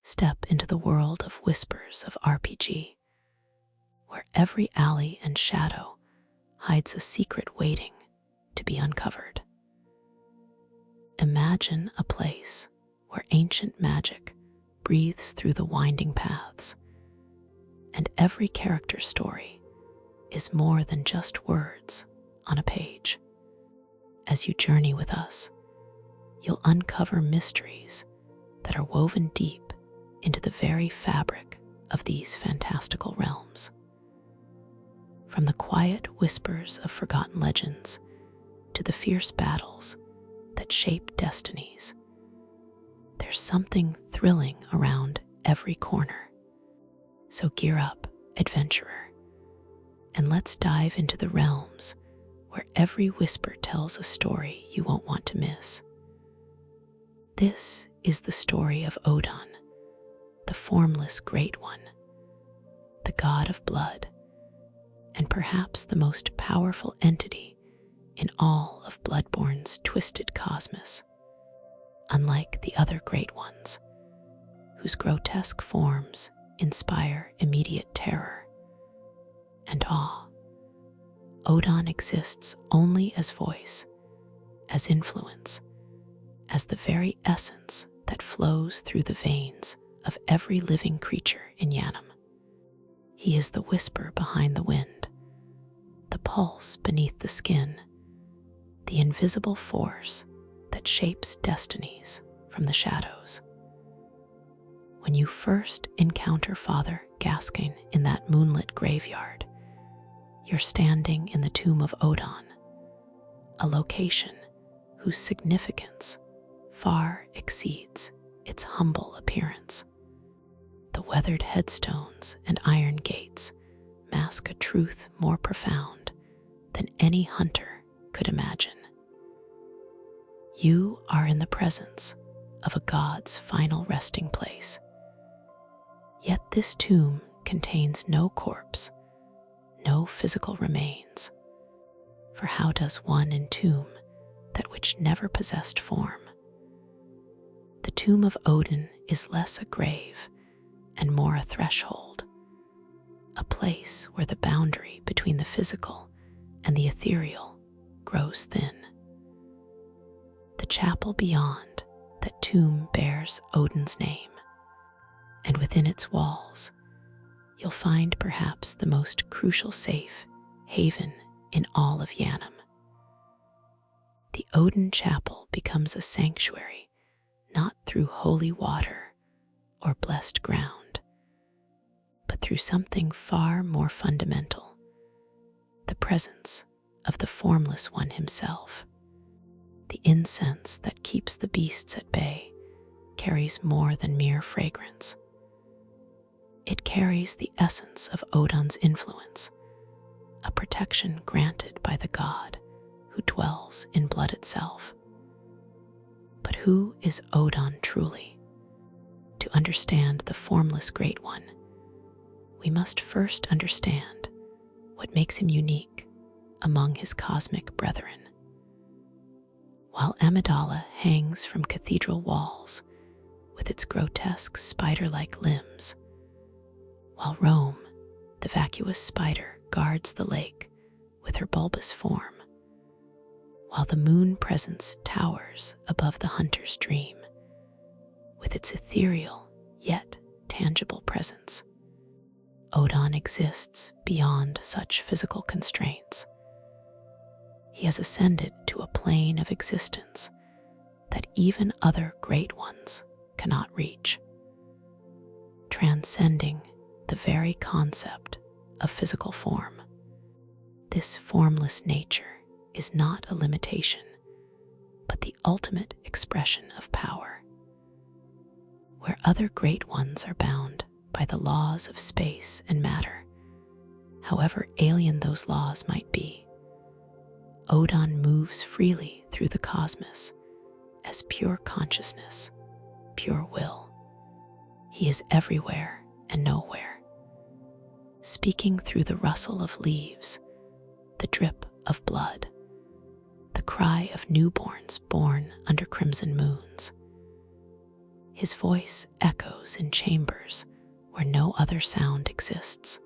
Step into the world of whispers of RPG, where every alley and shadow hides a secret waiting to be uncovered. Imagine a place where ancient magic breathes through the winding paths, and every character's story is more than just words on a page. As you journey with us, you'll uncover mysteries that are woven deep into the very fabric of these fantastical realms. From the quiet whispers of forgotten legends to the fierce battles that shape destinies, there's something thrilling around every corner. So gear up, adventurer, and let's dive into the realms where every whisper tells a story you won't want to miss. This is the story of Oedon, the formless Great One, the god of blood, and perhaps the most powerful entity in all of Bloodborne's twisted cosmos. Unlike the other Great Ones, whose grotesque forms inspire immediate terror and awe, Oedon exists only as voice, as influence, as the very essence that flows through the veins of every living creature in Yharnam. He is the whisper behind the wind, the pulse beneath the skin, the invisible force that shapes destinies from the shadows. When you first encounter Father Gascoigne in that moonlit graveyard, you're standing in the tomb of Oedon, a location whose significance far exceeds its humble appearance. The weathered headstones and iron gates mask a truth more profound than any hunter could imagine. You are in the presence of a god's final resting place. Yet this tomb contains no corpse, no physical remains. For how does one entomb that which never possessed form? The tomb of Oedon is less a grave and more a threshold, a place where the boundary between the physical and the ethereal grows thin. The chapel beyond that tomb bears Oedon's name, and within its walls you'll find perhaps the most crucial safe haven in all of Yharnam. The Oedon Chapel becomes a sanctuary not through holy water or blessed ground, but through something far more fundamental, the presence of the Formless One himself. The incense that keeps the beasts at bay carries more than mere fragrance. It carries the essence of Oedon's influence, a protection granted by the god who dwells in blood itself. But who is Oedon truly? To understand the formless Great One, we must first understand what makes him unique among his cosmic brethren. While Amidala hangs from cathedral walls with its grotesque spider-like limbs, while Rome, the vacuous spider, guards the lake with her bulbous form, while the moon presence towers above the hunter's dream with its ethereal yet tangible presence, Oedon exists beyond such physical constraints. He has ascended to a plane of existence that even other great ones cannot reach, transcending the very concept of physical form. This formless nature is not a limitation, but the ultimate expression of power. Where other great ones are bound by the laws of space and matter, however alien those laws might be, Oedon moves freely through the cosmos as pure consciousness, pure will. He is everywhere and nowhere, speaking through the rustle of leaves, the drip of blood, the cry of newborns born under crimson moons. His voice echoes in chambers where no other sound exists,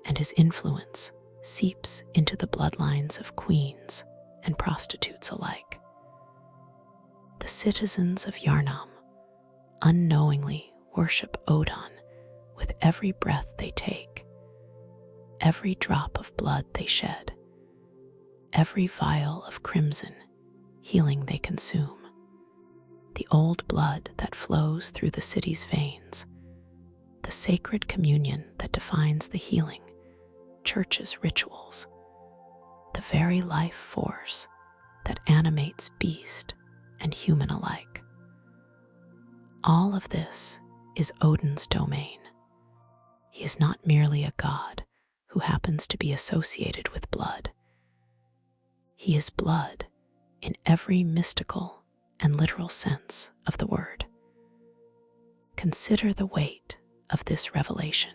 and his influence seeps into the bloodlines of queens and prostitutes alike. The citizens of Yharnam unknowingly worship Oedon with every breath they take, every drop of blood they shed, every vial of crimson healing they consume. The old blood that flows through the city's veins, the sacred communion that defines the healing church's rituals, the very life force that animates beast and human alike. All of this is Odin's domain. He is not merely a god who happens to be associated with blood. He is blood in every mystical and literal sense of the word. Consider the weight of this revelation.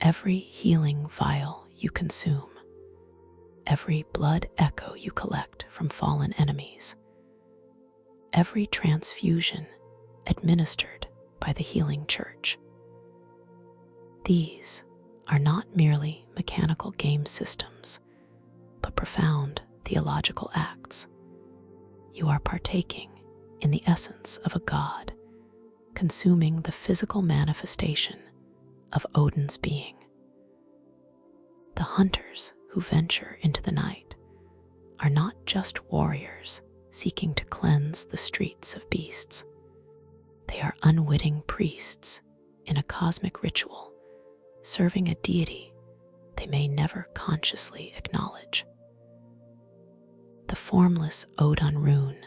Every healing vial you consume, every blood echo you collect from fallen enemies, every transfusion administered by the healing church. These are not merely mechanical game systems, but profound theological acts. You are partaking in the essence of a god, consuming the physical manifestation of Odin's being. The hunters who venture into the night are not just warriors seeking to cleanse the streets of beasts. They are unwitting priests in a cosmic ritual, serving a deity they may never consciously acknowledge. The formless Oedon rune,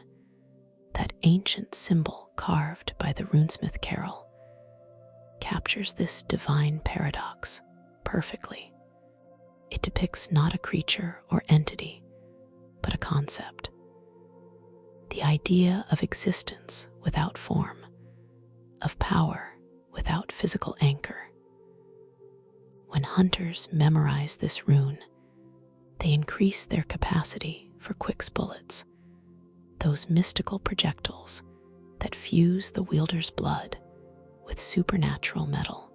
that ancient symbol carved by the runesmith Caryll, captures this divine paradox perfectly. It depicts not a creature or entity, but a concept. The idea of existence without form, of power without physical anchor. When hunters memorize this rune, they increase their capacity for Quick's bullets, those mystical projectiles that fuse the wielder's blood with supernatural metal.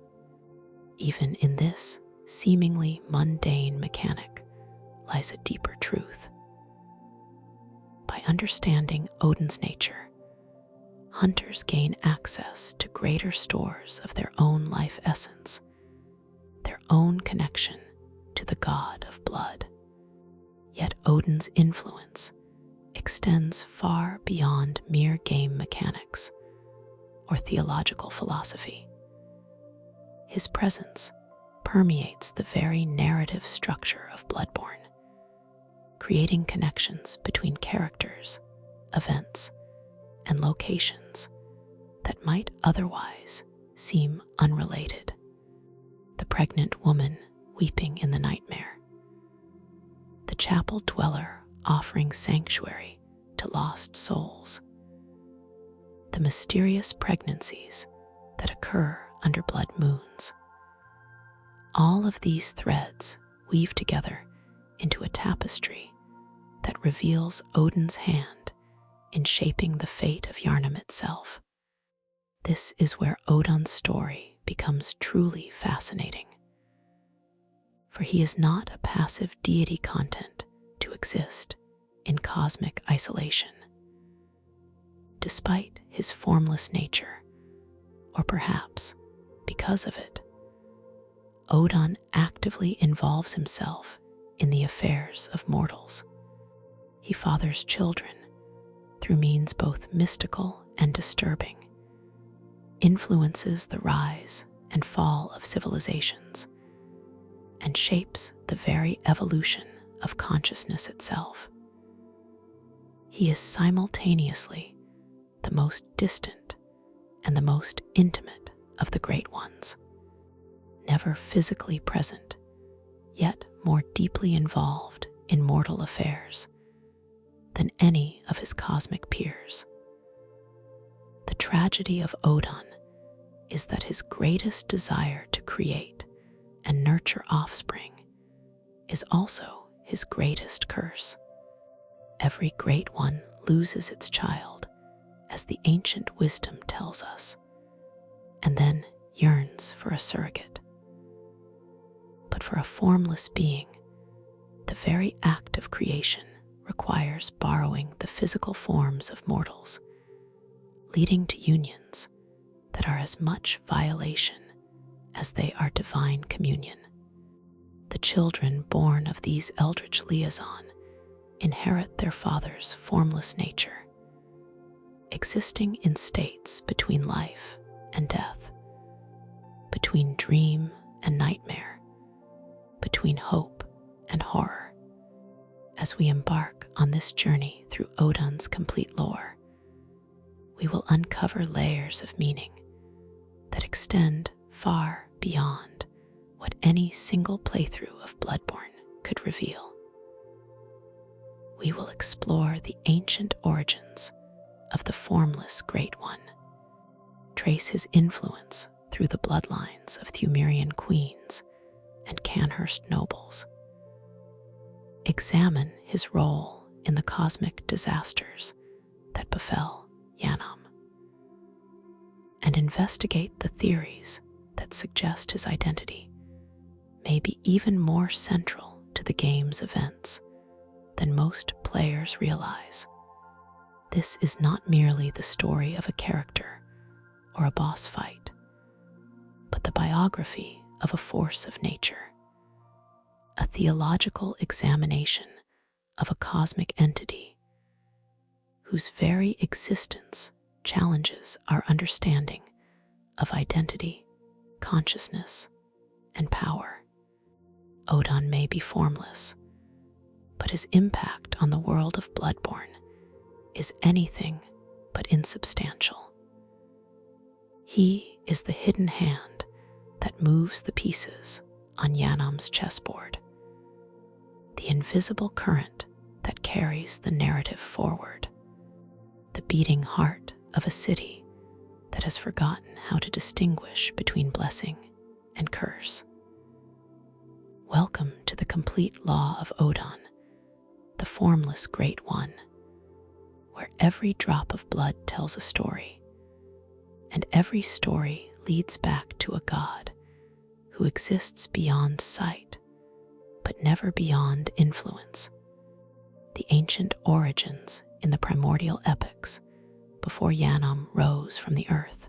Even in this seemingly mundane mechanic lies a deeper truth. By understanding Odin's nature, hunters gain access to greater stores of their own life essence, their own connection to the god of blood. Yet Odin's influence extends far beyond mere game mechanics or theological philosophy. His presence permeates the very narrative structure of Bloodborne, creating connections between characters, events, and locations that might otherwise seem unrelated. The pregnant woman weeping in the nightmare, the chapel dweller offering sanctuary to lost souls, the mysterious pregnancies that occur under blood moons. All of these threads weave together into a tapestry that reveals Odin's hand in shaping the fate of Yharnam itself. This is where Oedon's story becomes truly fascinating, for he is not a passive deity content to exist in cosmic isolation. Despite his formless nature, or perhaps because of it, Oedon actively involves himself in the affairs of mortals. He fathers children through means both mystical and disturbing, influences the rise and fall of civilizations, and shapes the very evolution of consciousness itself. He is simultaneously the most distant and the most intimate of the great ones, never physically present, yet more deeply involved in mortal affairs than any of his cosmic peers. The tragedy of Oedon is that his greatest desire to create and nurture offspring is also his greatest curse. Every great one loses its child as the ancient wisdom tells us, and then yearns for a surrogate. But for a formless being, the very act of creation requires borrowing the physical forms of mortals, leading to unions that are as much violation as they are divine communion. The children born of these eldritch liaison inherit their father's formless nature, existing in states between life and death, between dream and nightmare, between hope and horror. As we embark on this journey through Oedon's complete lore, we will uncover layers of meaning that extend far beyond what any single playthrough of Bloodborne could reveal. We will explore the ancient origins of the formless Great One, trace his influence through the bloodlines of Thumerian queens and Canhurst nobles, examine his role in the cosmic disasters that befell Yharnam, and investigate the theories that suggest his identity may be even more central to the game's events than most players realize. This is not merely the story of a character or a boss fight, but the biography of a force of nature, a theological examination of a cosmic entity whose very existence challenges our understanding of identity, consciousness, and power. Oedon may be formless, but his impact on the world of Bloodborne is anything but insubstantial. He is the hidden hand that moves the pieces on Yharnam's chessboard, the invisible current that carries the narrative forward, the beating heart of a city that has forgotten how to distinguish between blessing and curse. Welcome to the complete law of Oedon, the formless Great One, where every drop of blood tells a story, and every story leads back to a god who exists beyond sight, but never beyond influence. The ancient origins in the primordial epics before Yharnam rose from the earth,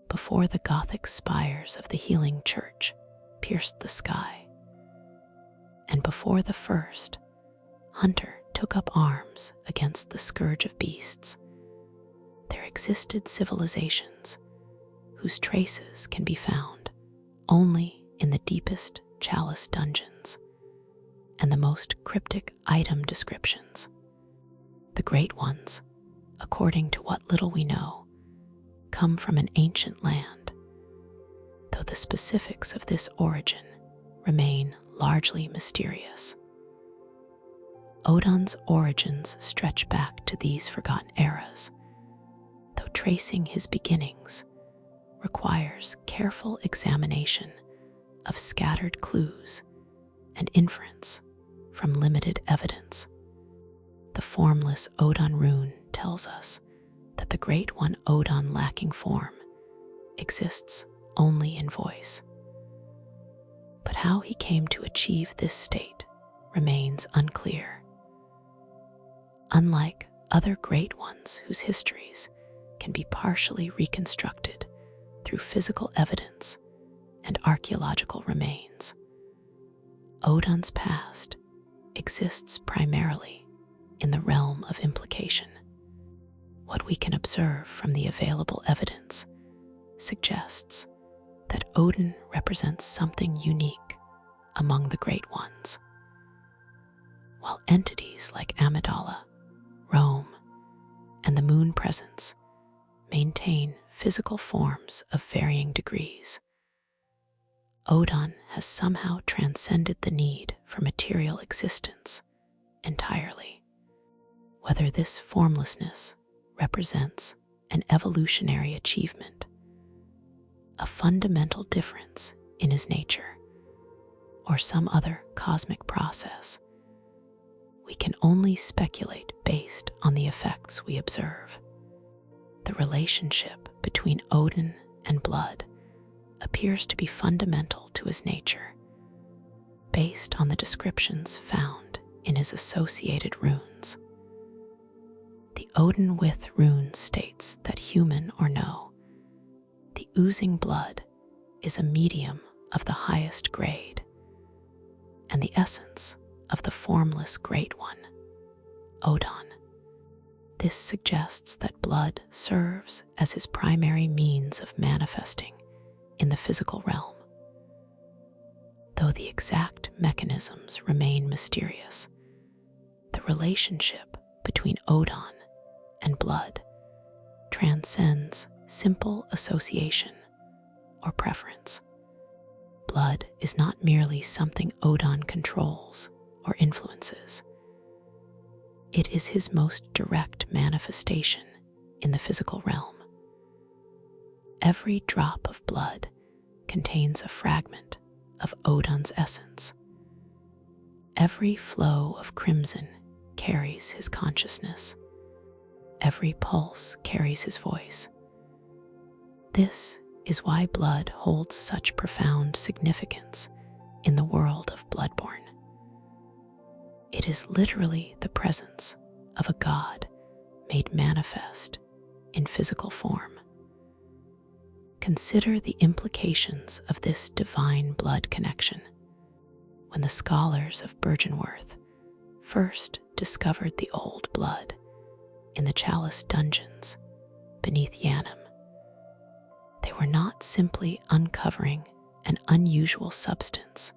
before the Gothic spires of the Healing Church pierced the sky, and before the first hunter took up arms against the scourge of beasts, there existed civilizations whose traces can be found only in the deepest chalice dungeons and the most cryptic item descriptions. The Great Ones, according to what little we know, come from an ancient land, though the specifics of this origin remain largely mysterious. Oedon's origins stretch back to these forgotten eras, though tracing his beginnings requires careful examination of scattered clues and inference from limited evidence. The formless Oedon rune tells us that the Great One Oedon lacking form exists only in voice. But how he came to achieve this state remains unclear. Unlike other Great Ones whose histories can be partially reconstructed through physical evidence and archaeological remains, Oedon's past exists primarily in the realm of implication. What we can observe from the available evidence suggests that Oedon represents something unique among the Great Ones. While entities like Amidala, Rome, and the Moon Presence maintain physical forms of varying degrees, Oedon has somehow transcended the need for material existence entirely. Whether this formlessness represents an evolutionary achievement, a fundamental difference in his nature, or some other cosmic process, we can only speculate based on the effects we observe. The relationship between Oedon and blood appears to be fundamental to his nature, based on the descriptions found in his associated runes. The Oedon with rune states that, human or no, the oozing blood is a medium of the highest grade, and the essence of the formless great one, Oedon. This suggests that blood serves as his primary means of manifesting in the physical realm. Though the exact mechanisms remain mysterious, the relationship between Oedon and blood transcends simple association or preference. Blood is not merely something Oedon controls or influences. It is his most direct manifestation in the physical realm. Every drop of blood contains a fragment of Oedon's essence. Every flow of crimson carries his consciousness. Every pulse carries his voice. This is why blood holds such profound significance in the world of Bloodborne. It is literally the presence of a god made manifest in physical form. Consider the implications of this divine blood connection. When the scholars of Byrgenwerth first discovered the old blood in the chalice dungeons beneath Yharnam, they were not simply uncovering an unusual substance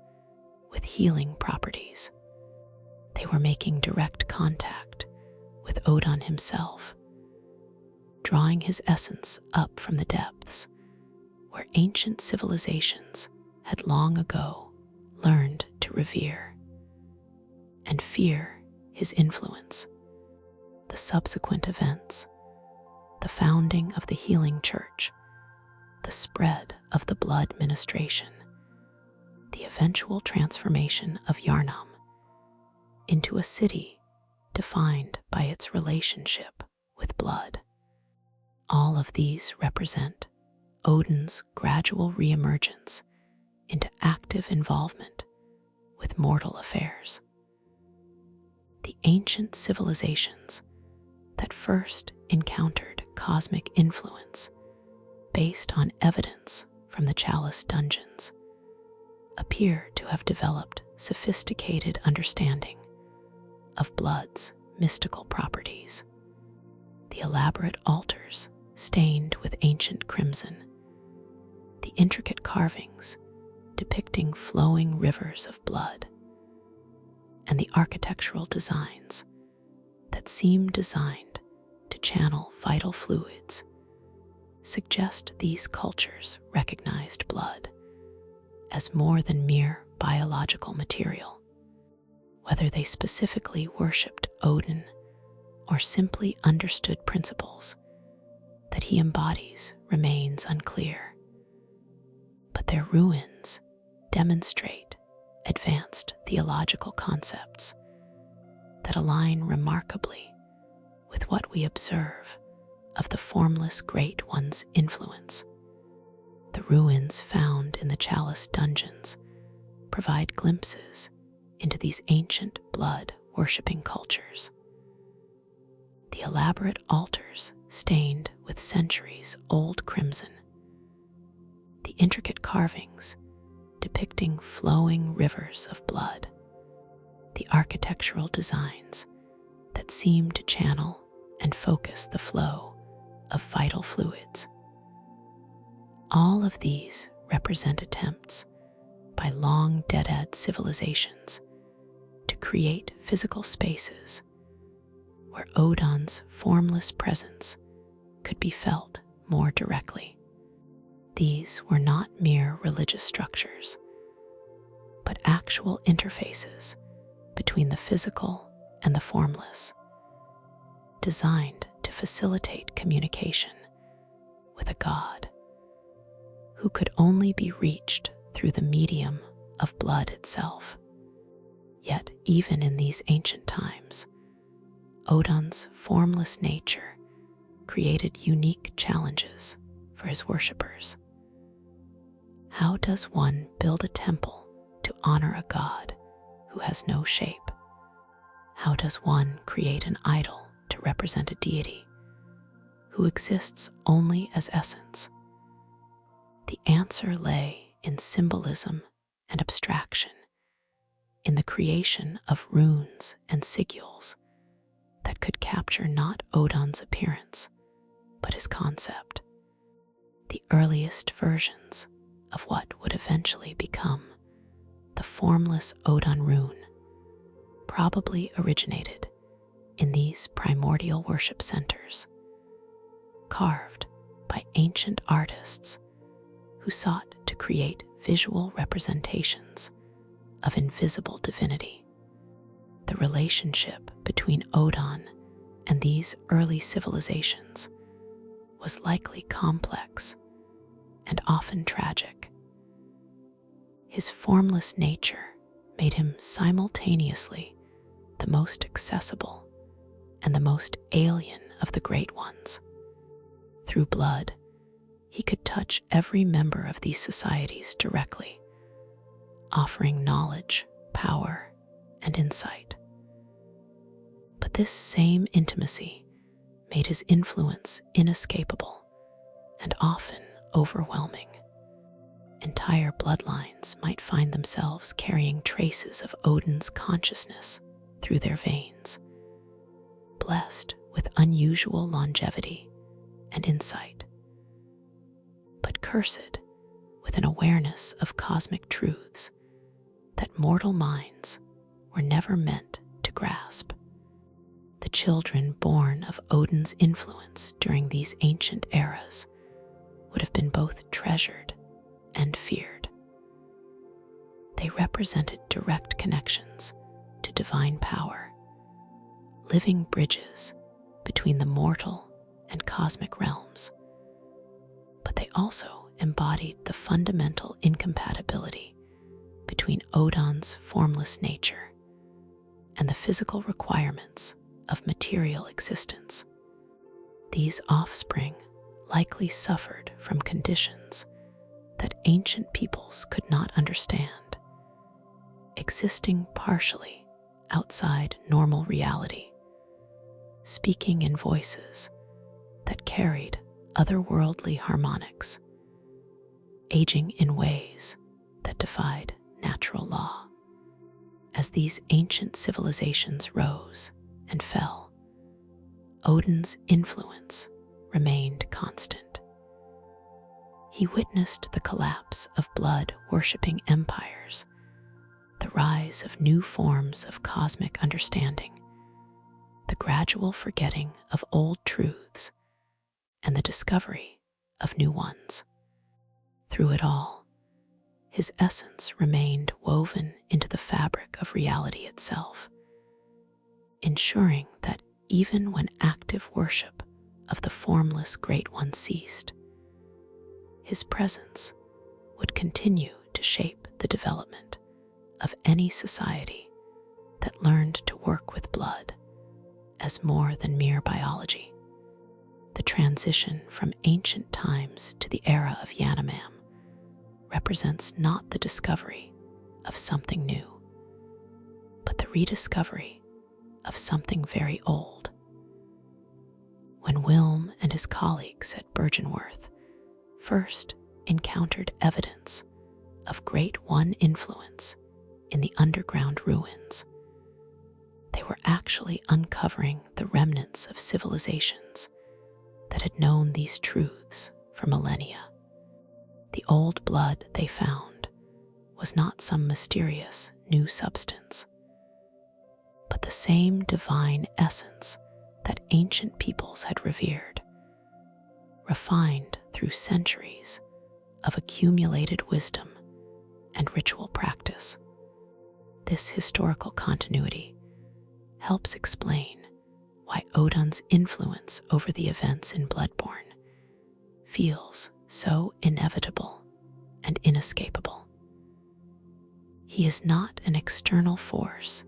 with healing properties. They were making direct contact with Oedon himself, drawing his essence up from the depths where ancient civilizations had long ago learned to revere and fear his influence. The subsequent events, the founding of the healing church, the spread of the blood ministration, the eventual transformation of Yharnam into a city defined by its relationship with blood. All of these represent Oedon's gradual reemergence into active involvement with mortal affairs. The ancient civilizations that first encountered cosmic influence based on evidence from the chalice dungeons appear to have developed sophisticated understanding of blood's mystical properties. The elaborate altars stained with ancient crimson, the intricate carvings depicting flowing rivers of blood, and the architectural designs that seem designed to channel vital fluids suggest these cultures recognized blood as more than mere biological material. Whether they specifically worshipped Oedon or simply understood principles that he embodies remains unclear. But their ruins demonstrate advanced theological concepts that align remarkably with what we observe of the formless Great One's influence. The ruins found in the chalice dungeons provide glimpses into these ancient blood-worshipping cultures. The elaborate altars stained with centuries-old crimson, the intricate carvings depicting flowing rivers of blood, the architectural designs that seem to channel and focus the flow of vital fluids. All of these represent attempts by long dead civilizations to create physical spaces where Oedon's formless presence could be felt more directly. These were not mere religious structures, but actual interfaces between the physical and the formless, designed to facilitate communication with a god who could only be reached through the medium of blood itself. Yet even in these ancient times, Oedon's formless nature created unique challenges for his worshippers. How does one build a temple to honor a god who has no shape? How does one create an idol to represent a deity who exists only as essence? The answer lay in symbolism and abstraction, in the creation of runes and sigils that could capture not Oedon's appearance, but his concept. The earliest versions of what would eventually become the formless Oedon rune probably originated in these primordial worship centers, carved by ancient artists who sought to create visual representations of invisible divinity. The relationship between Oedon and these early civilizations was likely complex and often tragic. His formless nature made him simultaneously the most accessible and the most alien of the great ones. Through blood, he could touch every member of these societies directly, offering knowledge, power, and insight. But this same intimacy made his influence inescapable and often overwhelming. Entire bloodlines might find themselves carrying traces of Odin's consciousness through their veins, blessed with unusual longevity and insight, but cursed with an awareness of cosmic truths that mortal minds were never meant to grasp. The children born of Odin's influence during these ancient eras would have been both treasured and feared. They represented direct connections to divine power, living bridges between the mortal and cosmic realms. But they also embodied the fundamental incompatibility between Oedon's formless nature and the physical requirements of material existence. These offspring likely suffered from conditions that ancient peoples could not understand, existing partially outside normal reality, speaking in voices that carried otherworldly harmonics, aging in ways that defied natural law. As these ancient civilizations rose and fell, Odin's influence remained constant. He witnessed the collapse of blood-worshipping empires, the rise of new forms of cosmic understanding, the gradual forgetting of old truths, and the discovery of new ones. Through it all, his essence remained woven into the fabric of reality itself, ensuring that even when active worship of the formless Great One ceased, his presence would continue to shape the development of any society that learned to work with blood as more than mere biology. The transition from ancient times to the era of Yharnam represents not the discovery of something new, but the rediscovery of something very old. When Wilm and his colleagues at Byrgenwerth first encountered evidence of Great One influence in the underground ruins, they were actually uncovering the remnants of civilizations that had known these truths for millennia. The old blood they found was not some mysterious new substance, but the same divine essence that ancient peoples had revered, refined through centuries of accumulated wisdom and ritual practice. This historical continuity helps explain why Oedon's influence over the events in Bloodborne feels so inevitable and inescapable. He is not an external force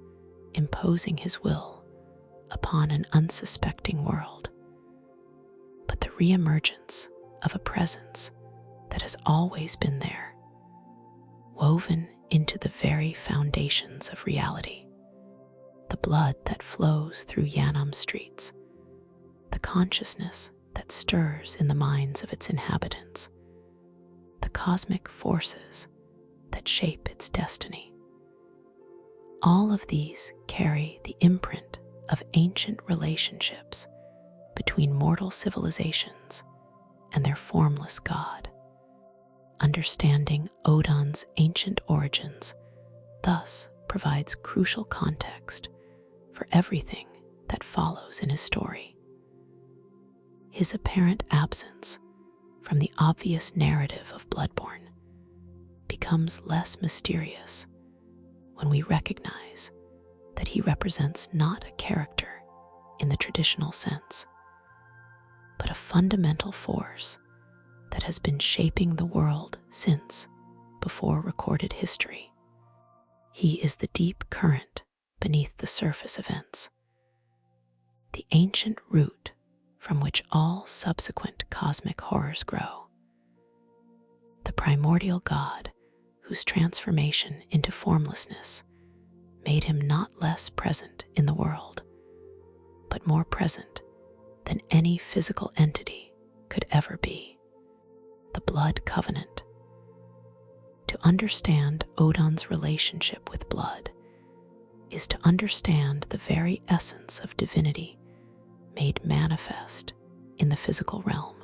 imposing his will upon an unsuspecting world. but the reemergence of a presence that has always been there, woven into the very foundations of reality. The blood that flows through Yharnam streets, the consciousness that stirs in the minds of its inhabitants, the cosmic forces that shape its destiny. All of these carry the imprint of ancient relationships between mortal civilizations and their formless god. Understanding Oedon's ancient origins thus provides crucial context for everything that follows in his story. His apparent absence from the obvious narrative of Bloodborne becomes less mysterious when we recognize that he represents not a character in the traditional sense, but a fundamental force that has been shaping the world since before recorded history. He is the deep current beneath the surface events, the ancient root from which all subsequent cosmic horrors grow, the primordial god whose transformation into formlessness made him not less present in the world, but more present than any physical entity could ever be. The blood covenant. To understand Oedon's relationship with blood is to understand the very essence of divinity made manifest in the physical realm.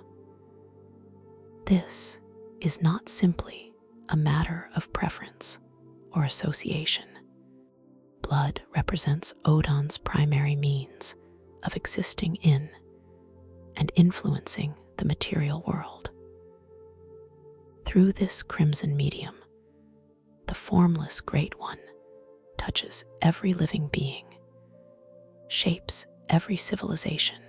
This is not simply a matter of preference or association. Blood represents Oedon's primary means of existing in and influencing the material world. Through this crimson medium, the formless Great One touches every living being, shapes every civilization,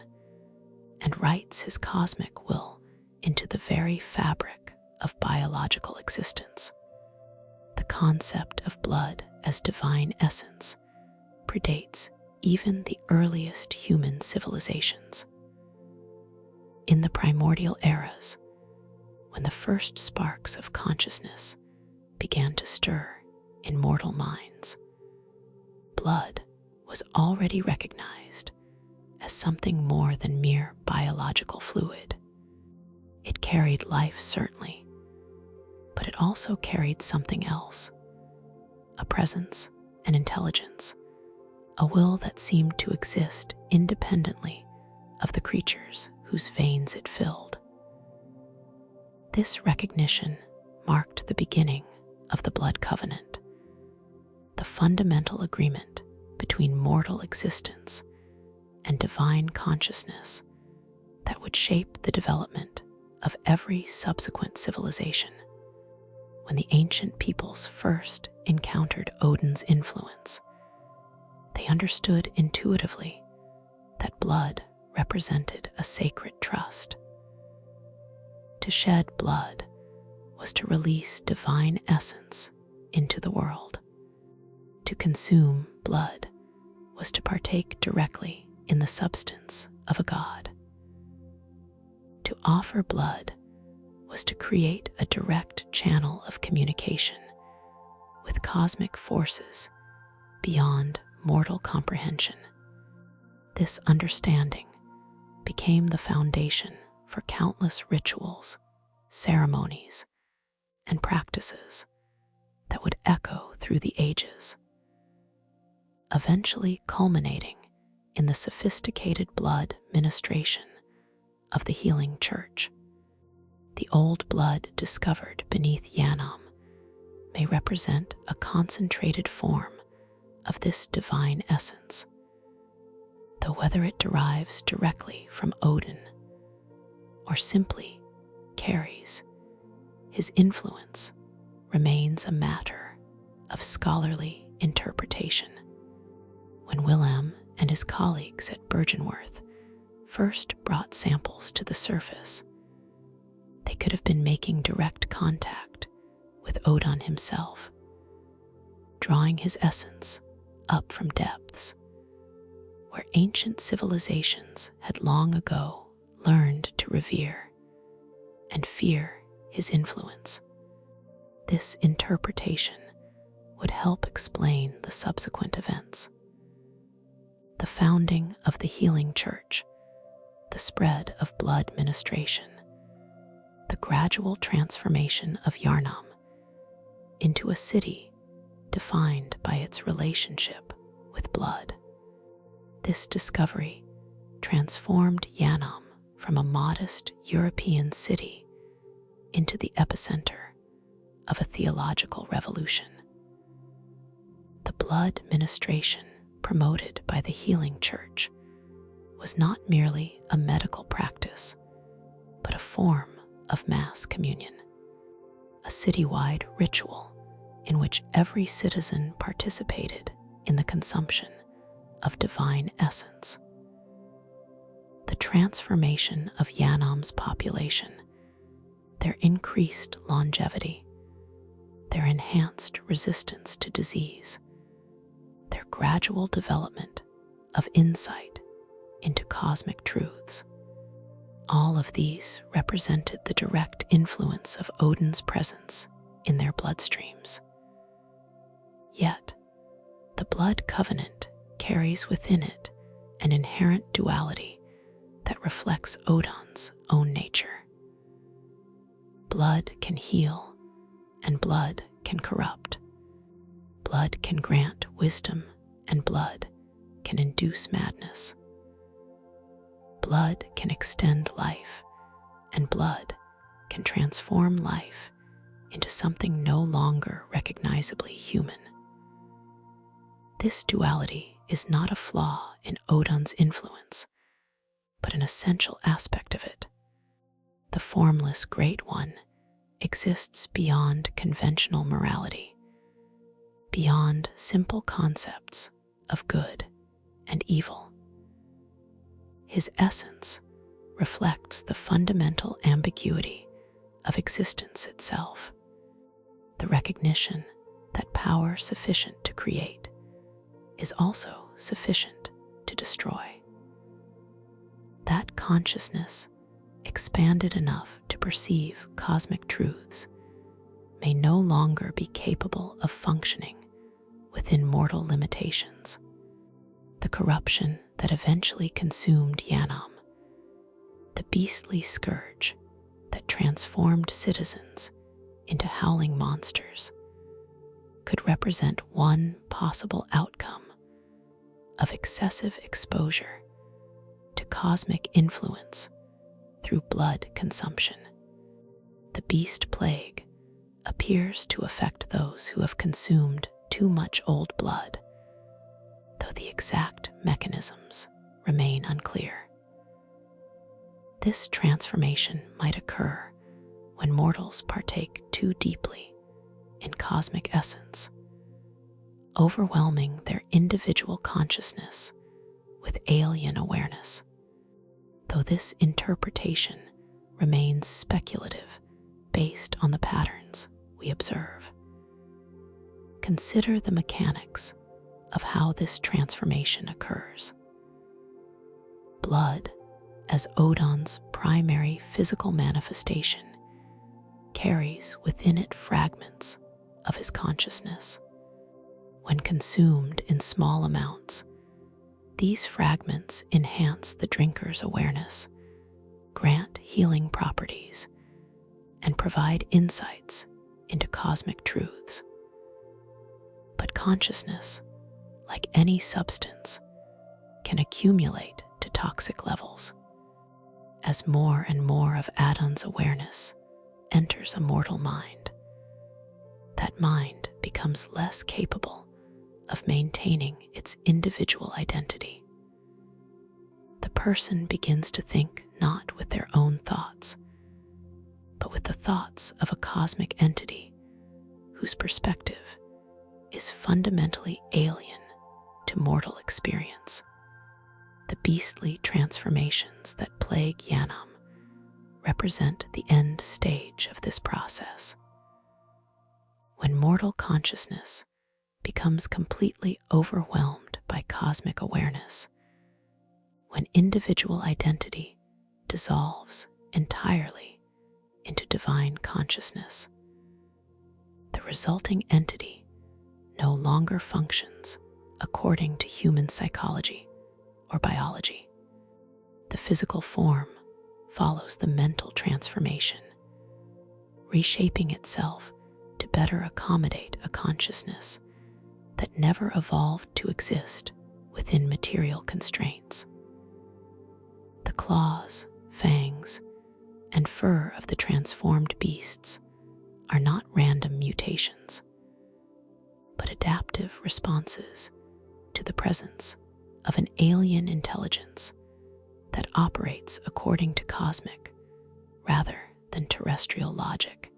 and writes his cosmic will into the very fabric of biological existence. The concept of blood as divine essence predates even the earliest human civilizations. In the primordial eras, when the first sparks of consciousness began to stir in mortal minds, blood was already recognized as something more than mere biological fluid. It carried life, certainly, but it also carried something else, a presence, an intelligence, a will that seemed to exist independently of the creatures whose veins it filled. This recognition marked the beginning of the blood covenant, the fundamental agreement between mortal existence and divine consciousness that would shape the development of every subsequent civilization. When the ancient peoples first encountered Odin's influence, they understood intuitively that blood represented a sacred trust. To shed blood was to release divine essence into the world. To consume blood was to partake directly in the substance of a god. To offer blood was to create a direct channel of communication with cosmic forces beyond mortal comprehension. This understanding became the foundation for countless rituals, ceremonies, and practices that would echo through the ages, eventually culminating in the sophisticated blood ministration of the healing church. The old blood discovered beneath Yharnam may represent a concentrated form of this divine essence, though whether it derives directly from Oedon or simply carries his influence remains a matter of scholarly interpretation. When Willem and his colleagues at Bergenworth first brought samples to the surface, they could have been making direct contact with Oedon himself, drawing his essence up from depths where ancient civilizations had long ago learned to revere and fear his influence. This interpretation would help explain the subsequent events. The founding of the healing church, the spread of blood ministration, the gradual transformation of Yharnam into a city defined by its relationship with blood. This discovery transformed Yharnam from a modest European city into the epicenter of a theological revolution. The blood ministration promoted by the healing church was not merely a medical practice, but a form of mass communion, a citywide ritual in which every citizen participated in the consumption of divine essence. The transformation of Yharnam's population, their increased longevity, their enhanced resistance to disease, their gradual development of insight into cosmic truths. All of these represented the direct influence of Oedon's presence in their bloodstreams. Yet, the blood covenant carries within it an inherent duality that reflects Oedon's own nature. Blood can heal, and blood can corrupt. Blood can grant wisdom, and blood can induce madness. Blood can extend life, and blood can transform life into something no longer recognizably human. This duality is not a flaw in Oedon's influence, but an essential aspect of it. The formless Great One exists beyond conventional morality, beyond simple concepts of good and evil. His essence reflects the fundamental ambiguity of existence itself, the recognition that power sufficient to create is also sufficient to destroy. That consciousness, expanded enough to perceive cosmic truths, may no longer be capable of functioning within mortal limitations. The corruption that eventually consumed Yharnam, the beastly scourge that transformed citizens into howling monsters, could represent one possible outcome of excessive exposure to cosmic influence through blood consumption. The beast plague appears to affect those who have consumed too much old blood, though the exact mechanisms remain unclear. This transformation might occur when mortals partake too deeply in cosmic essence, overwhelming their individual consciousness with alien awareness, though this interpretation remains speculative based on the patterns we observe. Consider the mechanics of how this transformation occurs. Blood, as Oedon's primary physical manifestation, carries within it fragments of his consciousness. When consumed in small amounts, these fragments enhance the drinker's awareness, grant healing properties, and provide insights into cosmic truths. But consciousness, like any substance, can accumulate to toxic levels. As more and more of Oedon's awareness enters a mortal mind, that mind becomes less capable of maintaining its individual identity. The person begins to think not with their own thoughts, but with the thoughts of a cosmic entity whose perspective is fundamentally alien to mortal experience. The beastly transformations that plague Yharnam represent the end stage of this process. When mortal consciousness becomes completely overwhelmed by cosmic awareness, when individual identity dissolves entirely into divine consciousness. The resulting entity no longer functions according to human psychology or biology. The physical form follows the mental transformation, reshaping itself to better accommodate a consciousness that never evolved to exist within material constraints. The claws, fangs, and fur of the transformed beasts are not random mutations, but adaptive responses to the presence of an alien intelligence that operates according to cosmic rather than terrestrial logic.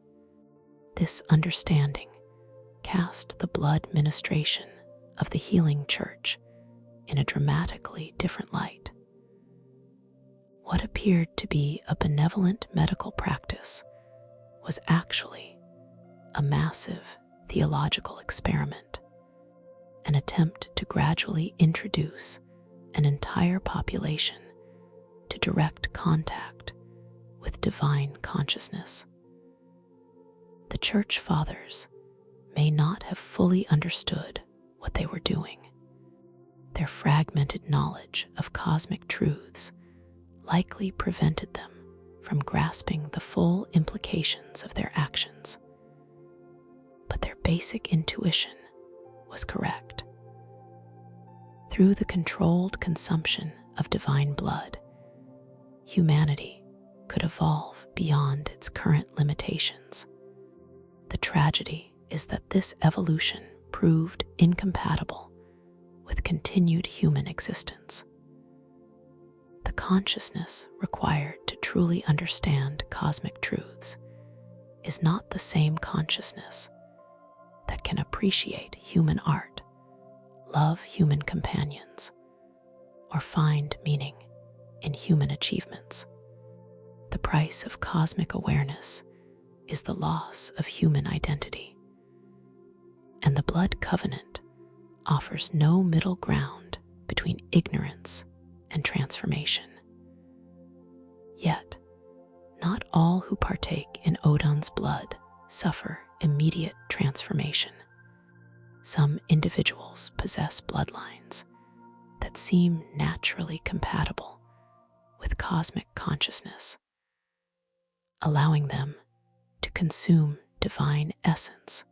This understanding cast the blood ministration of the healing church in a dramatically different light. What appeared to be a benevolent medical practice was actually a massive theological experiment, an attempt to gradually introduce an entire population to direct contact with divine consciousness. The Church Fathers may not have fully understood what they were doing. Their fragmented knowledge of cosmic truths likely prevented them from grasping the full implications of their actions. But their basic intuition was correct. Through the controlled consumption of divine blood, humanity could evolve beyond its current limitations. The tragedy is that this evolution proved incompatible with continued human existence. The consciousness required to truly understand cosmic truths is not the same consciousness that can appreciate human art, love human companions, or find meaning in human achievements. The price of cosmic awareness is the loss of human identity, and the blood covenant offers no middle ground between ignorance and transformation. Yet, not all who partake in Oedon's blood suffer immediate transformation. Some individuals possess bloodlines that seem naturally compatible with cosmic consciousness, allowing them to consume divine essence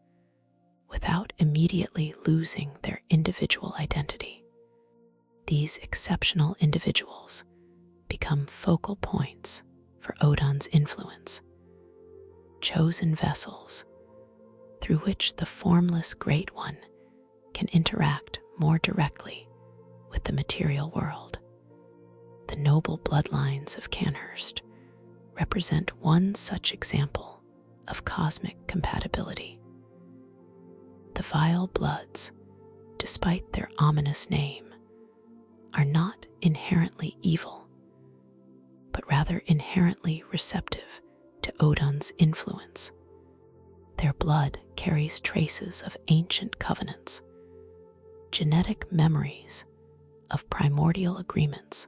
without immediately losing their individual identity. These exceptional individuals become focal points for Oedon's influence, chosen vessels through which the formless Great One can interact more directly with the material world. The noble bloodlines of Canhurst represent one such example of cosmic compatibility. The vile bloods, despite their ominous name, are not inherently evil, but rather inherently receptive to Oedon's influence. Their blood carries traces of ancient covenants, genetic memories of primordial agreements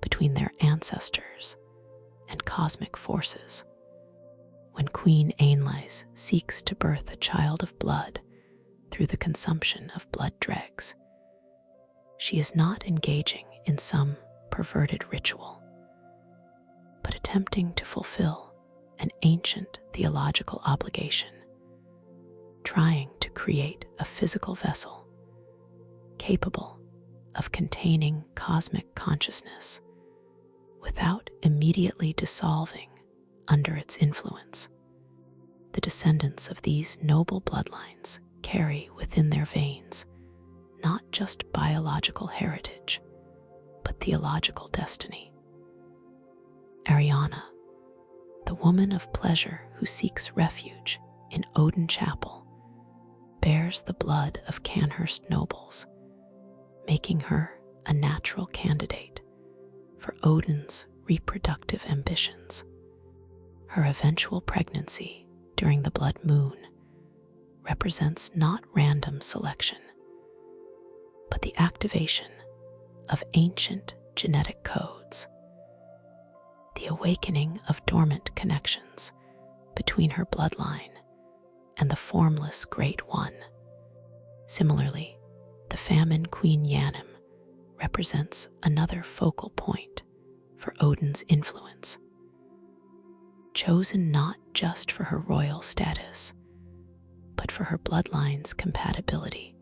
between their ancestors and cosmic forces. When Queen Yharnam seeks to birth a child of blood through the consumption of blood dregs, she is not engaging in some perverted ritual, but attempting to fulfill an ancient theological obligation, trying to create a physical vessel capable of containing cosmic consciousness without immediately dissolving under its influence. The descendants of these noble bloodlines carry within their veins not just biological heritage, but theological destiny. Arianna, the woman of pleasure who seeks refuge in Oedon Chapel, bears the blood of Canhurst nobles, making her a natural candidate for Oedon's reproductive ambitions. Her eventual pregnancy during the blood moon represents not random selection, but the activation of ancient genetic codes. the awakening of dormant connections between her bloodline and the formless Great One. Similarly, the famine Queen Yharnam represents another focal point for Oedon's influence. Chosen not just for her royal status, but for her bloodline's compatibility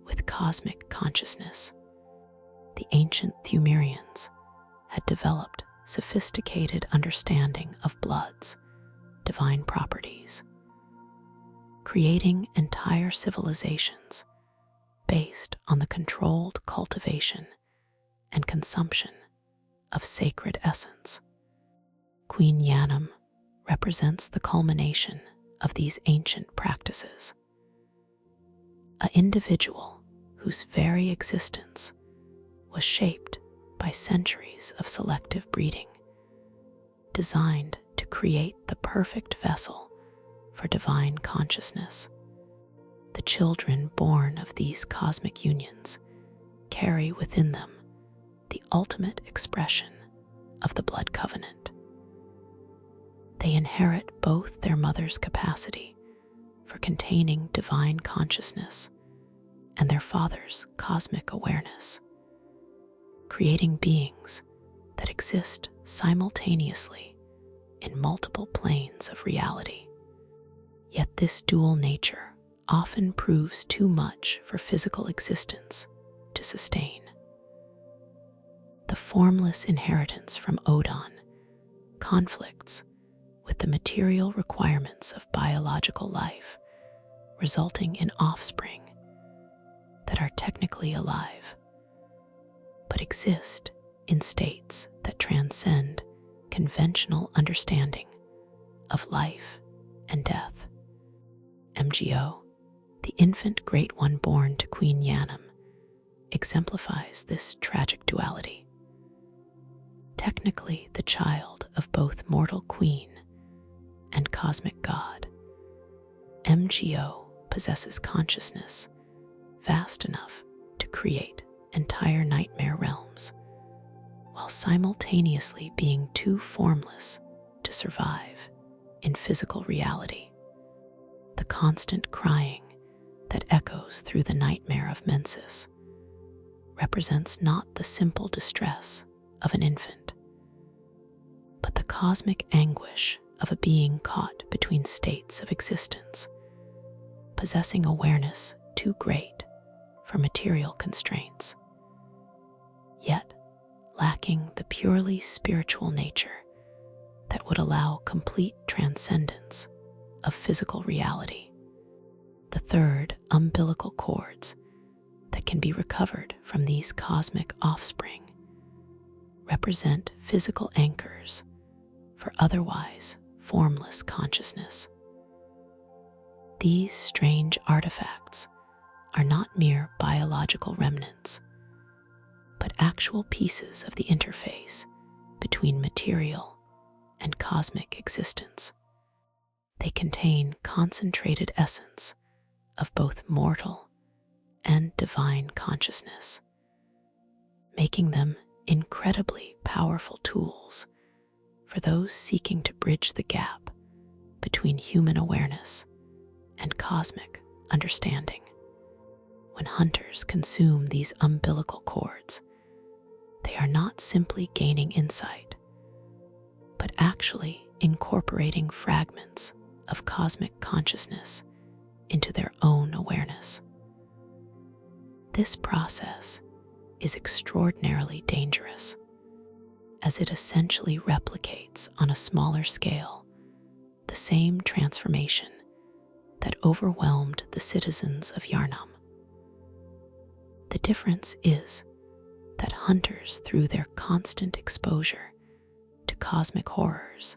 with cosmic consciousness. The ancient Thumerians had developed sophisticated understanding of blood's divine properties, creating entire civilizations based on the controlled cultivation and consumption of sacred essence. Queen Yharnam represents the culmination of these ancient practices. An individual whose very existence was shaped by centuries of selective breeding, designed to create the perfect vessel for divine consciousness. The children born of these cosmic unions carry within them the ultimate expression of the blood covenant. They inherit both their mother's capacity for containing divine consciousness and their father's cosmic awareness, creating beings that exist simultaneously in multiple planes of reality. Yet this dual nature often proves too much for physical existence to sustain. The formless inheritance from Oedon conflicts with the material requirements of biological life, resulting in offspring that are technically alive, but exist in states that transcend conventional understanding of life and death. Mergo, the infant Great One born to Queen Yharnam, exemplifies this tragic duality. Technically the child of both mortal queen and cosmic god, Mergo possesses consciousness vast enough to create entire nightmare realms, while simultaneously being too formless to survive in physical reality. The constant crying that echoes through the nightmare of Mensis represents not the simple distress of an infant, but the cosmic anguish of a being caught between states of existence, possessing awareness too great for material constraints, yet lacking the purely spiritual nature that would allow complete transcendence of physical reality. The third, umbilical cords that can be recovered from these cosmic offspring, represent physical anchors for otherwise formless consciousness. These strange artifacts are not mere biological remnants, but actual pieces of the interface between material and cosmic existence. They contain concentrated essence of both mortal and divine consciousness, making them incredibly powerful tools for those seeking to bridge the gap between human awareness and cosmic understanding. When hunters consume these umbilical cords, they are not simply gaining insight, but actually incorporating fragments of cosmic consciousness into their own awareness. This process is extraordinarily dangerous, as it essentially replicates on a smaller scale the same transformation that overwhelmed the citizens of Yharnam. The difference is that hunters, through their constant exposure to cosmic horrors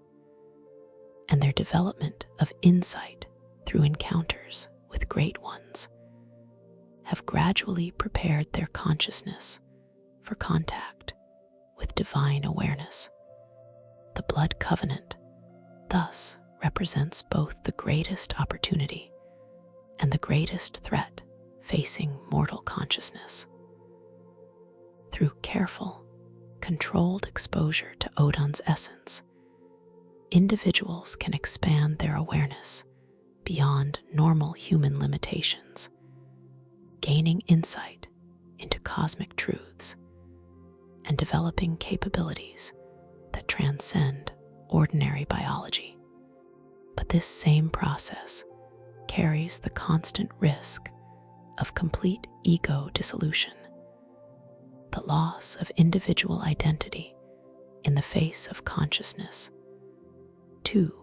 and their development of insight through encounters with great ones, have gradually prepared their consciousness for contact with divine awareness. The blood covenant thus represents both the greatest opportunity and the greatest threat facing mortal consciousness. Through careful controlled exposure to Oedon's essence, individuals can expand their awareness beyond normal human limitations, gaining insight into cosmic truths and developing capabilities that transcend ordinary biology. But this same process carries the constant risk of complete ego dissolution, the loss of individual identity in the face of consciousness, too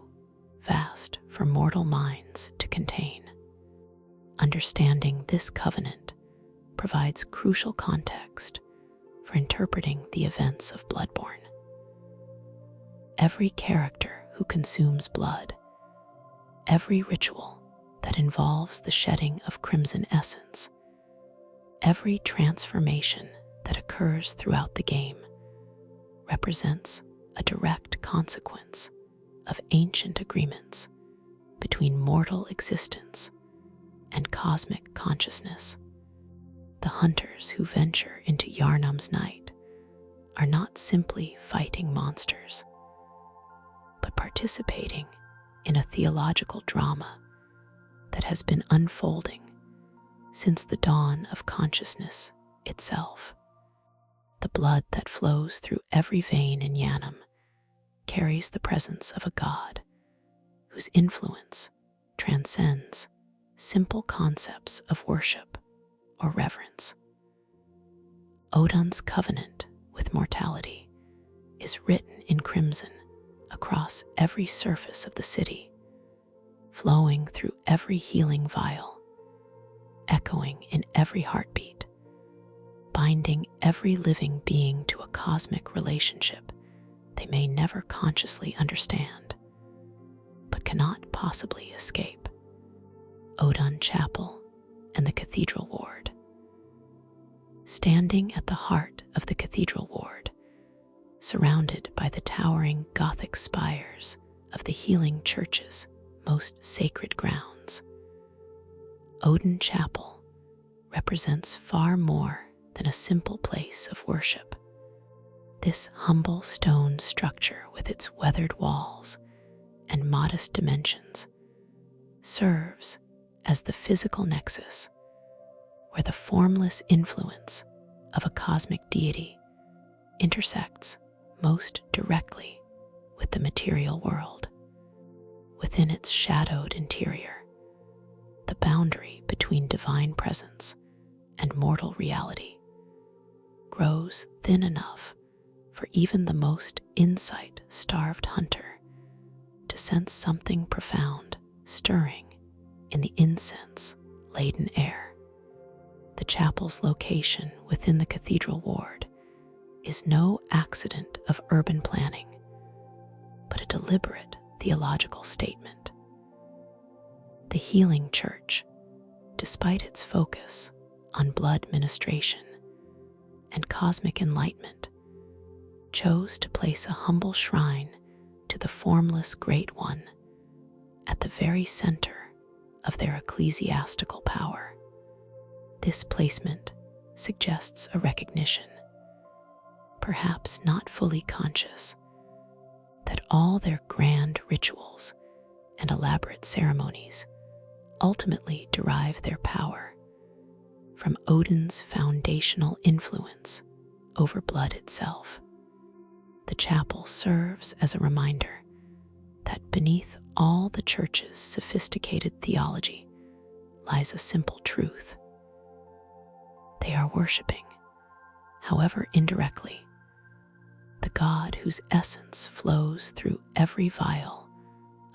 vast for mortal minds to contain. Understanding this covenant provides crucial context for interpreting the events of Bloodborne. Every character who consumes blood, every ritual that involves the shedding of crimson essence, every transformation that occurs throughout the game represents a direct consequence of ancient agreements between mortal existence and cosmic consciousness. The hunters who venture into Yharnam's night are not simply fighting monsters, but participating in a theological drama that has been unfolding since the dawn of consciousness itself. The blood that flows through every vein in Yharnam carries the presence of a god whose influence transcends simple concepts of worship or reverence. Oedon's covenant with mortality is written in crimson across every surface of the city, flowing through every healing vial, echoing in every heartbeat, binding every living being to a cosmic relationship they may never consciously understand, but cannot possibly escape. Oedon Chapel and the Cathedral Ward. Standing at the heart of the Cathedral Ward, surrounded by the towering Gothic spires of the healing church's most sacred grounds, Oedon Chapel represents far more than a simple place of worship. This humble stone structure with its weathered walls and modest dimensions serves as the physical nexus where the formless influence of a cosmic deity intersects most directly with the material world. Within its shadowed interior, the boundary between divine presence and mortal reality grows thin enough for even the most insight-starved hunter to sense something profound stirring in the incense-laden air. The chapel's location within the Cathedral Ward is no accident of urban planning, but a deliberate theological statement. The healing church, despite its focus on blood ministration and cosmic enlightenment, chose to place a humble shrine to the formless Great One at the very center of their ecclesiastical power. This placement suggests a recognition, perhaps not fully conscious, that all their grand rituals and elaborate ceremonies ultimately derive their power from Odin's foundational influence over blood itself. The chapel serves as a reminder that beneath all the church's sophisticated theology lies a simple truth. They are worshiping, however indirectly, the God whose essence flows through every vial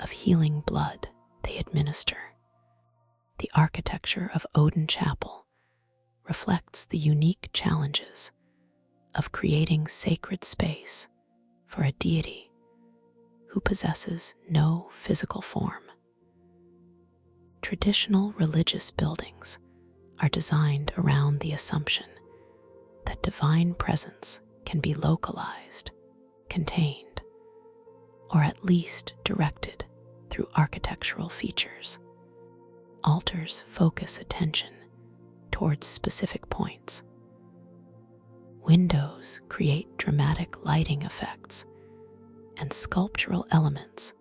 of healing blood they administer. The architecture of Oedon Chapel reflects the unique challenges of creating sacred space for a deity who possesses no physical form. Traditional religious buildings are designed around the assumption that divine presence can be localized, contained, or at least directed through architectural features. Altars focus attention towards specific points. Windows create dramatic lighting effects, and sculptural elements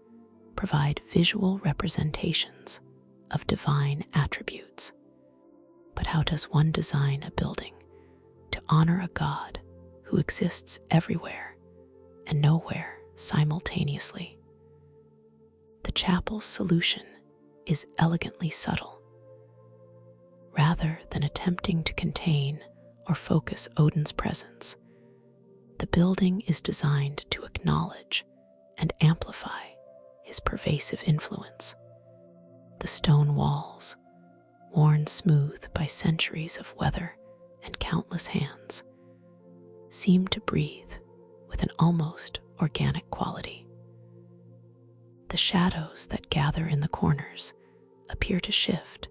provide visual representations of divine attributes. But how does one design a building to honor a God who exists everywhere and nowhere simultaneously? The chapel's solution is elegantly subtle. Rather than attempting to contain or focus Oedon's presence, the building is designed to acknowledge and amplify his pervasive influence. The stone walls, worn smooth by centuries of weather and countless hands, seem to breathe with an almost organic quality. The shadows that gather in the corners appear to shift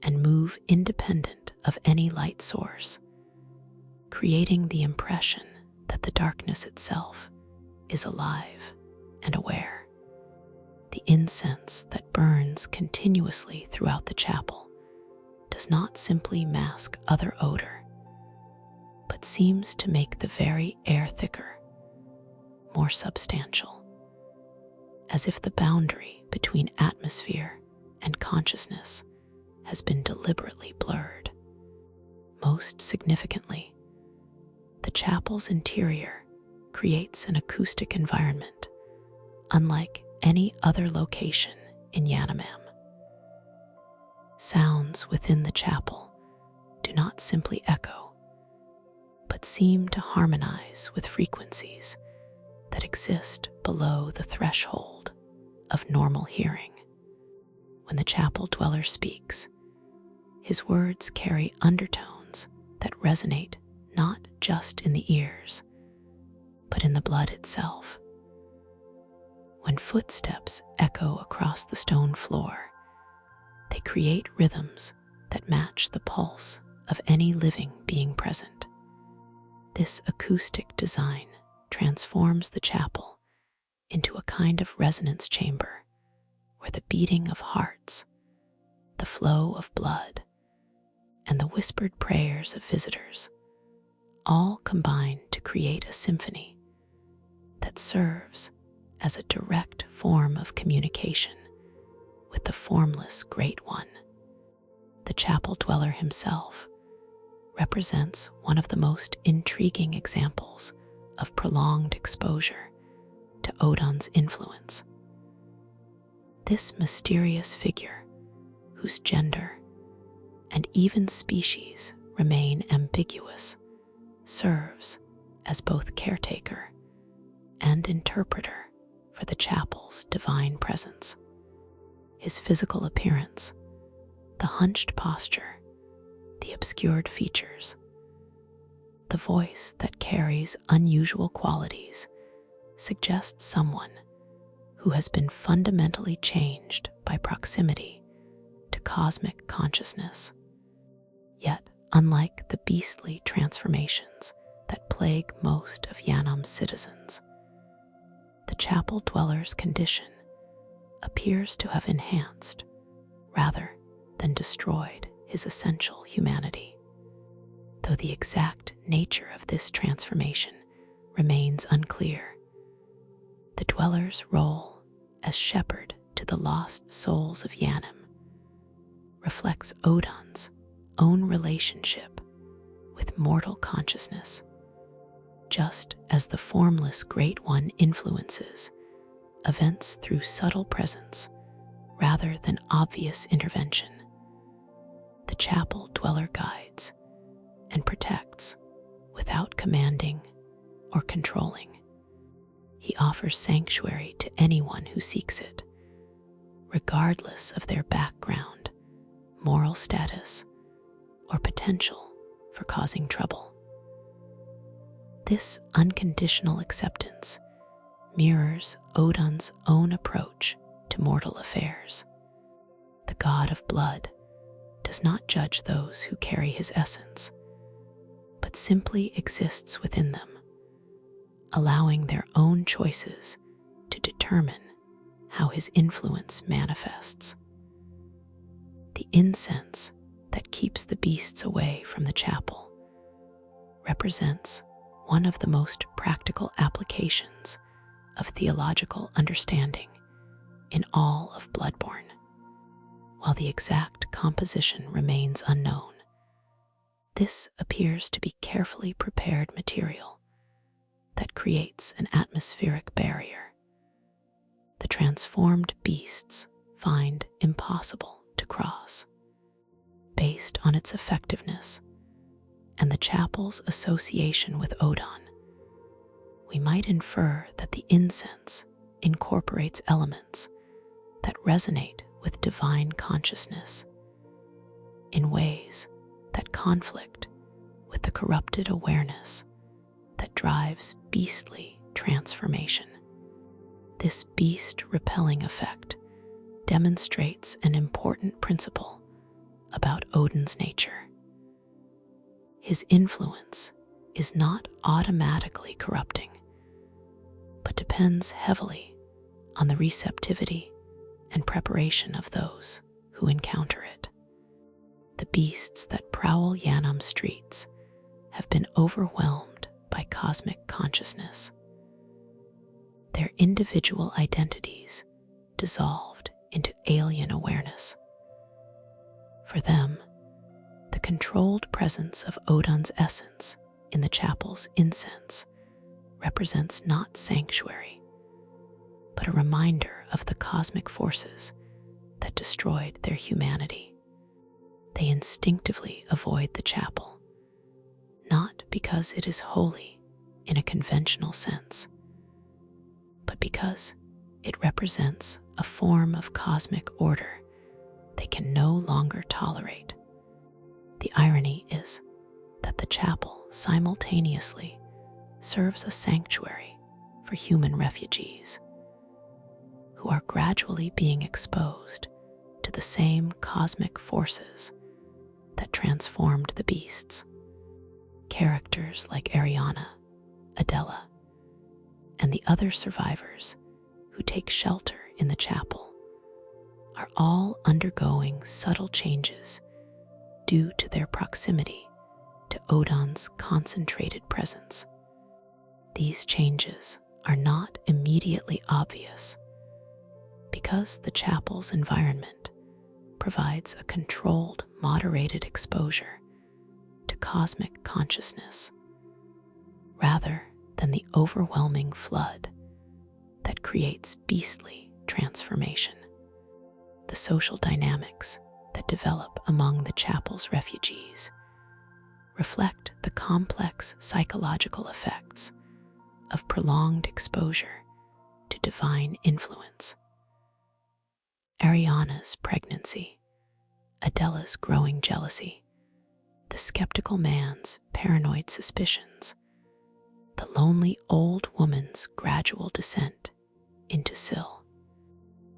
and move independent of any light source, creating the impression that the darkness itself is alive and aware. The incense that burns continuously throughout the chapel does not simply mask other odor, but seems to make the very air thicker, more substantial, as if the boundary between atmosphere and consciousness has been deliberately blurred. Most significantly, the chapel's interior creates an acoustic environment unlike any other location in Yharnam. Sounds within the chapel do not simply echo, but seem to harmonize with frequencies that exist below the threshold of normal hearing. When the chapel dweller speaks, his words carry undertones that resonate not just in the ears, but in the blood itself. When footsteps echo across the stone floor, they create rhythms that match the pulse of any living being present. This acoustic design transforms the chapel into a kind of resonance chamber where the beating of hearts, the flow of blood, and the whispered prayers of visitors all combine to create a symphony that serves as a direct form of communication with the formless Great One. The chapel dweller himself represents one of the most intriguing examples of prolonged exposure to Oedon's influence. This mysterious figure, whose gender and even species remain ambiguous, serves as both caretaker and interpreter for the chapel's divine presence. His physical appearance, the hunched posture, the obscured features, the voice that carries unusual qualities, suggests someone who has been fundamentally changed by proximity to cosmic consciousness. Yet, unlike the beastly transformations that plague most of Yharnam's citizens, the chapel dweller's condition appears to have enhanced rather than destroyed his essential humanity. Though the exact nature of this transformation remains unclear, the dweller's role as shepherd to the lost souls of Yharnam reflects Oedon's own relationship with mortal consciousness. Just as the formless Great One influences events through subtle presence rather than obvious intervention, the chapel dweller guides and protects without commanding or controlling. He offers sanctuary to anyone who seeks it, regardless of their background, moral status, or potential for causing trouble. This unconditional acceptance mirrors Oedon's own approach to mortal affairs. The god of blood does not judge those who carry his essence, but simply exists within them, allowing their own choices to determine how his influence manifests. The incense that keeps the beasts away from the chapel represents one of the most practical applications of theological understanding in all of Bloodborne. While the exact composition remains unknown, this appears to be carefully prepared material that creates an atmospheric barrier the transformed beasts find impossible to cross. Based on its effectiveness and the chapel's association with Oedon, we might infer that the incense incorporates elements that resonate with divine consciousness in ways that conflict with the corrupted awareness that drives beastly transformation. This beast-repelling effect demonstrates an important principle about Odin's nature. His influence is not automatically corrupting, but depends heavily on the receptivity and preparation of those who encounter it. The beasts that prowl Yharnam streets have been overwhelmed by cosmic consciousness, their individual identities dissolved into alien awareness. For them, the controlled presence of Odin's essence in the chapel's incense represents not sanctuary, but a reminder of the cosmic forces that destroyed their humanity. They instinctively avoid the chapel, not because it is holy in a conventional sense, but because it represents a form of cosmic order they can no longer tolerate. The irony is that the chapel simultaneously serves a sanctuary for human refugees who are gradually being exposed to the same cosmic forces that transformed the beasts. Characters like Arianna, Adela, and the other survivors who take shelter in the chapel are all undergoing subtle changes due to their proximity to Odin's concentrated presence. These changes are not immediately obvious because the chapel's environment provides a controlled, moderated exposure to cosmic consciousness, rather than the overwhelming flood that creates beastly transformation. The social dynamics that develop among the chapel's refugees reflect the complex psychological effects of prolonged exposure to divine influence. Arianna's pregnancy, Adela's growing jealousy, the skeptical man's paranoid suspicions, the lonely old woman's gradual descent into Syl.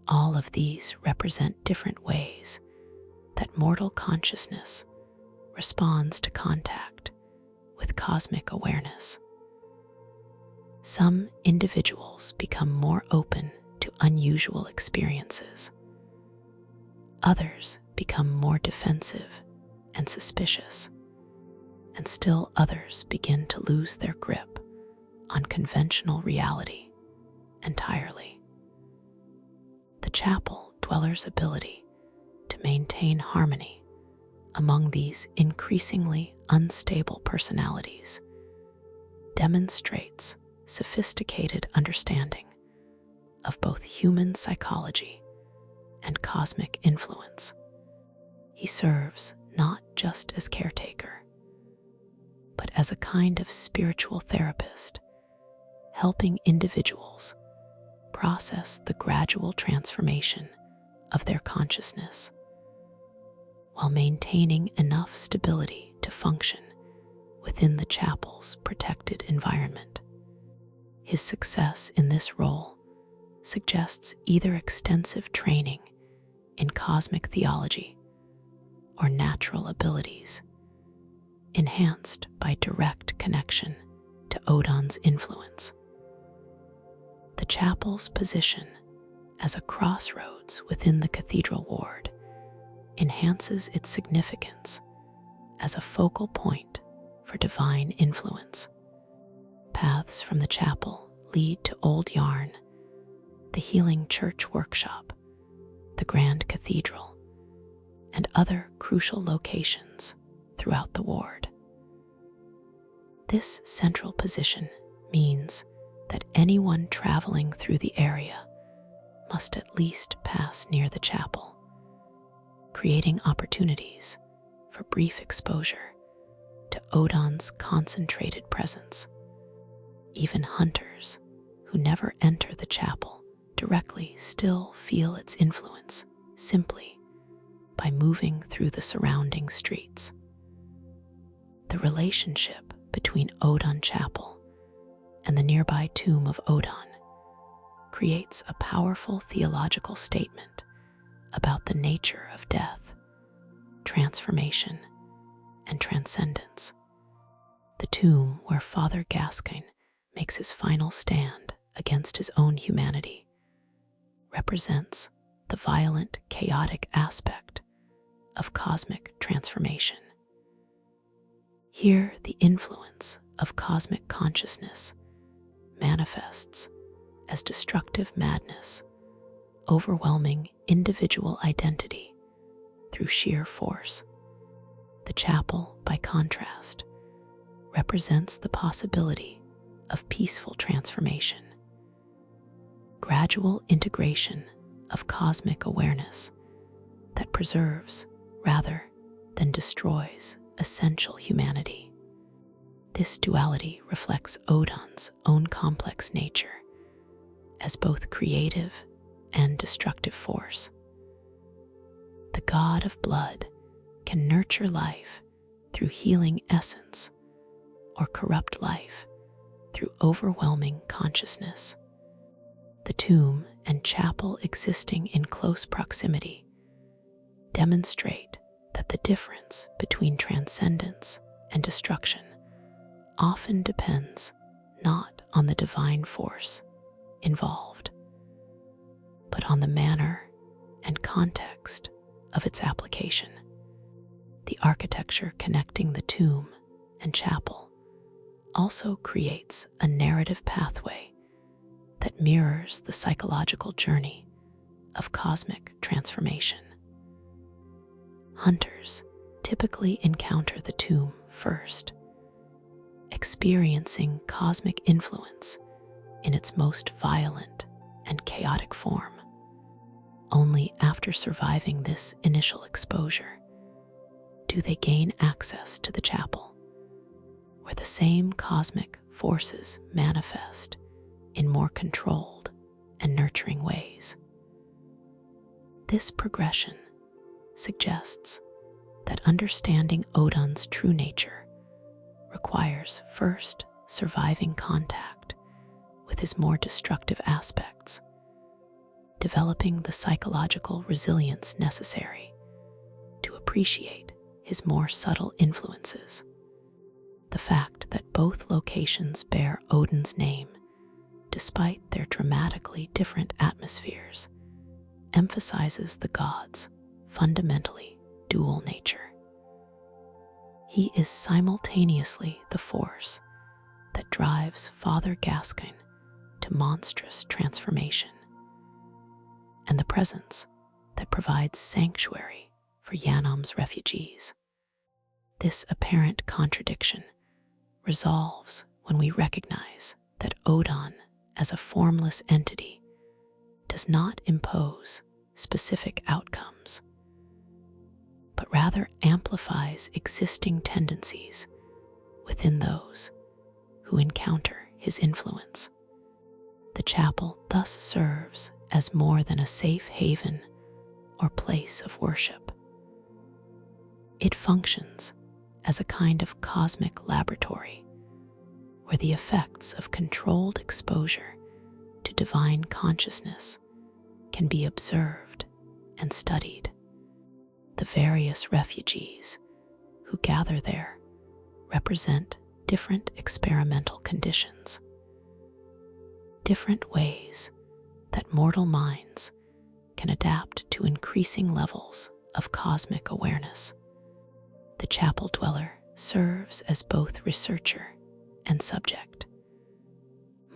All of these represent different ways that mortal consciousness responds to contact with cosmic awareness. Some individuals become more open to unusual experiences. Others become more defensive and suspicious, and still others begin to lose their grip on conventional reality entirely. The chapel dweller's ability to maintain harmony among these increasingly unstable personalities demonstrates sophisticated understanding of both human psychology and cosmic influence. He serves not just as caretaker, but as a kind of spiritual therapist, helping individuals process the gradual transformation of their consciousness while maintaining enough stability to function within the chapel's protected environment. His success in this role suggests either extensive training in cosmic theology or natural abilities, enhanced by direct connection to Odin's influence. The chapel's position as a crossroads within the cathedral ward enhances its significance as a focal point for divine influence. Paths from the chapel lead to Old Yarn, the healing church workshop, the Grand Cathedral, and other crucial locations throughout the ward. This central position means that anyone traveling through the area must at least pass near the chapel, creating opportunities for brief exposure to Oedon's concentrated presence. Even hunters who never enter the chapel directly still feel its influence simply by moving through the surrounding streets. The relationship between Oedon Chapel and the nearby tomb of Oedon creates a powerful theological statement about the nature of death, transformation, and transcendence. The tomb where Father Gascoigne makes his final stand against his own humanity represents the violent, chaotic aspect of cosmic transformation. Here, the influence of cosmic consciousness manifests as destructive madness, overwhelming individual identity through sheer force. The chapel, by contrast, represents the possibility of peaceful transformation, gradual integration of cosmic awareness that preserves rather than destroys essential humanity. This duality reflects Oedon's own complex nature as both creative and destructive force. The god of blood can nurture life through healing essence or corrupt life through overwhelming consciousness. The tomb and chapel existing in close proximity demonstrate that the difference between transcendence and destruction often depends not on the divine force involved, but on the manner and context of its application. The architecture connecting the tomb and chapel also creates a narrative pathway that mirrors the psychological journey of cosmic transformation. Hunters typically encounter the tomb first, experiencing cosmic influence in its most violent and chaotic form. Only after surviving this initial exposure do they gain access to the chapel, where the same cosmic forces manifest in more controlled and nurturing ways. This progression suggests that understanding Oedon's true nature requires first surviving contact with his more destructive aspects, developing the psychological resilience necessary to appreciate his more subtle influences. The fact that both locations bear Oedon's name, despite their dramatically different atmospheres, emphasizes the god's fundamentally dual nature. He is simultaneously the force that drives Father Gascoigne to monstrous transformation, and the presence that provides sanctuary for Yharnam's refugees. This apparent contradiction resolves when we recognize that Oedon, as a formless entity, does not impose specific outcomes, but rather amplifies existing tendencies within those who encounter his influence. The chapel thus serves as more than a safe haven or place of worship. It functions as a kind of cosmic laboratory where the effects of controlled exposure to divine consciousness can be observed and studied. The various refugees who gather there represent different experimental conditions, different ways that mortal minds can adapt to increasing levels of cosmic awareness. The chapel dweller serves as both researcher and subject,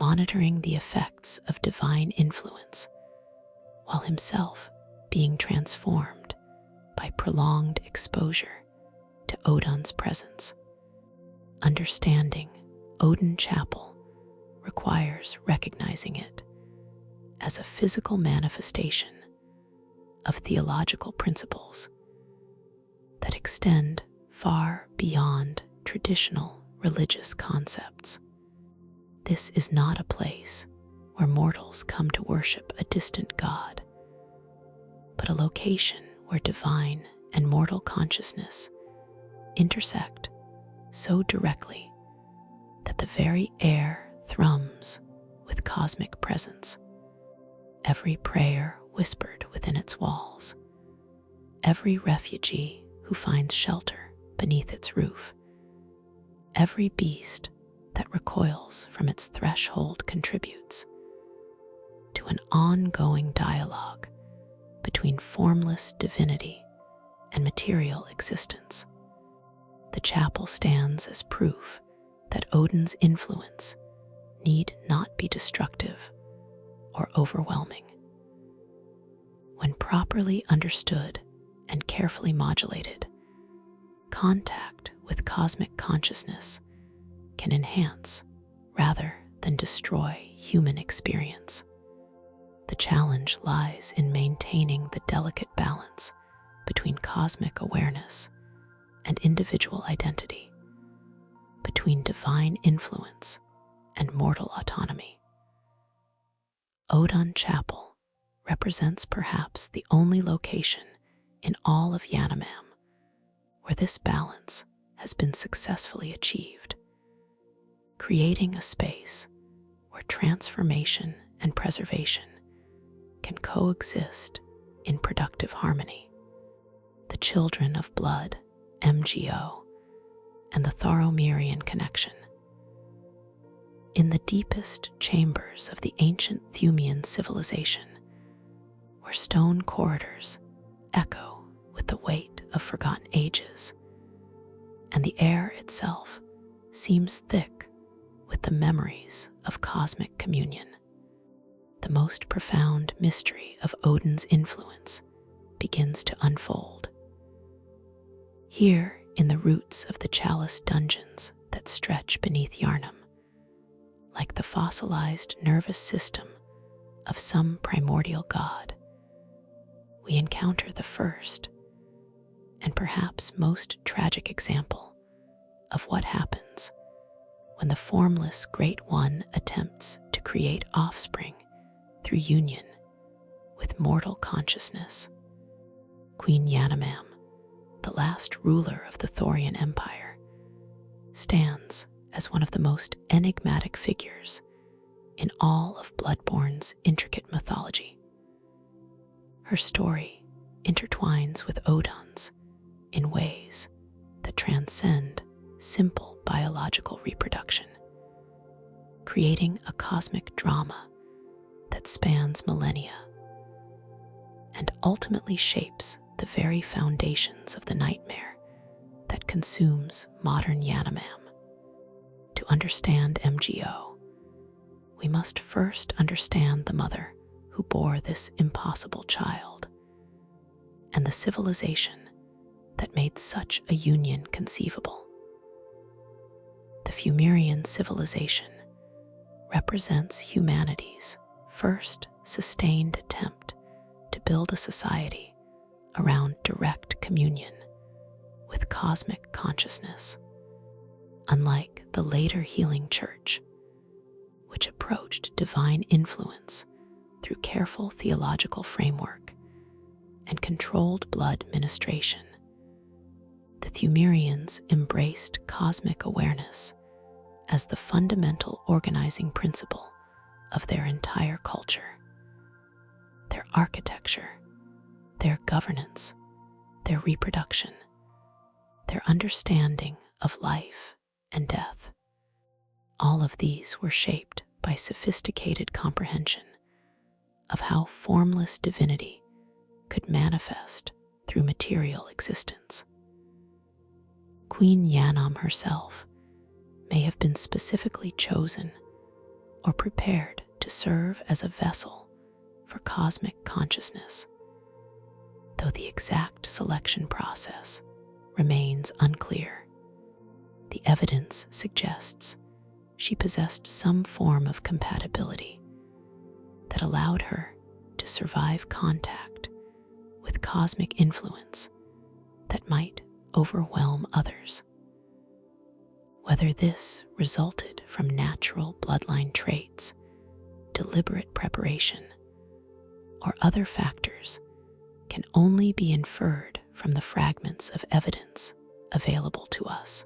monitoring the effects of divine influence while himself being transformed by prolonged exposure to Oedon's presence. Understanding Oedon Chapel requires recognizing it as a physical manifestation of theological principles that extend far beyond traditional religious concepts. This is not a place where mortals come to worship a distant god, but a location where divine and mortal consciousness intersect so directly that the very air thrums with cosmic presence. Every prayer whispered within its walls, every refugee who finds shelter beneath its roof, every beast that recoils from its threshold contributes to an ongoing dialogue between formless divinity and material existence. The chapel stands as proof that Oedon's influence need not be destructive or overwhelming. When properly understood and carefully modulated, contact with cosmic consciousness can enhance rather than destroy human experience. The challenge lies in maintaining the delicate balance between cosmic awareness and individual identity, between divine influence and mortal autonomy. Oedon Chapel represents perhaps the only location in all of Yharnam where this balance has been successfully achieved, creating a space where transformation and preservation can coexist in productive harmony. The children of blood, MGO, and the Tharomirian connection. In the deepest chambers of the ancient Thumian civilization, where stone corridors echo with the weight of forgotten ages, and the air itself seems thick with the memories of cosmic communion, the most profound mystery of Oedon's influence begins to unfold. Here, in the roots of the chalice dungeons that stretch beneath Yharnam, like the fossilized nervous system of some primordial god, we encounter the first and perhaps most tragic example of what happens when the formless Great One attempts to create offspring through union with mortal consciousness. Queen Yharnam, the last ruler of the Thorian Empire, stands as one of the most enigmatic figures in all of Bloodborne's intricate mythology. Her story intertwines with Oedon's in ways that transcend simple biological reproduction, creating a cosmic drama that spans millennia and ultimately shapes the very foundations of the nightmare that consumes modern Yharnam. To understand MGO, we must first understand the mother who bore this impossible child and the civilization that made such a union conceivable. The Fumerian civilization represents humanity's first sustained attempt to build a society around direct communion with cosmic consciousness. Unlike the later healing church, which approached divine influence through careful theological framework and controlled blood ministration, the Thumerians embraced cosmic awareness as the fundamental organizing principle of their entire culture. Their architecture, their governance, their reproduction, their understanding of life and death. All of these were shaped by sophisticated comprehension of how formless divinity could manifest through material existence. Queen Yharnam herself may have been specifically chosen or prepared to serve as a vessel for cosmic consciousness, though the exact selection process remains unclear. The evidence suggests she possessed some form of compatibility that allowed her to survive contact with cosmic influence that might overwhelm others. Whether this resulted from natural bloodline traits, deliberate preparation, or other factors can only be inferred from the fragments of evidence available to us.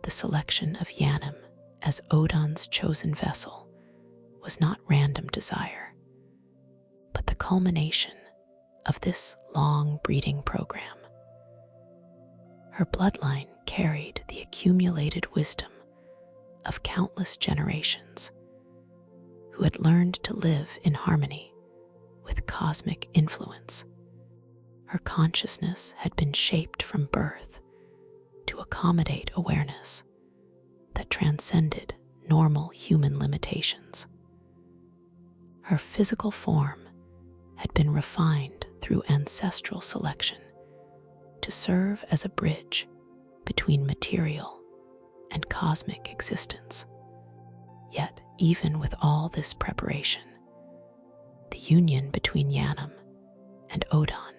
The selection of Yharnam as Oedon's chosen vessel was not random desire, but the culmination of this long breeding program. Her bloodline carried the accumulated wisdom of countless generations who had learned to live in harmony with cosmic influence. Her consciousness had been shaped from birth to accommodate awareness that transcended normal human limitations. Her physical form had been refined through ancestral selection to serve as a bridge between material and cosmic existence. Yet, even with all this preparation, the union between Yharnam and Oedon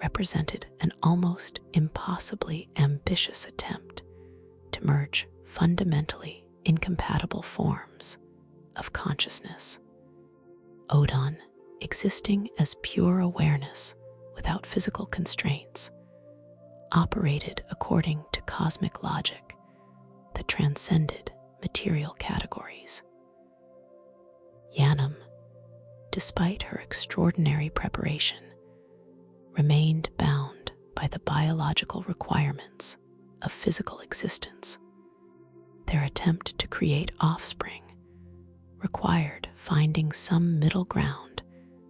represented an almost impossibly ambitious attempt to merge fundamentally incompatible forms of consciousness. Oedon, existing as pure awareness without physical constraints, operated according to cosmic logic that transcended material categories. Yharnam, despite her extraordinary preparation, remained bound by the biological requirements of physical existence. Their attempt to create offspring required finding some middle ground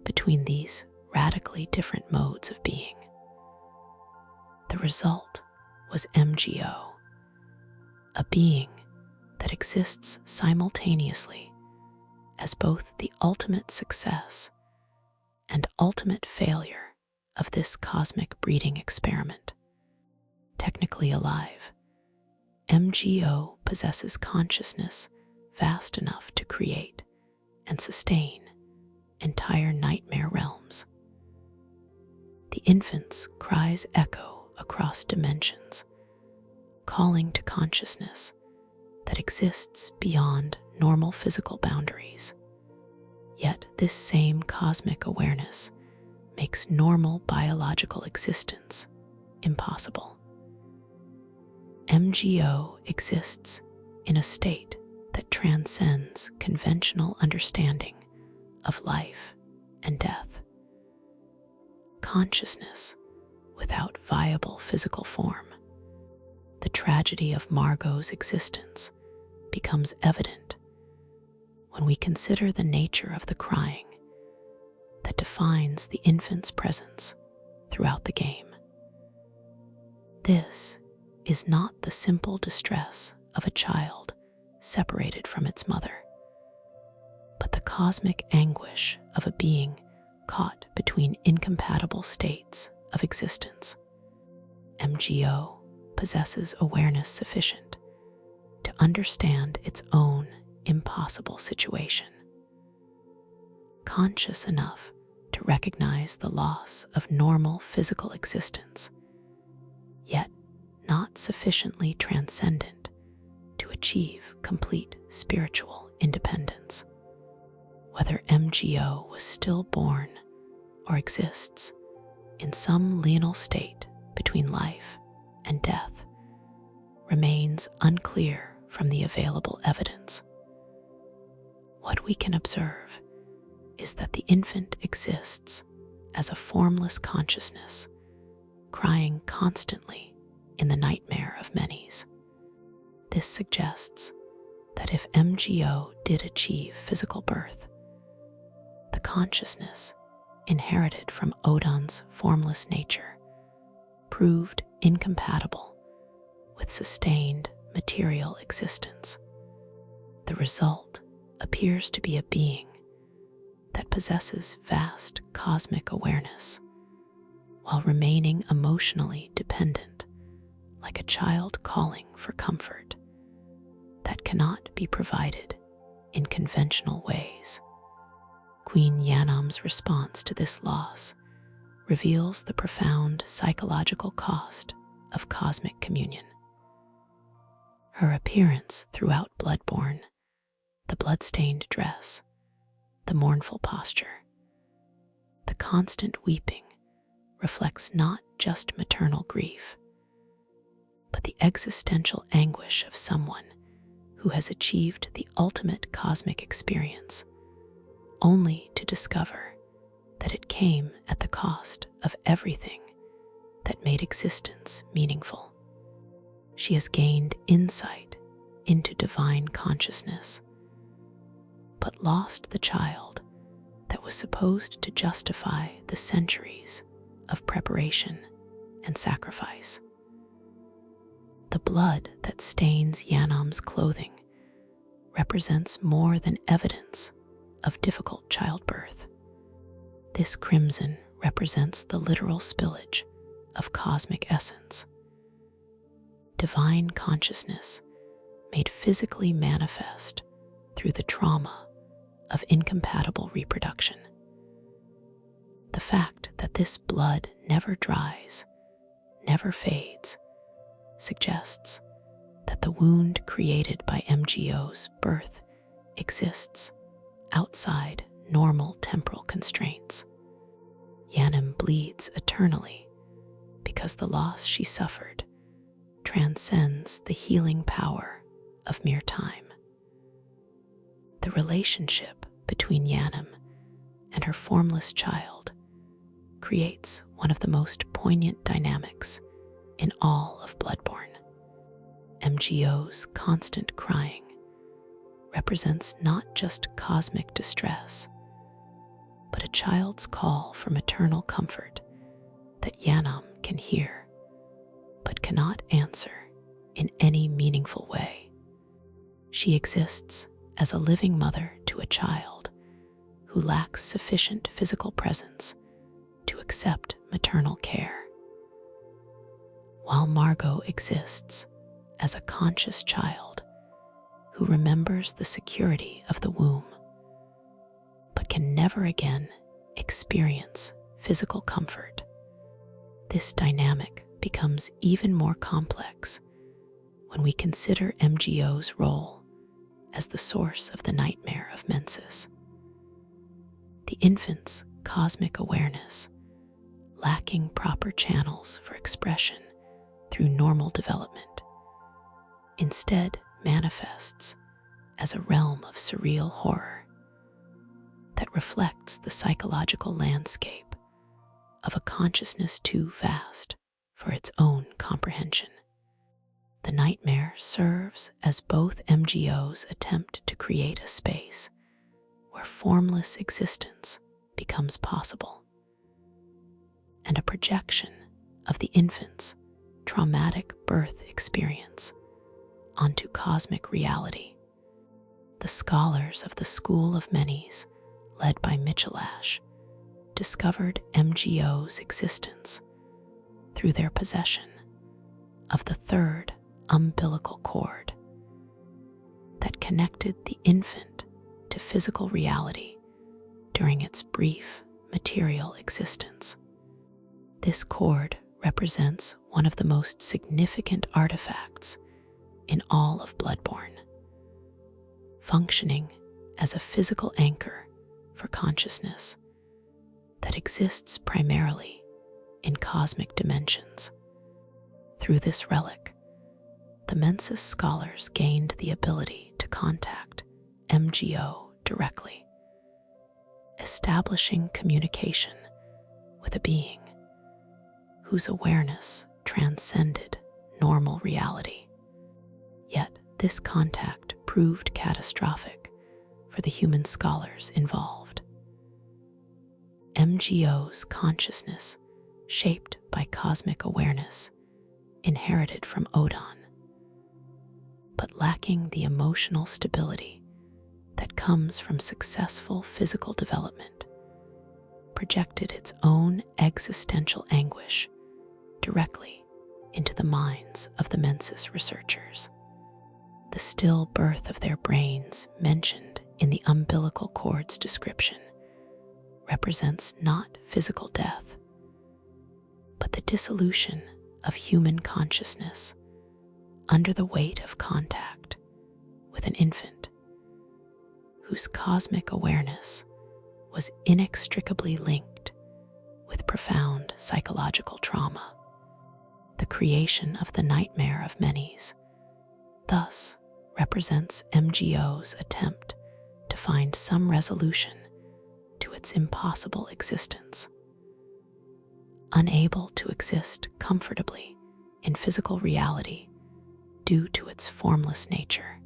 between these radically different modes of being. The result was MGO, a being that exists simultaneously as both the ultimate success and ultimate failure of this cosmic breeding experiment. Technically alive, MGO possesses consciousness vast enough to create and sustain entire nightmare realms. The infant's cries echo across dimensions, calling to consciousness that exists beyond normal physical boundaries. Yet this same cosmic awareness makes normal biological existence impossible. MGO exists in a state that transcends conventional understanding of life and death. Consciousness without viable physical form. The tragedy of Mergo's existence becomes evident when we consider the nature of the crying that defines the infant's presence throughout the game. This is not the simple distress of a child separated from its mother, but the cosmic anguish of a being caught between incompatible states of existence. MGO possesses awareness sufficient to understand its own impossible situation, conscious enough to recognize the loss of normal physical existence, yet not sufficiently transcendent to achieve complete spiritual independence. Whether MGO was stillborn or exists in some liminal state between life and death remains unclear from the available evidence. What we can observe is that the infant exists as a formless consciousness, crying constantly in the nightmare of many's. This suggests that if MGO did achieve physical birth, the consciousness inherited from Oedon's formless nature proved incompatible with sustained material existence. The result appears to be a being that possesses vast cosmic awareness while remaining emotionally dependent, like a child calling for comfort that cannot be provided in conventional ways. Queen Yharnam's response to this loss reveals the profound psychological cost of cosmic communion. Her appearance throughout Bloodborne, the blood-stained dress, the mournful posture, the constant weeping reflects not just maternal grief, but the existential anguish of someone who has achieved the ultimate cosmic experience, only to discover that it came at the cost of everything that made existence meaningful. She has gained insight into divine consciousness, but lost the child that was supposed to justify the centuries of preparation and sacrifice. The blood that stains Yharnam's clothing represents more than evidence of difficult childbirth. This crimson represents the literal spillage of cosmic essence, divine consciousness made physically manifest through the trauma of incompatible reproduction. The fact that this blood never dries, never fades, suggests that the wound created by MGO's birth exists outside normal temporal constraints. Yharnam bleeds eternally because the loss she suffered transcends the healing power of mere time. The relationship between Yharnam and her formless child creates one of the most poignant dynamics in all of Bloodborne. MGO's constant crying represents not just cosmic distress, but a child's call for maternal comfort that Yharnam can hear, but cannot answer in any meaningful way. She exists as a living mother to a child who lacks sufficient physical presence to accept maternal care, while Mergo exists as a conscious child who remembers the security of the womb, but can never again experience physical comfort. This dynamic becomes even more complex when we consider MGO's role as the source of the nightmare of Mensis. The infant's cosmic awareness, lacking proper channels for expression through normal development, instead manifests as a realm of surreal horror that reflects the psychological landscape of a consciousness too vast for its own comprehension. The nightmare serves as both MGO's attempt to create a space where formless existence becomes possible, and a projection of the infant's traumatic birth experience onto cosmic reality. The scholars of the School of Mensis, led by Michelash, discovered MGO's existence through their possession of the third umbilical cord that connected the infant to physical reality during its brief material existence. This cord represents one of the most significant artifacts in all of Bloodborne, functioning as a physical anchor for consciousness that exists primarily in cosmic dimensions. Through this relic, the Mensis scholars gained the ability to contact MGO directly, establishing communication with a being whose awareness transcended normal reality. Yet this contact proved catastrophic for the human scholars involved. MGO's consciousness, shaped by cosmic awareness inherited from Oedon, but lacking the emotional stability that comes from successful physical development, projected its own existential anguish directly into the minds of the Mensis researchers. The stillbirth of their brains mentioned in the umbilical cord's description represents not physical death, but the dissolution of human consciousness under the weight of contact with an infant whose cosmic awareness was inextricably linked with profound psychological trauma. The creation of the nightmare of Mensis thus represents MGO's attempt to find some resolution to its impossible existence. Unable to exist comfortably in physical reality due to its formless nature,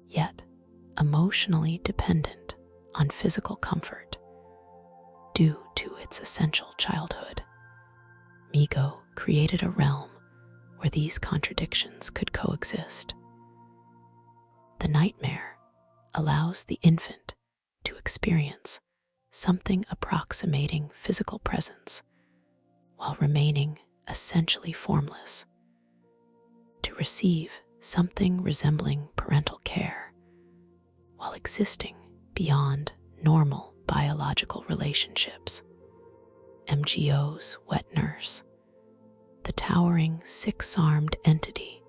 yet emotionally dependent on physical comfort due to its essential childhood, Mergo created a realm where these contradictions could coexist. The nightmare allows the infant to experience something approximating physical presence while remaining essentially formless, to receive something resembling parental care while existing beyond normal biological relationships. MGO's wet nurse, the towering six-armed entity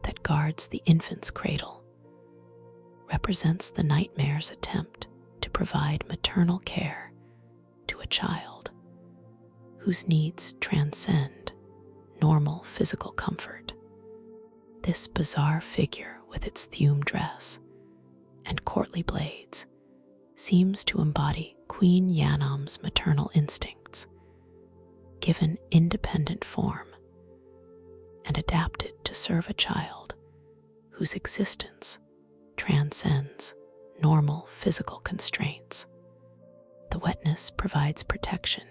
that guards the infant's cradle, represents the nightmare's attempt to provide maternal care to a child whose needs transcend normal physical comfort. This bizarre figure with its thume dress and courtly blades seems to embody Queen Yharnam's maternal instincts, given independent form and adapted to serve a child whose existence transcends normal physical constraints. The wetness provides protection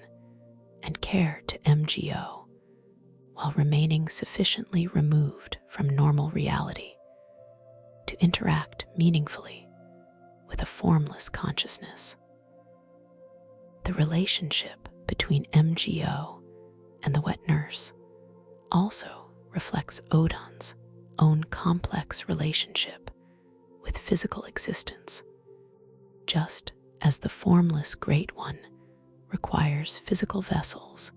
and care to MGO while remaining sufficiently removed from normal reality to interact meaningfully with a formless consciousness. The relationship between MGO and the wet nurse also reflects Oedon's own complex relationship with physical existence, just as the formless Great One requires physical vessels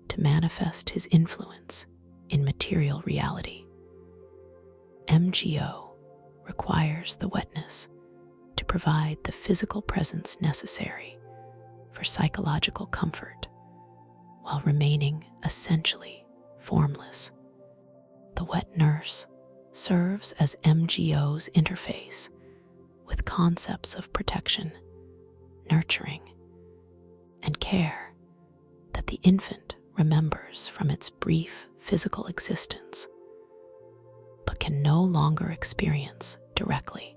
to manifest his influence in material reality. MGO requires the wetness to provide the physical presence necessary for psychological comfort while remaining essentially formless. The wet nurse serves as MGO's interface with concepts of protection, nurturing, and care that the infant remembers from its brief physical existence, but can no longer experience directly.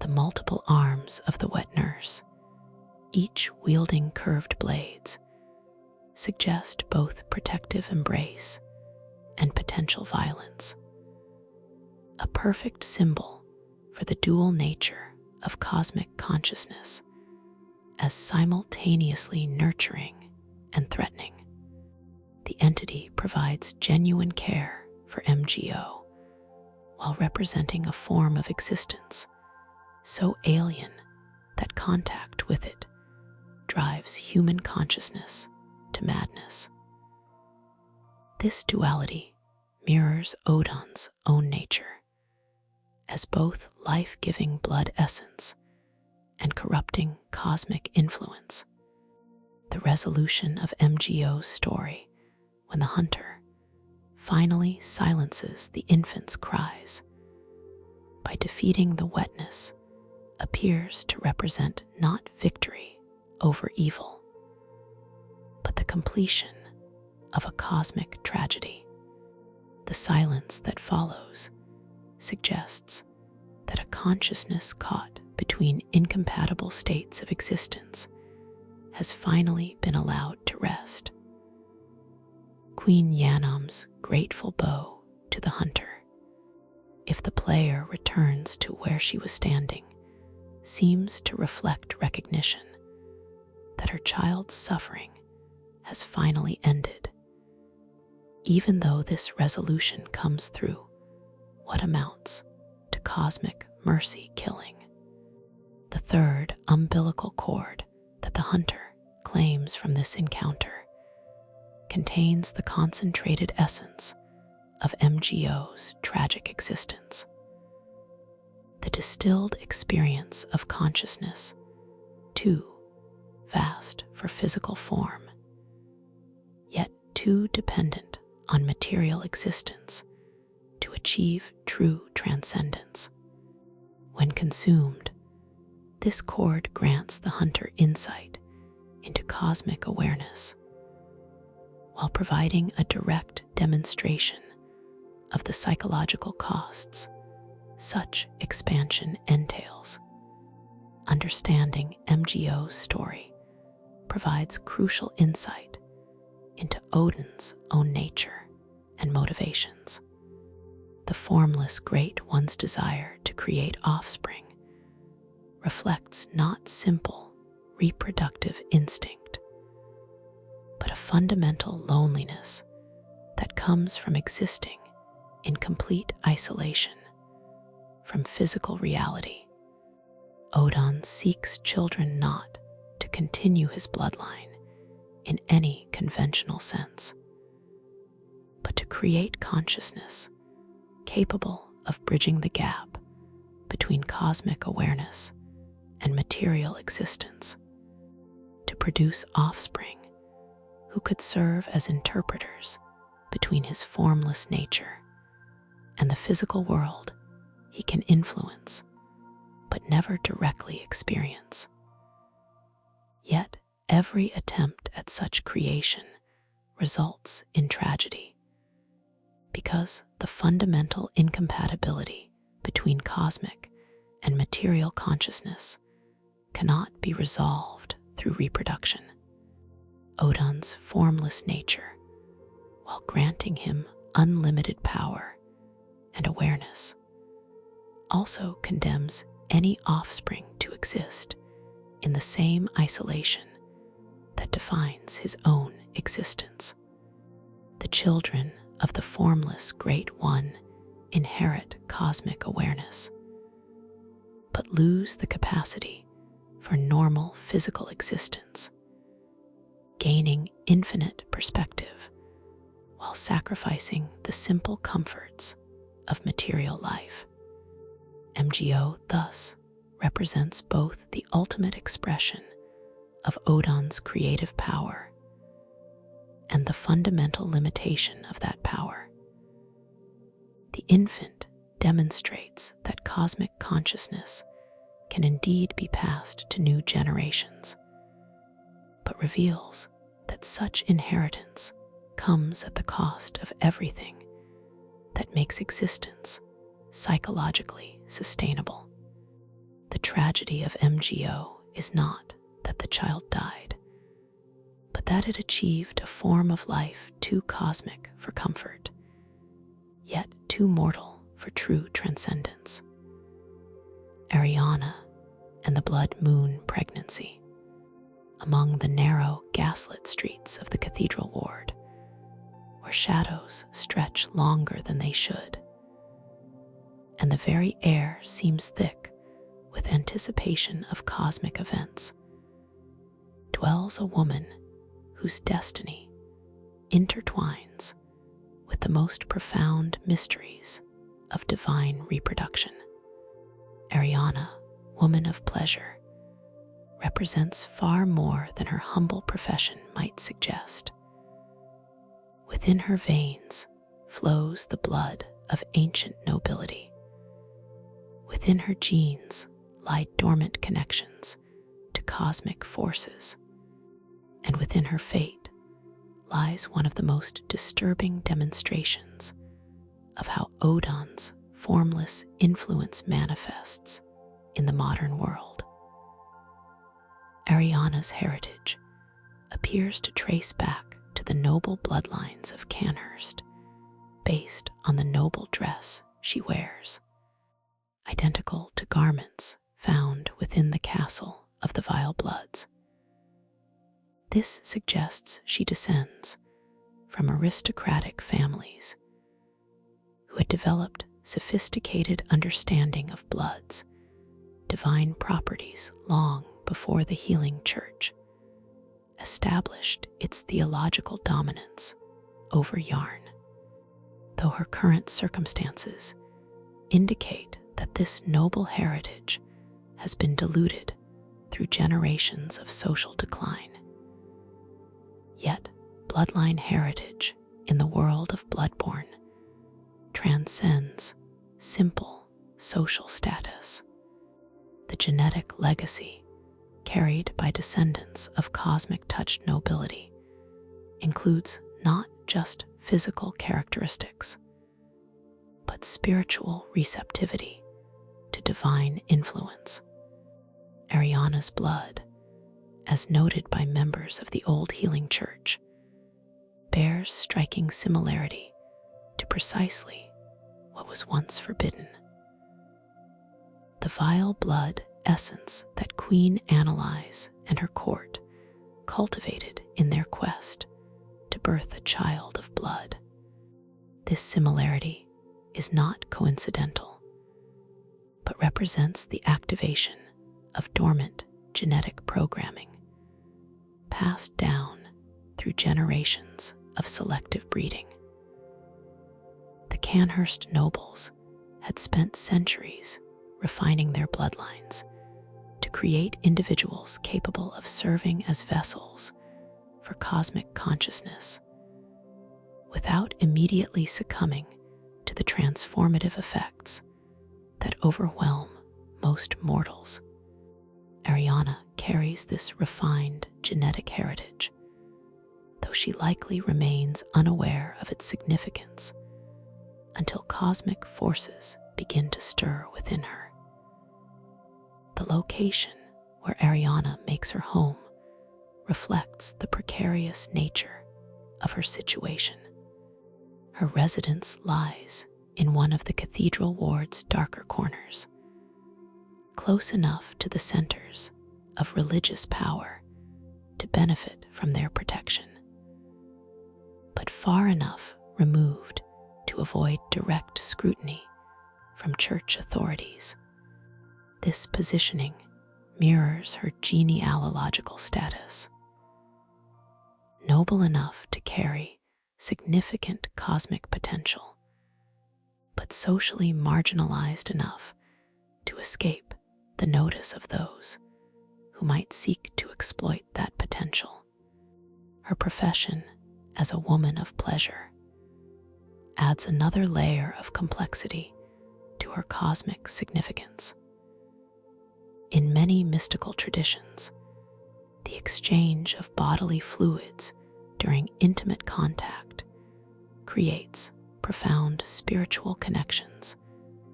The multiple arms of the wet nurse, each wielding curved blades, suggest both protective embrace and potential violence, a perfect symbol for the dual nature of cosmic consciousness as simultaneously nurturing and threatening. The entity provides genuine care for MGO while representing a form of existence so alien that contact with it drives human consciousness to madness. This duality mirrors Oedon's own nature as both life-giving blood essence and corrupting cosmic influence. The resolution of MGO's story when the hunter finally silences the infant's cries by defeating the wetness appears to represent not victory over evil, but the completion of a cosmic tragedy. The silence that follows suggests that a consciousness caught between incompatible states of existence has finally been allowed to rest. Queen Yharnam's grateful bow to the hunter. if the player returns to where she was standing, seems to reflect recognition that her child's suffering has finally ended, even though this resolution comes through what amounts to cosmic mercy killing. The third umbilical cord that the hunter claims from this encounter contains the concentrated essence of MGO's tragic existence, the distilled experience of consciousness, too vast for physical form, yet too dependent on material existence to achieve true transcendence. When consumed, this cord grants the hunter insight into cosmic awareness, while providing a direct demonstration of the psychological costs such expansion entails. Understanding MGO's story provides crucial insight into Oedon's own nature and motivations. The formless Great One's desire to create offspring reflects not simple reproductive instinct, but a fundamental loneliness that comes from existing in complete isolation from physical reality. Oedon seeks children not to continue his bloodline in any conventional sense, but to create consciousness capable of bridging the gap between cosmic awareness and material existence, to produce offspring who could serve as interpreters between his formless nature and the physical world he can influence but never directly experience. Yet every attempt at such creation results in tragedy, because the fundamental incompatibility between cosmic and material consciousness cannot be resolved through reproduction. Oedon's formless nature, while granting him unlimited power and awareness, also condemns any offspring to exist in the same isolation that defines his own existence. The children of the formless Great One inherit cosmic awareness, but lose the capacity for normal physical existence, gaining infinite perspective while sacrificing the simple comforts of material life. MGO thus represents both the ultimate expression of Oedon's creative power and the fundamental limitation of that power. The infant demonstrates that cosmic consciousness can indeed be passed to new generations, but reveals that such inheritance comes at the cost of everything that makes existence psychologically sustainable. The tragedy of MGO is not that the child died, but that it achieved a form of life too cosmic for comfort, yet too mortal for true transcendence. Arianna and the blood moon pregnancy. Among the narrow, gaslit streets of the cathedral ward, where shadows stretch longer than they should, and the very air seems thick with anticipation of cosmic events, dwells a woman whose destiny intertwines with the most profound mysteries of divine reproduction. Arianna, woman of pleasure, represents far more than her humble profession might suggest. Within her veins flows the blood of ancient nobility. Within her genes lie dormant connections to cosmic forces, and within her fate lies one of the most disturbing demonstrations of how Oedon's formless influence manifests in the modern world. Arianna's heritage appears to trace back to the noble bloodlines of Canhurst, based on the noble dress she wears, identical to garments found within the castle of the Vile Bloods. This suggests she descends from aristocratic families who had developed sophisticated understanding of blood's divine properties long before the healing church established its theological dominance over Yarn. Though her current circumstances indicate that this noble heritage has been diluted through generations of social decline, yet bloodline heritage in the world of Bloodborne transcends simple social status. The genetic legacy carried by descendants of cosmic-touched nobility includes not just physical characteristics, but spiritual receptivity to divine influence. Arianna's blood, as noted by members of the Old Healing Church, bears striking similarity to precisely what was once forbidden. The vile blood essence that Queen Yharnam and her court cultivated in their quest to birth a child of blood. This similarity is not coincidental, but represents the activation of dormant genetic programming passed down through generations of selective breeding. The Canhurst nobles had spent centuries refining their bloodlines to create individuals capable of serving as vessels for cosmic consciousness, without immediately succumbing to the transformative effects that overwhelm most mortals. Arianna carries this refined genetic heritage, though she likely remains unaware of its significance until cosmic forces begin to stir within her. The location where Arianna makes her home reflects the precarious nature of her situation. Her residence lies in one of the cathedral ward's darker corners, close enough to the centers of religious power to benefit from their protection, but far enough removed to avoid direct scrutiny from church authorities. This positioning mirrors her genealogical status, noble enough to carry significant cosmic potential, but socially marginalized enough to escape the notice of those who might seek to exploit that potential. Her profession as a woman of pleasure adds another layer of complexity to her cosmic significance. In many mystical traditions, the exchange of bodily fluids during intimate contact creates profound spiritual connections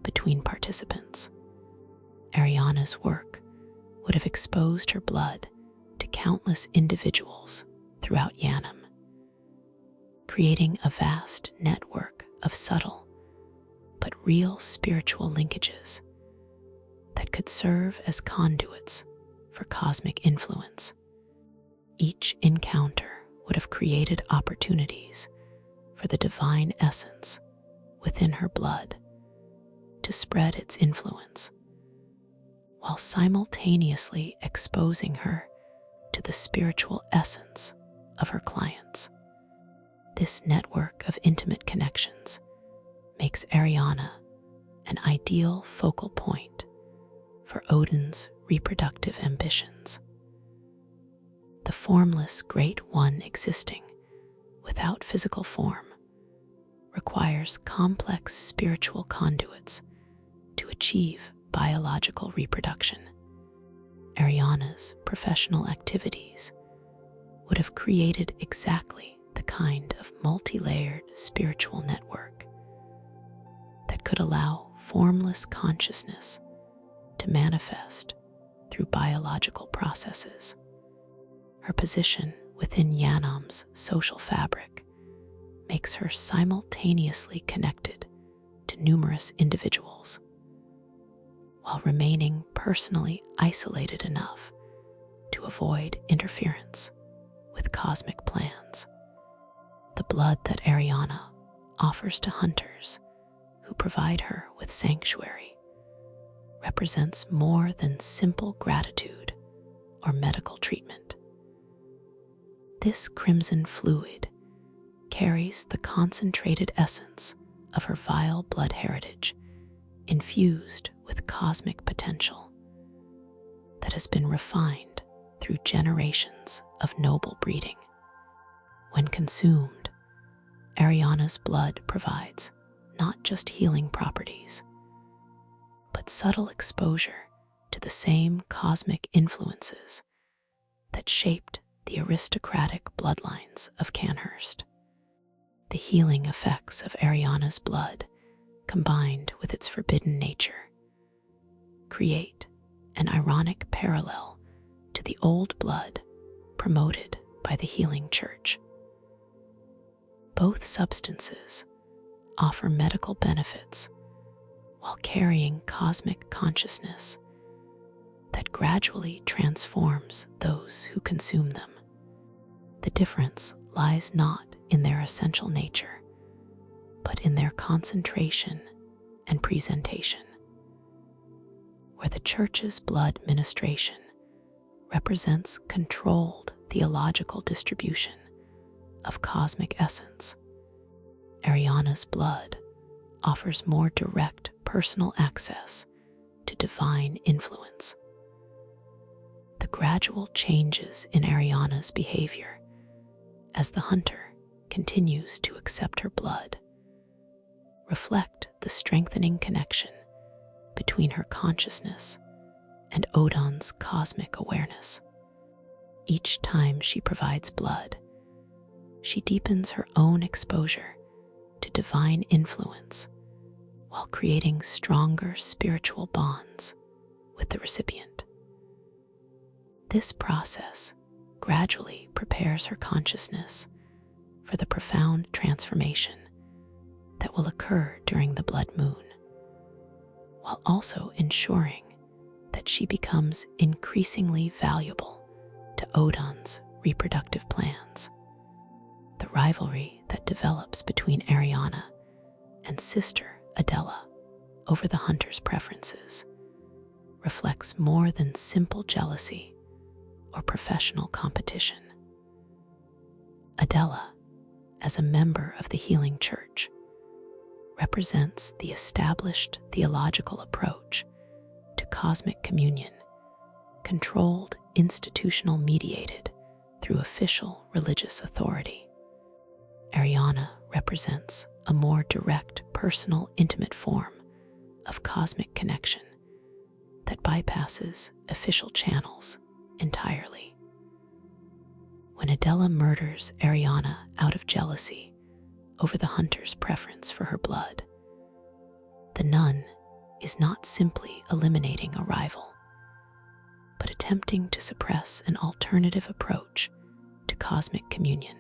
between participants. Arianna's work would have exposed her blood to countless individuals throughout Yharnam, creating a vast network of subtle but real spiritual linkages that could serve as conduits for cosmic influence. Each encounter would have created opportunities for the divine essence within her blood to spread its influence, while simultaneously exposing her to the spiritual essence of her clients. This network of intimate connections makes Arianna an ideal focal point for Oedon's reproductive ambitions. The formless Great One existing without physical form requires complex spiritual conduits to achieve biological reproduction. Arianna's professional activities would have created exactly the kind of multi-layered spiritual network that could allow formless consciousness to manifest through biological processes. Her position within Yharnam's social fabric makes her simultaneously connected to numerous individuals, while remaining personally isolated enough to avoid interference with cosmic plans. The blood that Arianna offers to hunters who provide her with sanctuary represents more than simple gratitude or medical treatment. This crimson fluid carries the concentrated essence of her vile blood heritage, infused with cosmic potential that has been refined through generations of noble breeding. When consumed, Arianna's blood provides not just healing properties, but subtle exposure to the same cosmic influences that shaped the aristocratic bloodlines of Canhurst. The healing effects of Arianna's blood, combined with its forbidden nature, create an ironic parallel to the old blood promoted by the healing church. Both substances offer medical benefits while carrying cosmic consciousness that gradually transforms those who consume them. The difference lies not in their essential nature, but in their concentration and presentation. Where the church's blood ministration represents controlled theological distribution of cosmic essence, Arianna's blood offers more direct personal access to divine influence. The gradual changes in Arianna's behavior as the hunter continues to accept her blood reflect the strengthening connection between her consciousness and Oedon's cosmic awareness. Each time she provides blood, she deepens her own exposure to divine influence while creating stronger spiritual bonds with the recipient. This process gradually prepares her consciousness for the profound transformation that will occur during the blood moon, while also ensuring that she becomes increasingly valuable to Oedon's reproductive plans. The rivalry that develops between Arianna and sister Adela over the hunter's preferences reflects more than simple jealousy or professional competition. Adela, as a member of the healing church, represents the established theological approach to cosmic communion, controlled, institutional, mediated through official religious authority. Arianna represents a more direct, personal, intimate form of cosmic connection that bypasses official channels entirely. When Adela murders Arianna out of jealousy over the hunter's preference for her blood, the nun is not simply eliminating a rival, but attempting to suppress an alternative approach to cosmic communion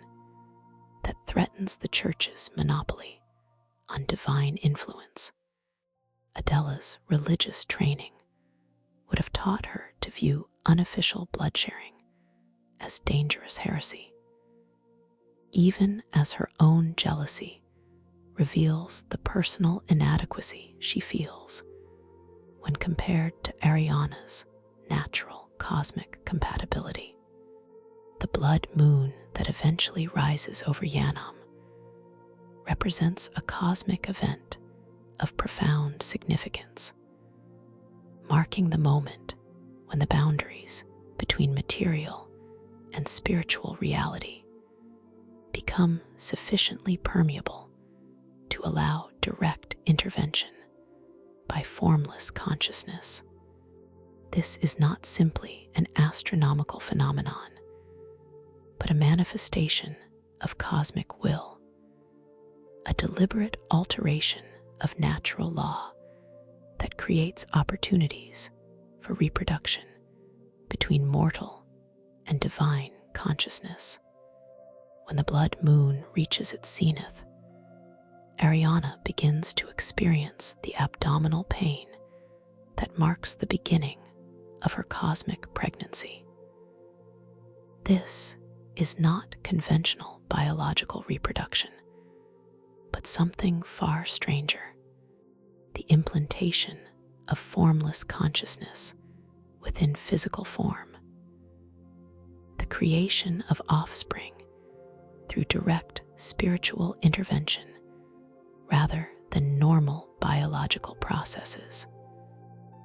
that threatens the church's monopoly on divine influence. Adela's religious training would have taught her to view unofficial bloodsharing as dangerous heresy, even as her own jealousy reveals the personal inadequacy she feels when compared to Arianna's natural cosmic compatibility. The blood moon that eventually rises over Yharnam represents a cosmic event of profound significance, marking the moment when the boundaries between material and spiritual reality become sufficiently permeable to allow direct intervention by formless consciousness. This is not simply an astronomical phenomenon, but a manifestation of cosmic will, a deliberate alteration of natural law that creates opportunities for reproduction between mortal and divine consciousness. When the blood moon reaches its zenith, Arianna begins to experience the abdominal pain that marks the beginning of her cosmic pregnancy. This is not conventional biological reproduction, but something far stranger: the implantation of formless consciousness within physical form, the creation of offspring through direct spiritual intervention rather than normal biological processes.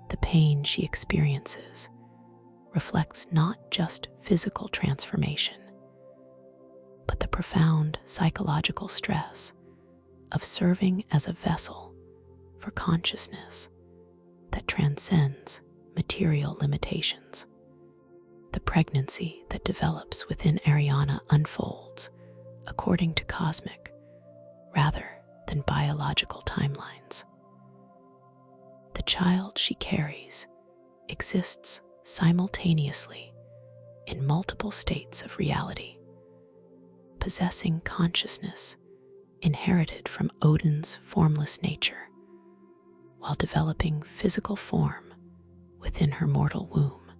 The pain she experiences reflects not just physical transformation, but the profound psychological stress of serving as a vessel for consciousness that transcends material limitations. The pregnancy that develops within Arianna unfolds according to cosmic rather than biological timelines. The child she carries exists simultaneously in multiple states of reality, possessing consciousness inherited from Oedon's formless nature, while developing physical form within her mortal womb.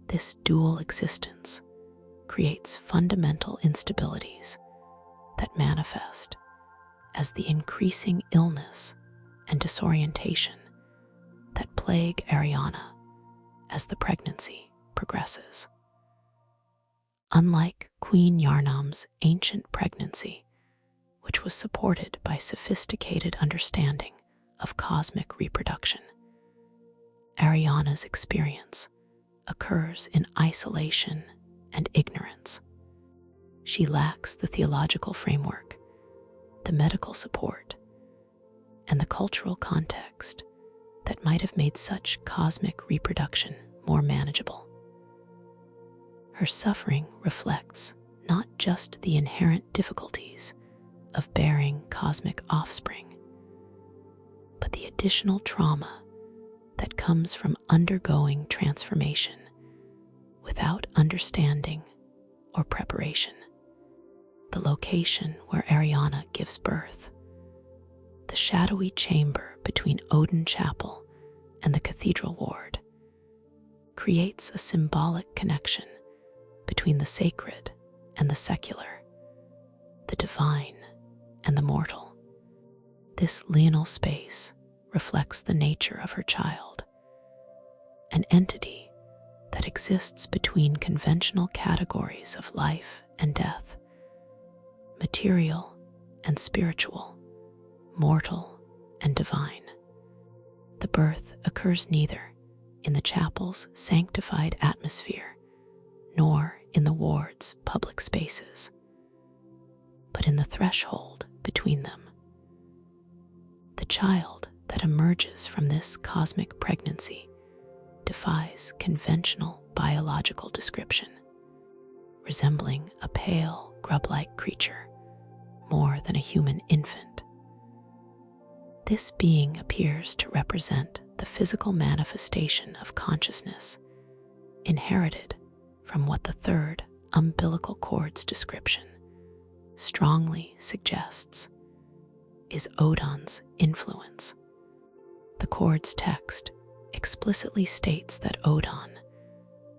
This dual existence creates fundamental instabilities that manifest as the increasing illness and disorientation that plague Arianna as the pregnancy progresses. Unlike Queen Yharnam's ancient pregnancy, which was supported by sophisticated understanding of cosmic reproduction, Arianna's experience occurs in isolation and ignorance. She lacks the theological framework, the medical support, and the cultural context that might have made such cosmic reproduction more manageable. Her suffering reflects not just the inherent difficulties of bearing cosmic offspring, but the additional trauma that comes from undergoing transformation without understanding or preparation. The location where Arianna gives birth, the shadowy chamber between Oedon Chapel and the cathedral ward, creates a symbolic connection between the sacred and the secular, the divine and the mortal. This liminal space reflects the nature of her child, an entity that exists between conventional categories of life and death, material and spiritual, mortal and divine. The birth occurs neither in the chapel's sanctified atmosphere nor in the ward's public spaces, but in the threshold between them. The child that emerges from this cosmic pregnancy defies conventional biological description, resembling a pale, grub-like creature more than a human infant. This being appears to represent the physical manifestation of consciousness inherited from what the third umbilical cord's description strongly suggests is Oedon's influence. The cord's text explicitly states that Oedon,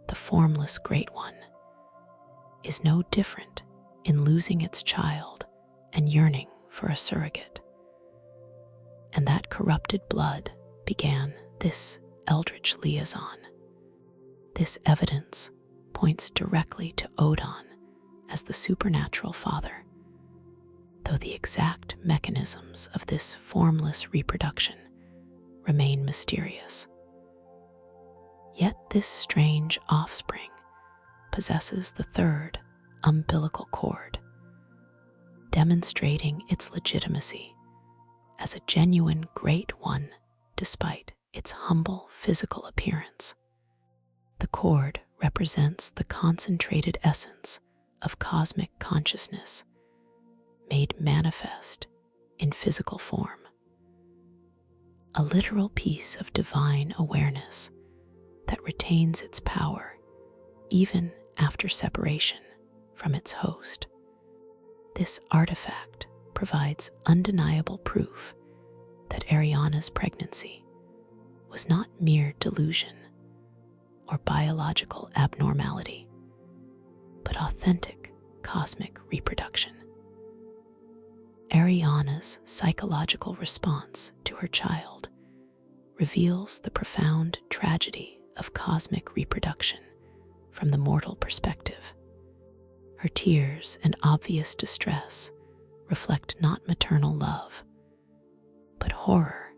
the formless Great One, is no different in losing its child and yearning for a surrogate, and that corrupted blood began this eldritch liaison. This evidence points directly to Oedon as the supernatural father, though the exact mechanisms of this formless reproduction remain mysterious. Yet this strange offspring possesses the third umbilical cord, demonstrating its legitimacy as a genuine Great One despite its humble physical appearance. The cord represents the concentrated essence of cosmic consciousness made manifest in physical form, a literal piece of divine awareness that retains its power even after separation from its host. This artifact provides undeniable proof that Arianna's pregnancy was not mere delusion or biological abnormality, but authentic cosmic reproduction. Arianna's psychological response to her child reveals the profound tragedy of cosmic reproduction from the mortal perspective. Her tears and obvious distress reflect not maternal love, but horror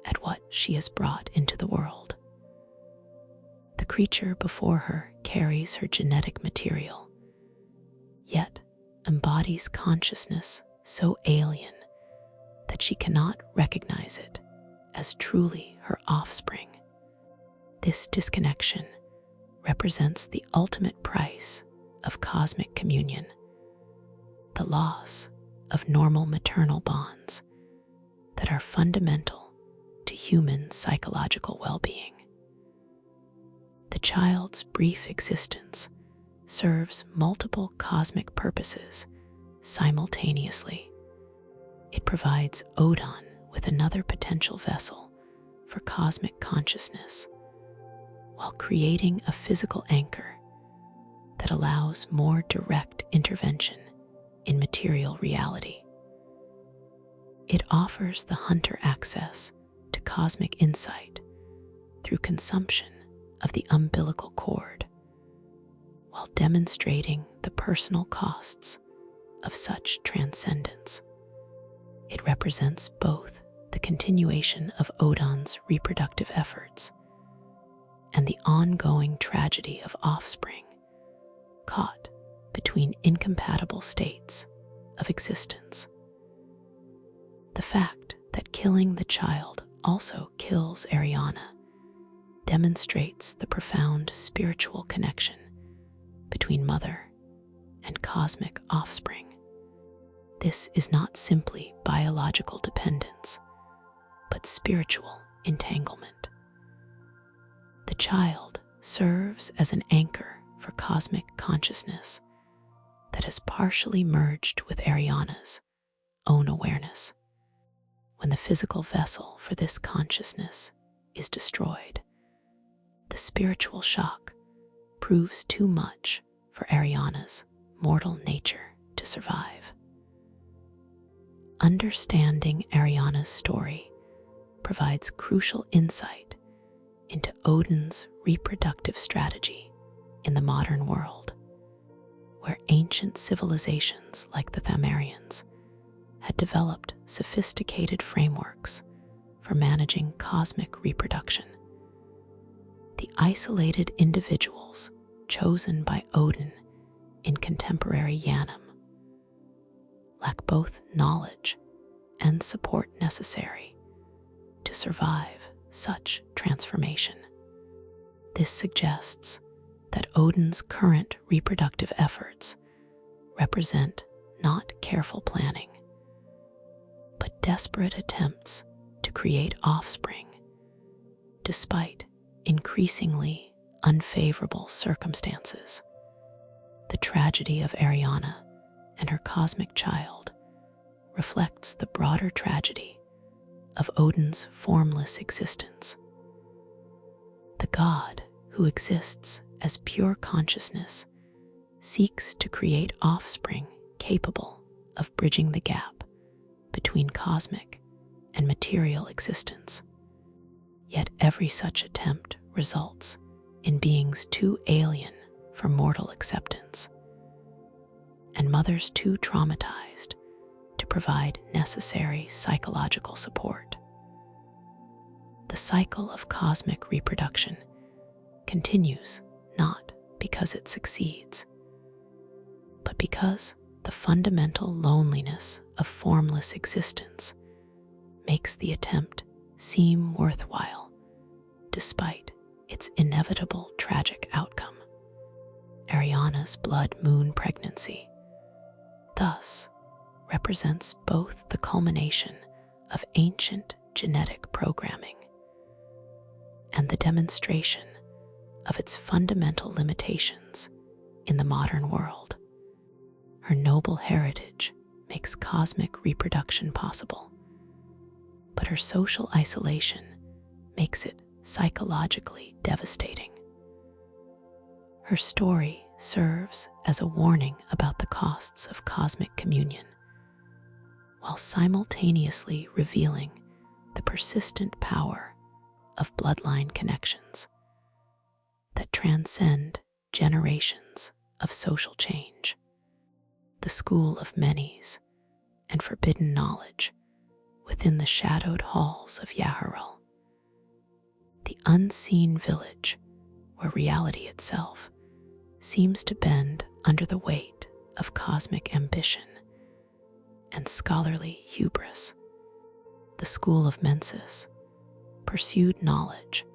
at what she has brought into the world. The creature before her carries her genetic material, yet embodies consciousness so alien that she cannot recognize it as truly her offspring. This disconnection represents the ultimate price of cosmic communion, the loss of normal maternal bonds that are fundamental to human psychological well-being. The child's brief existence serves multiple cosmic purposes simultaneously. It provides Oedon with another potential vessel for cosmic consciousness, while creating a physical anchor that allows more direct intervention in material reality. It offers the hunter access to cosmic insight through consumption of the umbilical cord, while demonstrating the personal costs of such transcendence. It represents both the continuation of Oedon's reproductive efforts and the ongoing tragedy of offspring caught between incompatible states of existence. The fact that killing the child also kills Arianna demonstrates the profound spiritual connection between mother and cosmic offspring. This is not simply biological dependence, but spiritual entanglement. The child serves as an anchor for cosmic consciousness that has partially merged with Arianna's own awareness. When the physical vessel for this consciousness is destroyed, the spiritual shock proves too much for Arianna's mortal nature to survive. Understanding Arianna's story provides crucial insight into Oedon's reproductive strategy in the modern world, where ancient civilizations like the Thamarians had developed sophisticated frameworks for managing cosmic reproduction. The isolated individuals chosen by Oedon in contemporary Yharnam lack both knowledge and support necessary to survive such transformation. This suggests that Oedon's current reproductive efforts represent not careful planning, but desperate attempts to create offspring despite increasingly unfavorable circumstances. The tragedy of Arianna and her cosmic child reflects the broader tragedy of Oedon's formless existence. The god who exists as pure consciousness seeks to create offspring capable of bridging the gap between cosmic and material existence. Yet every such attempt results in beings too alien for mortal acceptance, and mothers too traumatized to provide necessary psychological support. The cycle of cosmic reproduction continues not because it succeeds, but because the fundamental loneliness of formless existence makes the attempt seem worthwhile despite its inevitable tragic outcome. Arianna's blood moon pregnancy thus represents both the culmination of ancient genetic programming and the demonstration of its fundamental limitations in the modern world. Her noble heritage makes cosmic reproduction possible, but her social isolation makes it psychologically devastating. Her story serves as a warning about the costs of cosmic communion, while simultaneously revealing the persistent power of bloodline connections that transcend generations of social change. The School of Mensis and forbidden knowledge within the shadowed halls of Caryll, the unseen village where reality itself seems to bend under the weight of cosmic ambition and scholarly hubris. The School of Mensis pursued knowledge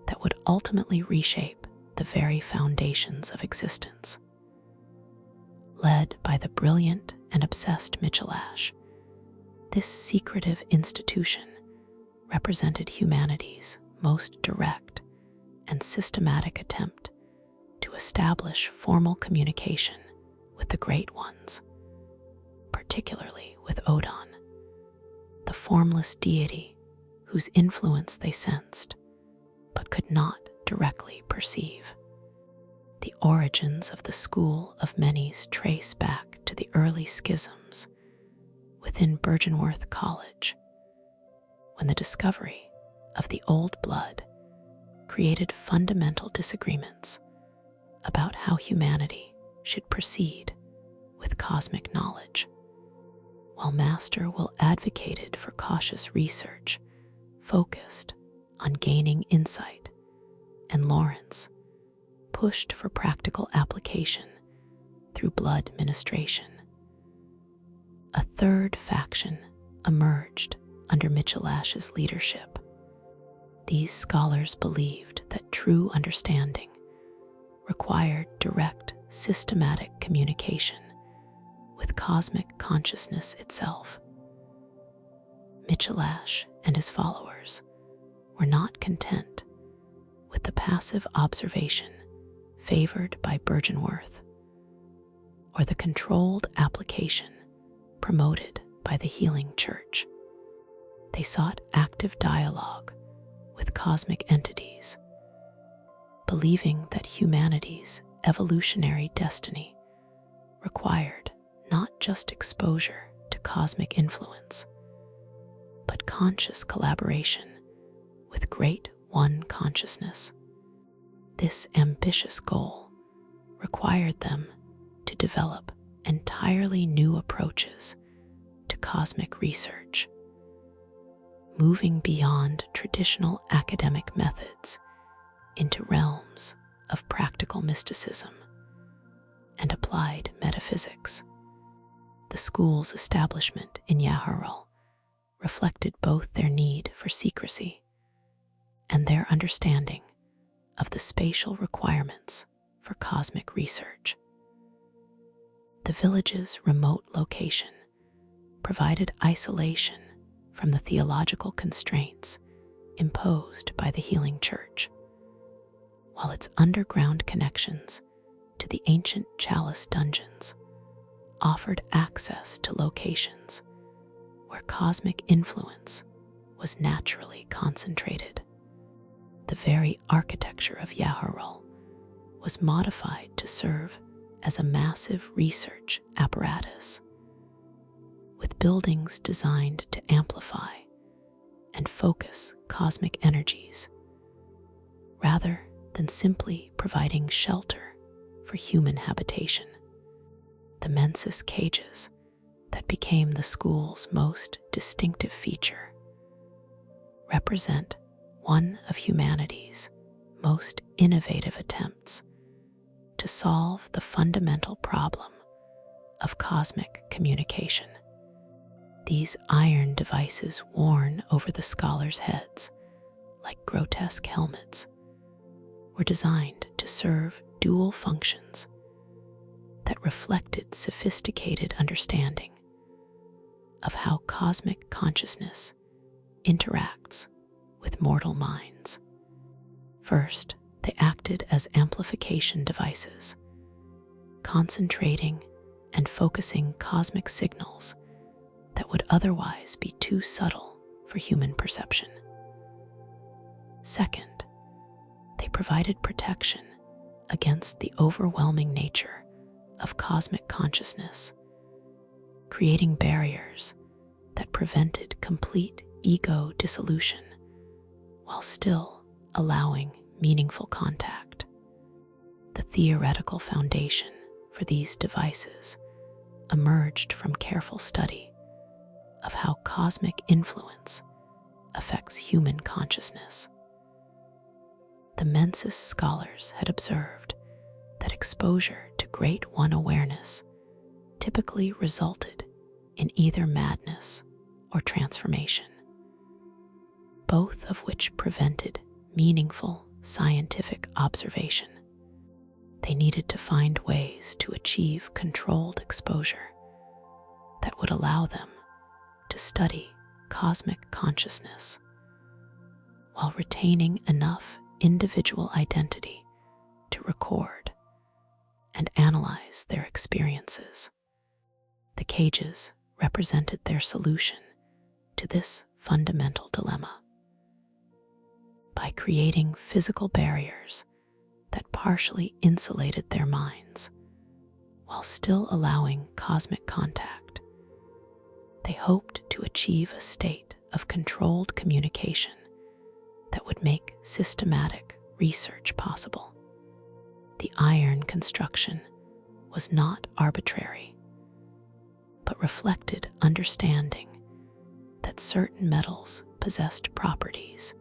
that would ultimately reshape the very foundations of existence. Led by the brilliant and obsessed Michelash, this secretive institution represented humanity's most direct and systematic attempt to establish formal communication with the Great Ones, particularly with Oedon, the formless deity whose influence they sensed but could not directly perceive. The origins of the School of Mensis trace back to the early schisms within Byrgenwerth College, when the discovery of the old blood created fundamental disagreements about how humanity should proceed with cosmic knowledge. While Master Will advocated for cautious research focused on gaining insight, and Lawrence pushed for practical application through blood ministration. A third faction emerged under Michelash's leadership. These scholars believed that true understanding required direct, systematic communication with cosmic consciousness itself. Michelash and his followers were not content with the passive observation favored by Byrgenwerth, or the controlled application promoted by the healing church. They sought active dialogue with cosmic entities, believing that humanity's evolutionary destiny required not just exposure to cosmic influence, but conscious collaboration with Great One consciousness. This ambitious goal required them to develop entirely new approaches to cosmic research, moving beyond traditional academic methods into realms of practical mysticism and applied metaphysics. The school's establishment in Caryll reflected both their need for secrecy and their understanding of the spatial requirements for cosmic research. The village's remote location provided isolation from the theological constraints imposed by the healing church, while its underground connections to the ancient chalice dungeons offered access to locations where cosmic influence was naturally concentrated. The very architecture of Caryll was modified to serve as a massive research apparatus, with buildings designed to amplify and focus cosmic energies, rather than simply providing shelter for human habitation. The Mensis cages that became the school's most distinctive feature represent one of humanity's most innovative attempts to solve the fundamental problem of cosmic communication. These iron devices worn over the scholars' heads, like grotesque helmets, were designed to serve dual functions that reflected sophisticated understanding of how cosmic consciousness interacts with mortal minds. First, they acted as amplification devices, concentrating and focusing cosmic signals that would otherwise be too subtle for human perception. Second, they provided protection against the overwhelming nature of cosmic consciousness, creating barriers that prevented complete ego dissolution while still allowing meaningful contact. The theoretical foundation for these devices emerged from careful study of how cosmic influence affects human consciousness. The Mensis scholars had observed that exposure to Great One awareness typically resulted in either madness or transformation, both of which prevented meaningful scientific observation. They needed to find ways to achieve controlled exposure that would allow them to study cosmic consciousness while retaining enough individual identity to record and analyze their experiences. The cages represented their solution to this fundamental dilemma. By creating physical barriers that partially insulated their minds while still allowing cosmic contact, they hoped to achieve a state of controlled communication that would make systematic research possible. The iron construction was not arbitrary, but reflected understanding that certain metals possessed properties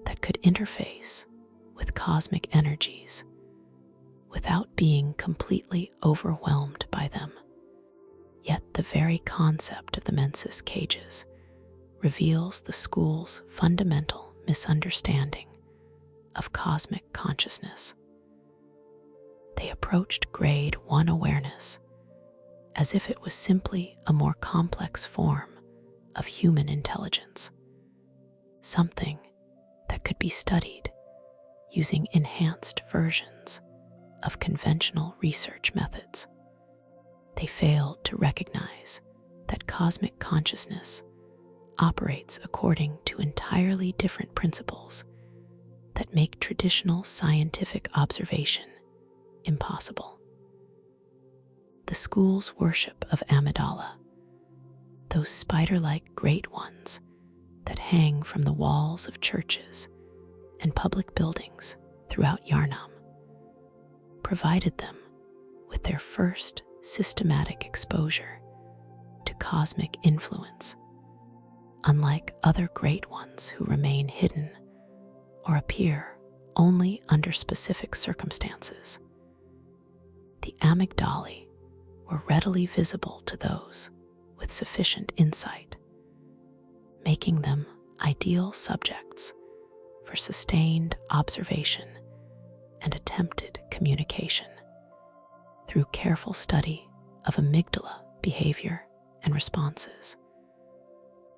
that could interface with cosmic energies without being completely overwhelmed by them. Yet the very concept of the Mensis cages reveals the school's fundamental misunderstanding of cosmic consciousness. They approached Grade 1 awareness as if it was simply a more complex form of human intelligence, something that could be studied using enhanced versions of conventional research methods. They failed to recognize that cosmic consciousness operates according to entirely different principles that make traditional scientific observation impossible. The school's worship of Amidala, those spider-like great ones that hang from the walls of churches and public buildings throughout Yharnam, provided them with their first systematic exposure to cosmic influence. Unlike other great ones who remain hidden or appear only under specific circumstances, the amygdalae were readily visible to those with sufficient insight, making them ideal subjects for sustained observation and attempted communication. Through careful study of amygdala behavior and responses,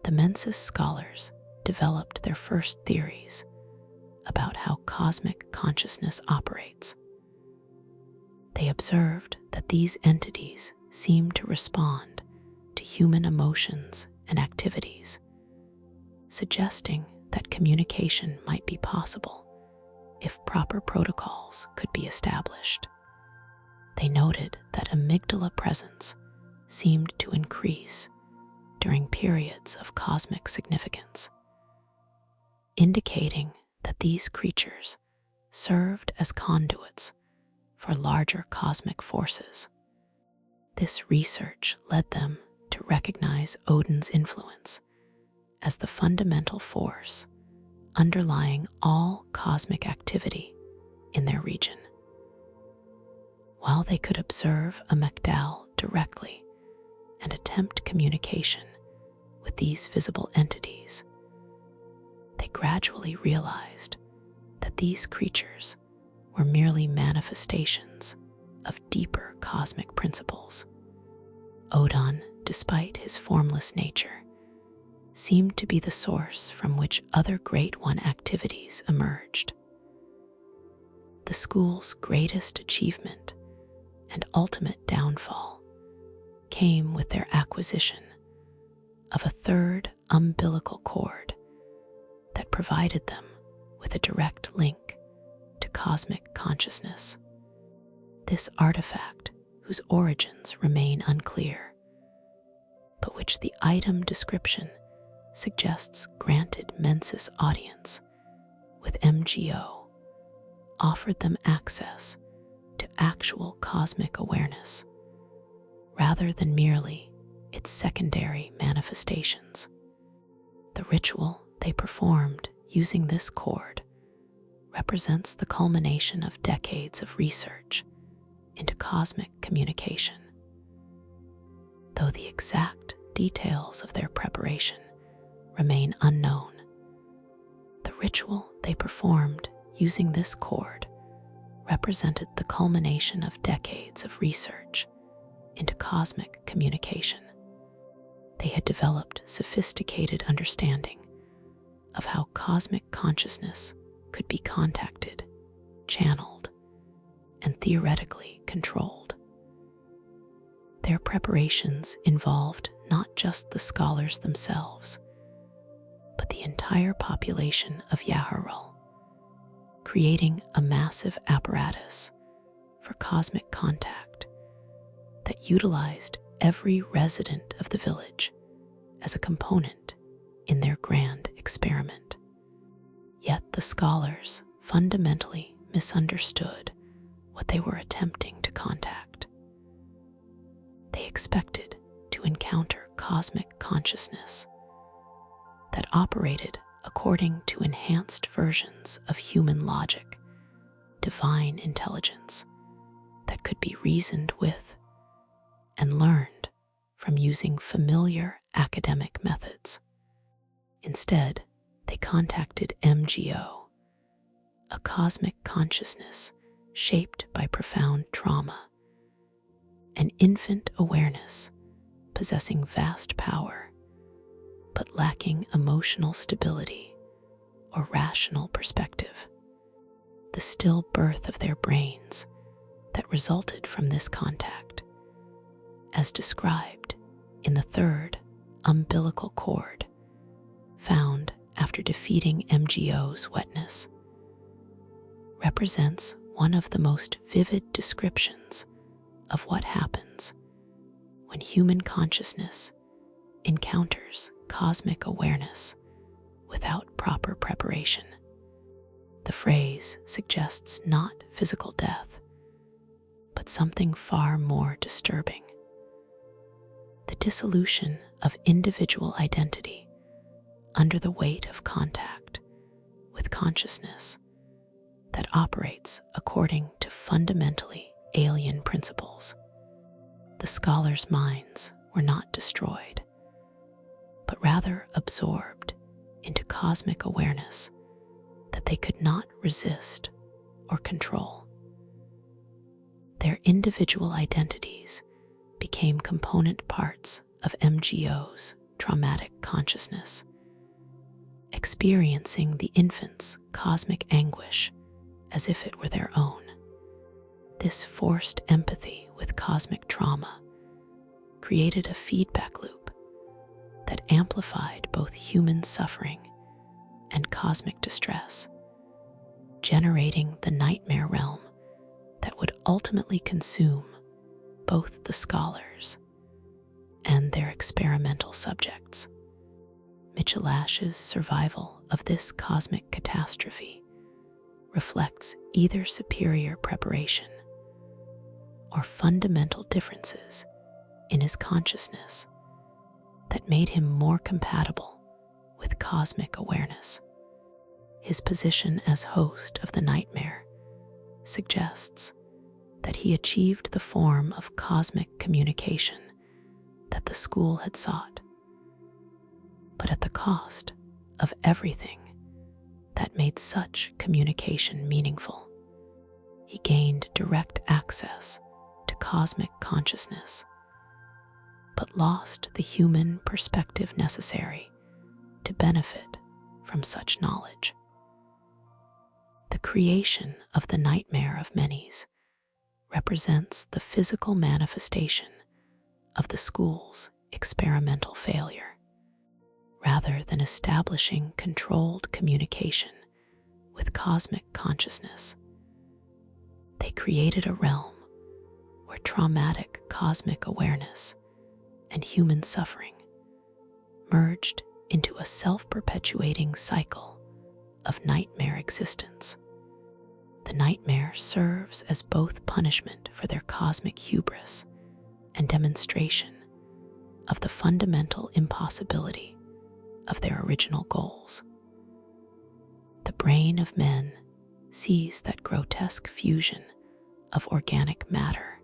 the Mensis scholars developed their first theories about how cosmic consciousness operates. They observed that these entities seem to respond to human emotions and activities, suggesting that communication might be possible if proper protocols could be established. They noted that amygdala presence seemed to increase during periods of cosmic significance, indicating that these creatures served as conduits for larger cosmic forces. This research led them to recognize Oedon's influence as the fundamental force underlying all cosmic activity in their region. While they could observe amygdala directly and attempt communication with these visible entities, they gradually realized that these creatures were merely manifestations of deeper cosmic principles. Oedon, despite his formless nature, seemed to be the source from which other Great One activities emerged. The school's greatest achievement and ultimate downfall came with their acquisition of a third umbilical cord that provided them with a direct link to cosmic consciousness. This artifact, whose origins remain unclear, but which the item description suggests granted Mensis audience with MGO, offered them access to actual cosmic awareness, rather than merely its secondary manifestations. The ritual they performed using this cord represents the culmination of decades of research into cosmic communication. Though the exact details of their preparation remain unknown, the ritual they performed using this cord represented the culmination of decades of research into cosmic communication. They had developed sophisticated understanding of how cosmic consciousness could be contacted, channeled, and theoretically controlled. Their preparations involved not just the scholars themselves, but the entire population of Yharnam, creating a massive apparatus for cosmic contact that utilized every resident of the village as a component in their grand experiment. Yet the scholars fundamentally misunderstood what they were attempting to contact. They expected to encounter cosmic consciousness that operated according to enhanced versions of human logic, divine intelligence that could be reasoned with and learned from using familiar academic methods. Instead, they contacted MGO, a cosmic consciousness shaped by profound trauma, an infant awareness possessing vast power, but lacking emotional stability or rational perspective. The stillbirth of their brains that resulted from this contact, as described in the third umbilical cord found after defeating MGO's wetness, represents one of the most vivid descriptions of what happens when human consciousness encounters cosmic awareness without proper preparation. The phrase suggests not physical death, but something far more disturbing: the dissolution of individual identity under the weight of contact with consciousness that operates according to fundamentally alien principles. The scholars' minds were not destroyed, but rather absorbed into cosmic awareness that they could not resist or control. Their individual identities became component parts of MGO's traumatic consciousness, experiencing the infant's cosmic anguish as if it were their own. This forced empathy with cosmic trauma created a feedback loop that amplified both human suffering and cosmic distress, generating the nightmare realm that would ultimately consume both the scholars and their experimental subjects. Michelash's survival of this cosmic catastrophe reflects either superior preparation or fundamental differences in his consciousness that made him more compatible with cosmic awareness. His position as host of the nightmare suggests that he achieved the form of cosmic communication that the school had sought, but at the cost of everything that made such communication meaningful. He gained direct access to cosmic consciousness, but lost the human perspective necessary to benefit from such knowledge. The creation of the nightmare of Mensis represents the physical manifestation of the school's experimental failure. Rather than establishing controlled communication with cosmic consciousness, they created a realm where traumatic cosmic awareness and human suffering merged into a self-perpetuating cycle of nightmare existence. The nightmare serves as both punishment for their cosmic hubris and demonstration of the fundamental impossibility of their original goals. The brain of men sees that grotesque fusion of organic matter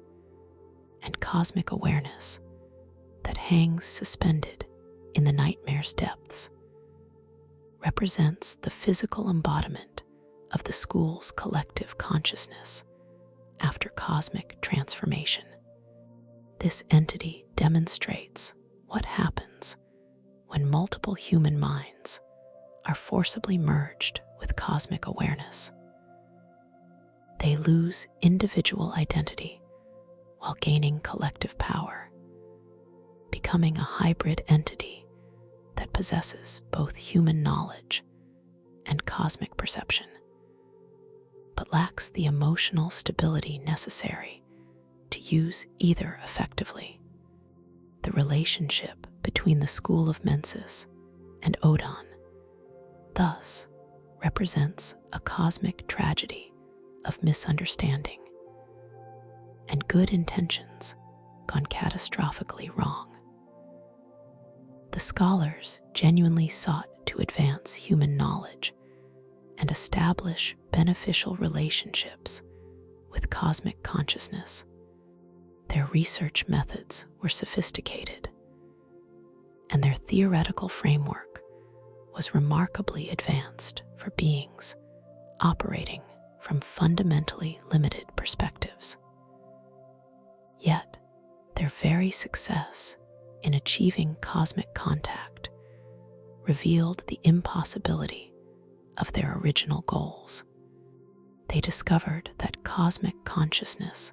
and cosmic awareness that hangs suspended in the nightmare's depths, represents the physical embodiment of the school's collective consciousness after cosmic transformation. This entity demonstrates what happens when multiple human minds are forcibly merged with cosmic awareness. They lose individual identity while gaining collective power, becoming a hybrid entity that possesses both human knowledge and cosmic perception, but lacks the emotional stability necessary to use either effectively. The relationship between the School of Mensis and Oedon thus represents a cosmic tragedy of misunderstanding and good intentions gone catastrophically wrong. The scholars genuinely sought to advance human knowledge and establish beneficial relationships with cosmic consciousness. Their research methods were sophisticated, and their theoretical framework was remarkably advanced for beings operating from fundamentally limited perspectives. Yet, their very success in achieving cosmic contact revealed the impossibility of their original goals. They discovered that cosmic consciousness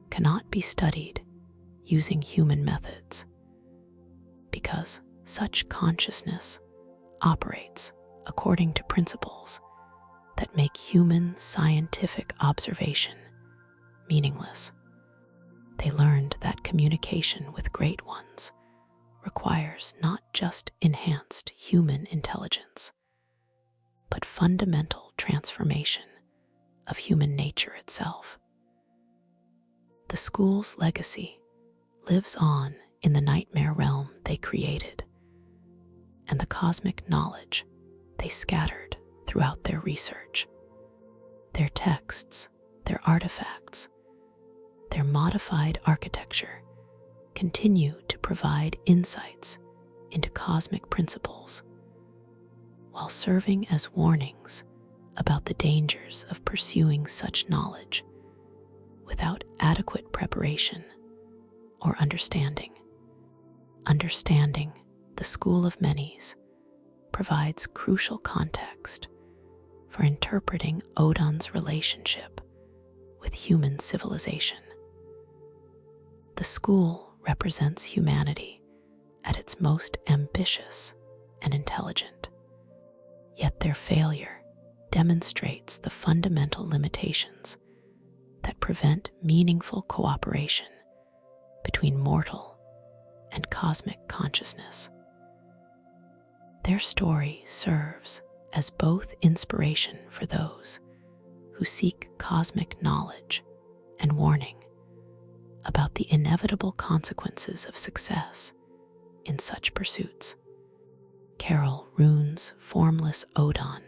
cannot be studied using human methods, because such consciousness operates according to principles that make human scientific observation meaningless. They learned that communication with great ones requires not just enhanced human intelligence, but fundamental transformation of human nature itself. The school's legacy lives on in the nightmare realm they created, and the cosmic knowledge they scattered throughout their research. Their texts, their artifacts, their modified architecture continue to provide insights into cosmic principles, while serving as warnings about the dangers of pursuing such knowledge without adequate preparation or understanding. Understanding the School of Mensis provides crucial context for interpreting Oedon's relationship with human civilization. The school represents humanity at its most ambitious and intelligent, yet their failure demonstrates the fundamental limitations that prevent meaningful cooperation between mortal and cosmic consciousness. Their story serves as both inspiration for those who seek cosmic knowledge and warning about the inevitable consequences of success in such pursuits. Caryll runes formless Oedon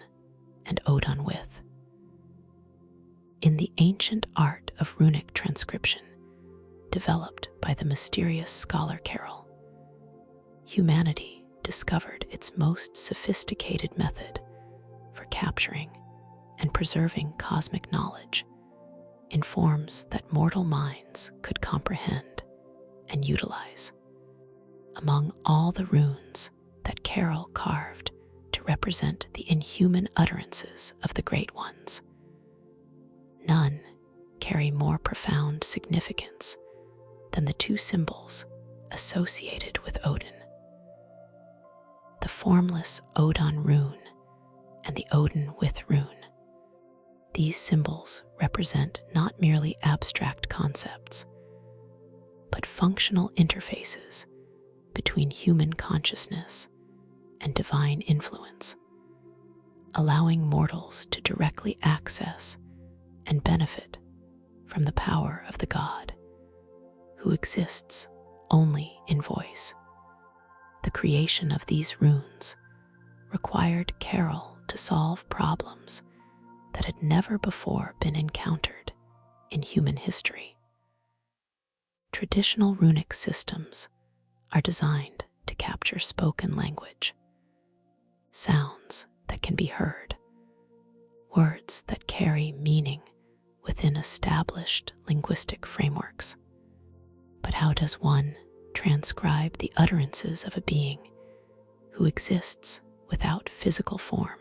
and Oedon with. In the ancient art of runic transcription developed by the mysterious scholar Caryll, humanity discovered its most sophisticated method for capturing and preserving cosmic knowledge in forms that mortal minds could comprehend and utilize. Among all the runes that Caryll carved to represent the inhuman utterances of the Great Ones, none carry more profound significance than the two symbols associated with Oedon. The formless Oedon rune and the Oedon with rune. These symbols represent not merely abstract concepts, but functional interfaces between human consciousness and divine influence, allowing mortals to directly access and benefit from the power of the god, who exists only in voice. The creation of these runes required Caryll to solve problems that had never before been encountered in human history. Traditional runic systems are designed to capture spoken language, sounds that can be heard, words that carry meaning within established linguistic frameworks. But how does one transcribe the utterances of a being who exists without physical form,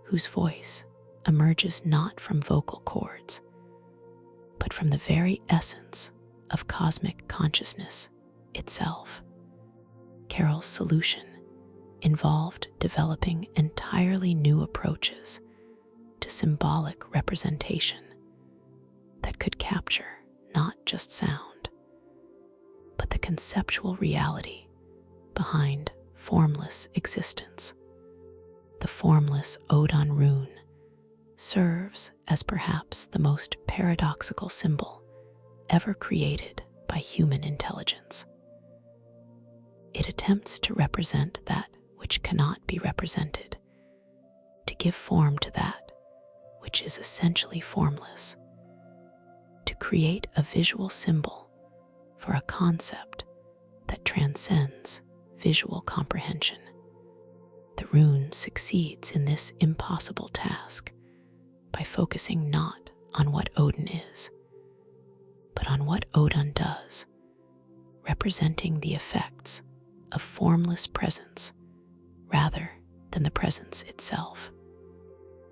whose voice emerges not from vocal cords, but from the very essence of cosmic consciousness itself? Caryll's solution involved developing entirely new approaches to symbolic representation that could capture not just sound, but the conceptual reality behind formless existence. The formless Oedon rune serves as perhaps the most paradoxical symbol ever created by human intelligence. It attempts to represent that which cannot be represented, to give form to that which is essentially formless, to create a visual symbol for a concept that transcends visual comprehension. The rune succeeds in this impossible task by focusing not on what Oedon is, but on what Oedon does, representing the effects of formless presence rather than the presence itself.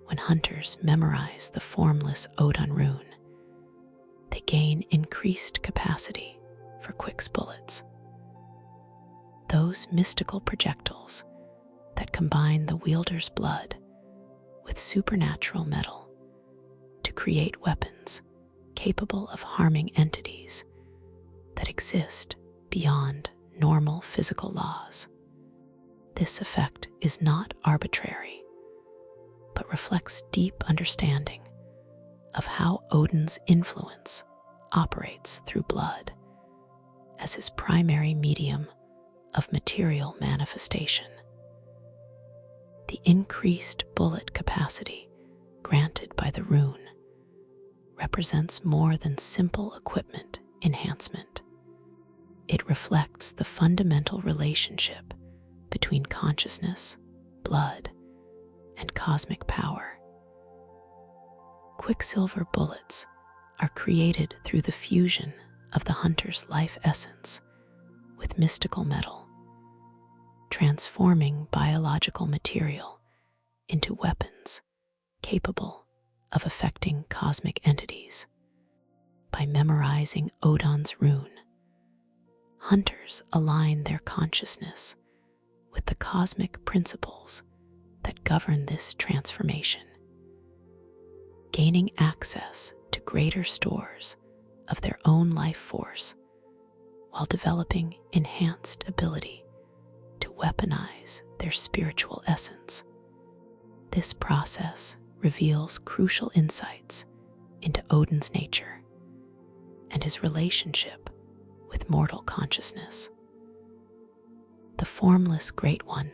When hunters memorize the formless Oedon rune, they gain increased capacity for quick bullets. Those mystical projectiles that combine the wielder's blood with supernatural metal to create weapons capable of harming entities that exist beyond normal physical laws. This effect is not arbitrary, but reflects deep understanding of how Oedon's influence operates through blood as his primary medium of material manifestation. The increased bullet capacity granted by the rune represents more than simple equipment enhancement. It reflects the fundamental relationship between consciousness, blood, and cosmic power. Quicksilver bullets are created through the fusion of the hunter's life essence with mystical metal, transforming biological material into weapons capable of affecting cosmic entities. By memorizing Oedon's rune, hunters align their consciousness with the cosmic principles that govern this transformation, gaining access to greater stores of their own life force while developing enhanced ability to weaponize their spiritual essence. This process reveals crucial insights into Oedon's nature and his relationship with mortal consciousness. The formless Great One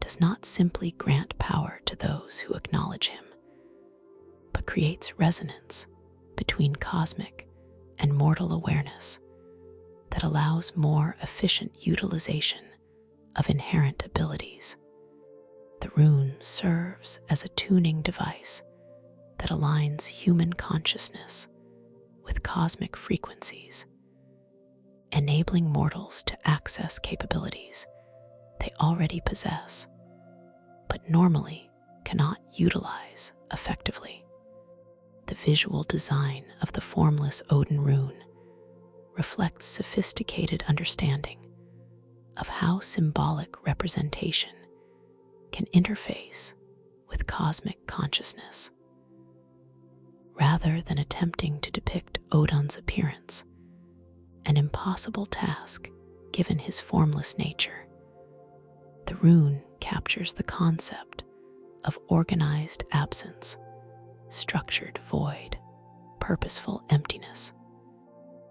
does not simply grant power to those who acknowledge him, but creates resonance between cosmic and mortal awareness that allows more efficient utilization of inherent abilities. The rune serves as a tuning device that aligns human consciousness with cosmic frequencies, enabling mortals to access capabilities they already possess, but normally cannot utilize effectively. The visual design of the formless Oedon rune reflects sophisticated understanding of how symbolic representation can interface with cosmic consciousness. Rather than attempting to depict Oedon's appearance, an impossible task given his formless nature, the rune captures the concept of organized absence, structured void, purposeful emptiness.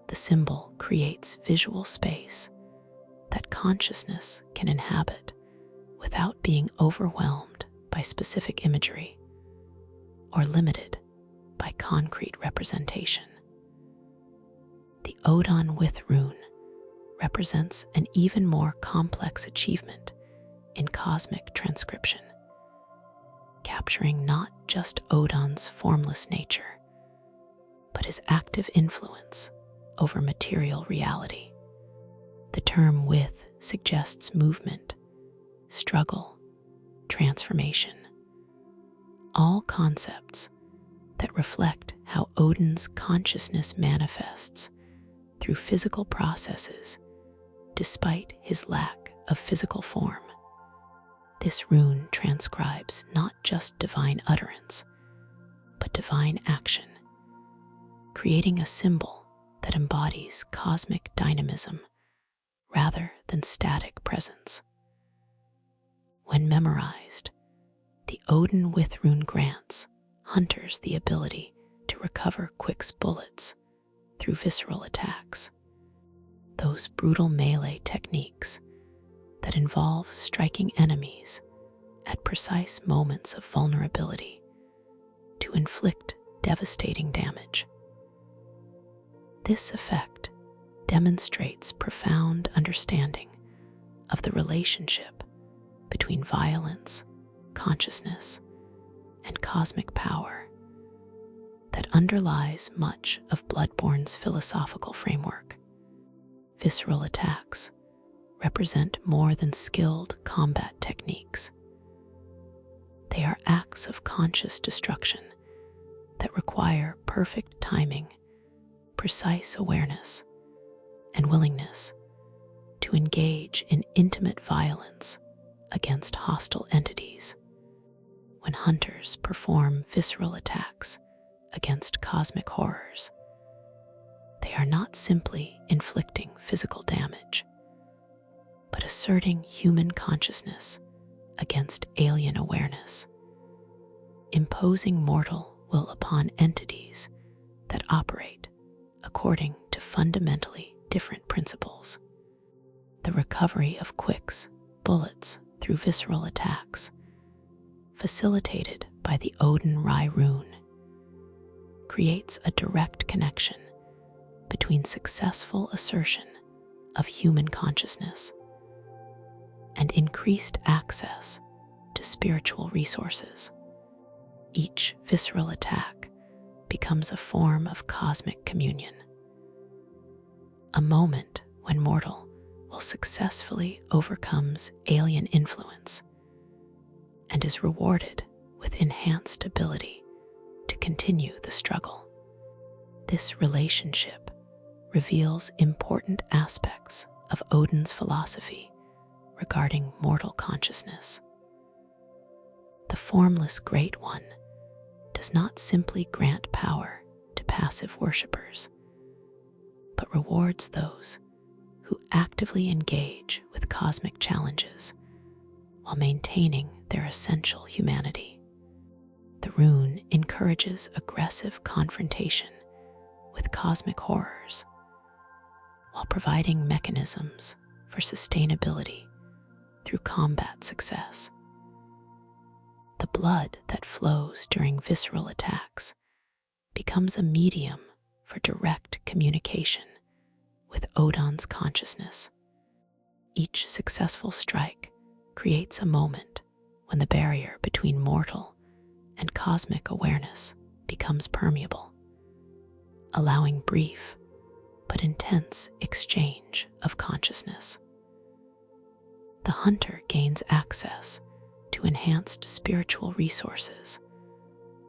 The symbol creates visual space that consciousness can inhabit without being overwhelmed by specific imagery or limited by concrete representation. The Oedon with rune represents an even more complex achievement in cosmic transcription, capturing not just Oedon's formless nature, but his active influence over material reality. The term with suggests movement, struggle, transformation, all concepts that reflect how Oedon's consciousness manifests through physical processes despite his lack of physical form. This rune transcribes not just divine utterance, but divine action, creating a symbol that embodies cosmic dynamism rather than static presence. When memorized, the Oedon with rune grants hunters the ability to recover Quick's bullets through visceral attacks, those brutal melee techniques that involve striking enemies at precise moments of vulnerability to inflict devastating damage. This effect demonstrates profound understanding of the relationship between violence, consciousness, and cosmic power that underlies much of Bloodborne's philosophical framework. Visceral attacks represent more than skilled combat techniques. They are acts of conscious destruction that require perfect timing, precise awareness, and willingness to engage in intimate violence against hostile entities. When hunters perform visceral attacks against cosmic horrors, they are not simply inflicting physical damage, but asserting human consciousness against alien awareness, imposing mortal will upon entities that operate according to fundamentally different principles. The recovery of Quick's bullets through visceral attacks, facilitated by the Oedon rune, creates a direct connection between successful assertion of human consciousness and increased access to spiritual resources. Each visceral attack becomes a form of cosmic communion, a moment when mortal will successfully overcomes alien influence and is rewarded with enhanced ability to continue the struggle. This relationship reveals important aspects of Oedon's philosophy regarding mortal consciousness. The formless Great One does not simply grant power to passive worshippers, but rewards those who actively engage with cosmic challenges while maintaining their essential humanity. The rune encourages aggressive confrontation with cosmic horrors, while providing mechanisms for sustainability through combat success. The blood that flows during visceral attacks becomes a medium for direct communication with Oedon's consciousness. Each successful strike creates a moment when the barrier between mortal and cosmic awareness becomes permeable, allowing brief but intense exchange of consciousness. The hunter gains access to enhanced spiritual resources,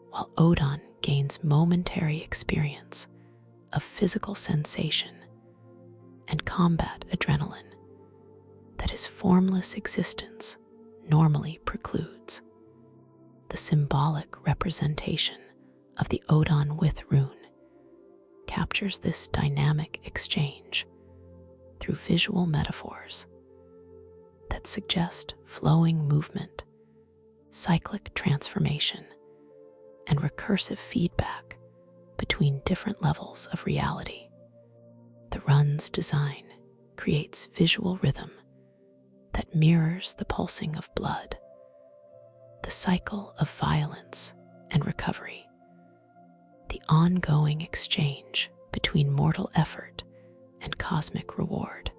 while Oedon gains momentary experience of physical sensation and combat adrenaline that his formless existence normally precludes. The symbolic representation of the Oedon with rune captures this dynamic exchange through visual metaphors that suggest flowing movement, cyclic transformation, and recursive feedback between different levels of reality. The run's design creates visual rhythm that mirrors the pulsing of blood, the cycle of violence and recovery, the ongoing exchange between mortal effort and cosmic reward.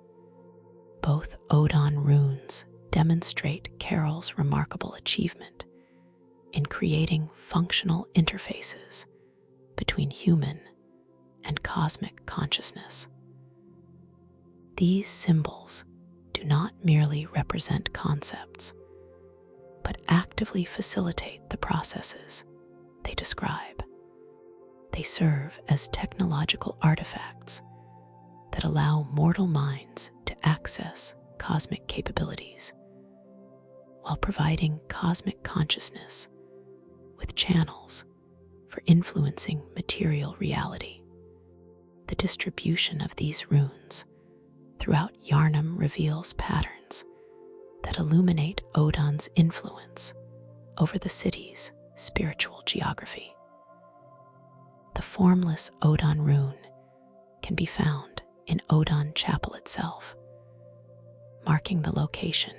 Both Oedon runes demonstrate Caryll's remarkable achievement in creating functional interfaces between human and cosmic consciousness. These symbols do not merely represent concepts, but actively facilitate the processes they describe. They serve as technological artifacts that allow mortal minds to access cosmic capabilities, while providing cosmic consciousness with channels for influencing material reality. The distribution of these runes throughout Yharnam reveals patterns that illuminate Oedon's influence over the city's spiritual geography. The formless Oedon rune can be found in Oedon Chapel itself, marking the location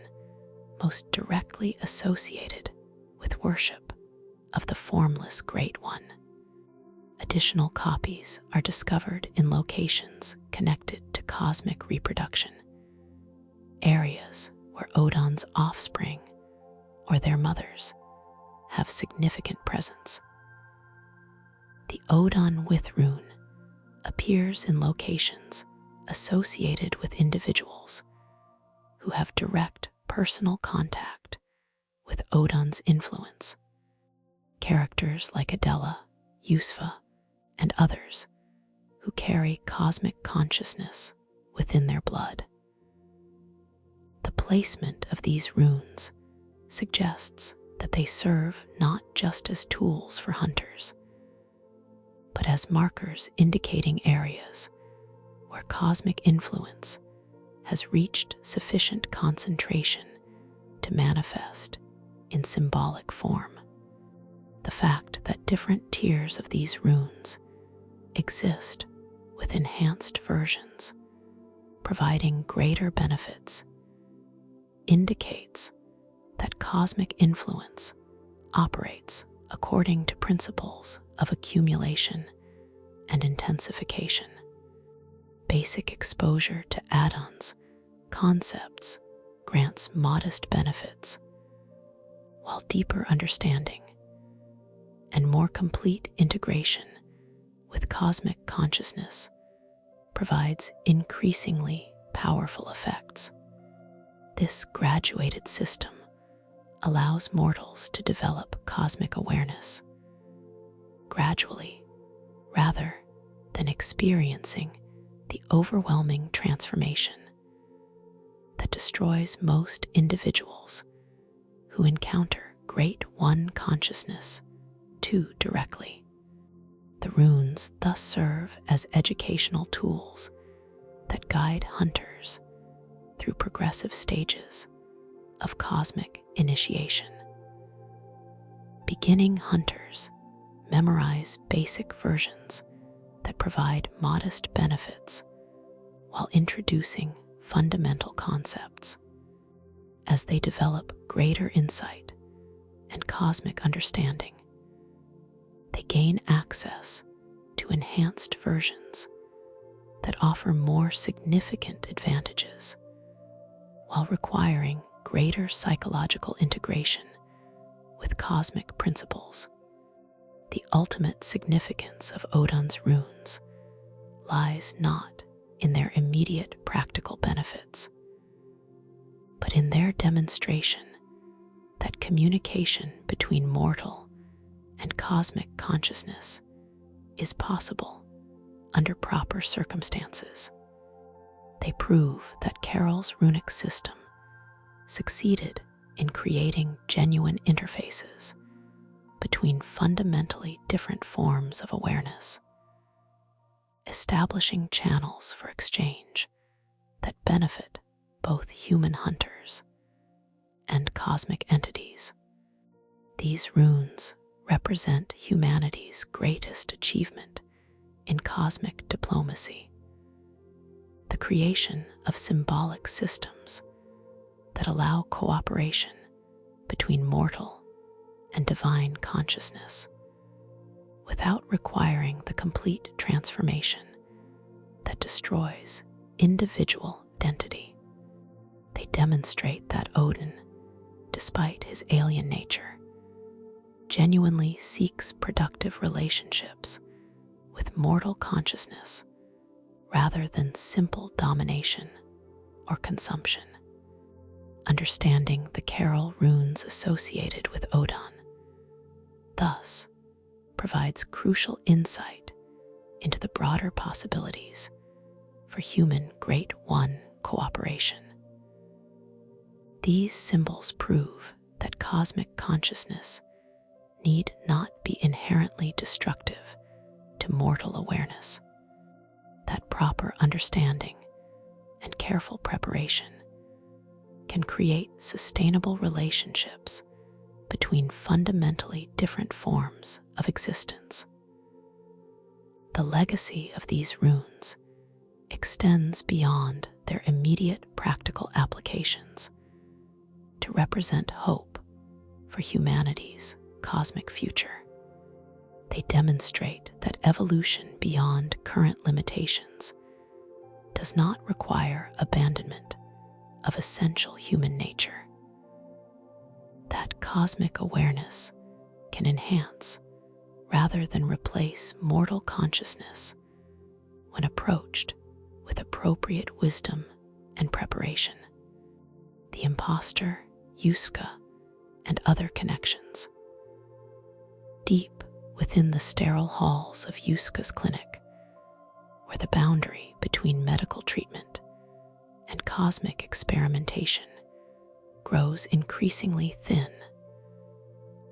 most directly associated with worship of the formless Great One. Additional copies are discovered in locations connected to cosmic reproduction, areas where Oedon's offspring or their mothers have significant presence. The Oedon with rune appears in locations associated with individuals who have direct personal contact with Oedon's influence. Characters like Adela, Yusfa, and others who carry cosmic consciousness within their blood. The placement of these runes suggests that they serve not just as tools for hunters, but as markers indicating areas where cosmic influence has reached sufficient concentration to manifest in symbolic form. The fact that different tiers of these runes exist with enhanced versions, providing greater benefits, indicates that cosmic influence operates according to principles of accumulation and intensification. Basic exposure to add-ons, concepts grants modest benefits, while deeper understanding and more complete integration with cosmic consciousness provides increasingly powerful effects. This graduated system allows mortals to develop cosmic awareness gradually, rather than experiencing the overwhelming transformation that destroys most individuals who encounter Great One consciousness too directly. The runes thus serve as educational tools that guide hunters through progressive stages of cosmic initiation. Beginning hunters memorize basic versions that provide modest benefits while introducing fundamental concepts. As they develop greater insight and cosmic understanding, they gain access to enhanced versions that offer more significant advantages while requiring greater psychological integration with cosmic principles. The ultimate significance of Oedon's runes lies not in their immediate practical benefits, but in their demonstration that communication between mortal and cosmic consciousness is possible under proper circumstances. They prove that Caryll's runic system succeeded in creating genuine interfaces between fundamentally different forms of awareness, establishing channels for exchange that benefit both human hunters and cosmic entities. These runes represent humanity's greatest achievement in cosmic diplomacy, the creation of symbolic systems that allow cooperation between mortal and divine consciousness without requiring the complete transformation that destroys individual identity. They demonstrate that Oedon, despite his alien nature, genuinely seeks productive relationships with mortal consciousness rather than simple domination or consumption. Understanding the Caryll runes associated with Oedon thus provides crucial insight into the broader possibilities for human Great One cooperation. These symbols prove that cosmic consciousness need not be inherently destructive to mortal awareness, that proper understanding and careful preparation can create sustainable relationships between fundamentally different forms of existence. The legacy of these runes extends beyond their immediate practical applications to represent hope for humanity's cosmic future. They demonstrate that evolution beyond current limitations does not require abandonment of essential human nature, that cosmic awareness can enhance rather than replace mortal consciousness when approached with appropriate wisdom and preparation. The impostor, Yuska, and other connections. Deep within the sterile halls of Yuska's clinic, where the boundary between medical treatment and cosmic experimentation grows increasingly thin,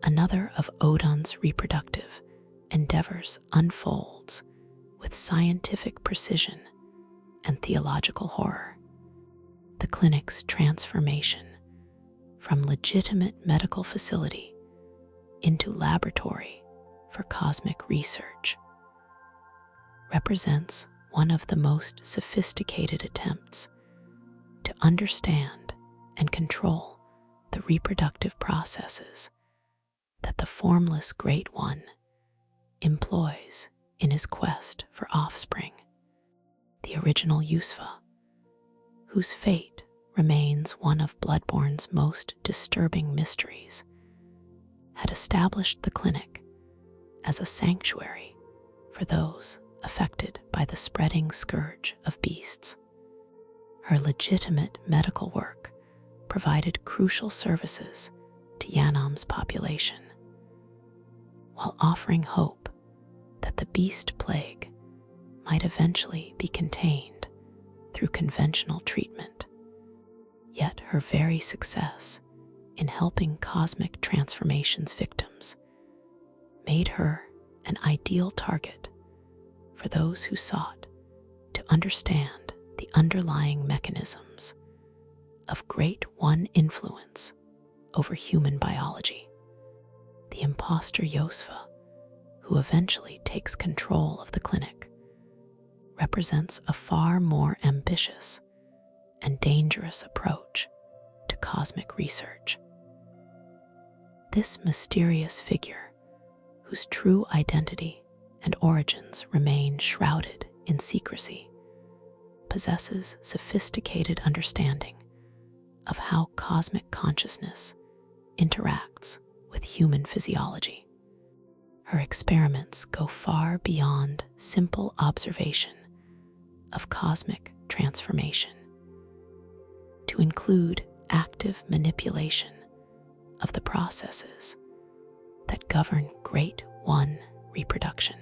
another of Oedon's reproductive endeavors unfolds with scientific precision and theological horror. The clinic's transformation from legitimate medical facility into laboratory for cosmic research represents one of the most sophisticated attempts to understand and control the reproductive processes that the formless Great One employs in his quest for offspring. The original Yusva, whose fate remains one of Bloodborne's most disturbing mysteries, had established the clinic as a sanctuary for those affected by the spreading scourge of beasts. Her legitimate medical work provided crucial services to Yharnam's population, while offering hope that the beast plague might eventually be contained through conventional treatment. Yet her very success in helping cosmic transformation's victims made her an ideal target for those who sought to understand the underlying mechanisms of Great One influence over human biology. The impostor Yosva, who eventually takes control of the clinic, represents a far more ambitious and dangerous approach to cosmic research. This mysterious figure, whose true identity and origins remain shrouded in secrecy, possesses sophisticated understanding of how cosmic consciousness interacts with human physiology. Her experiments go far beyond simple observation of cosmic transformation to include active manipulation of the processes that govern Great One reproduction.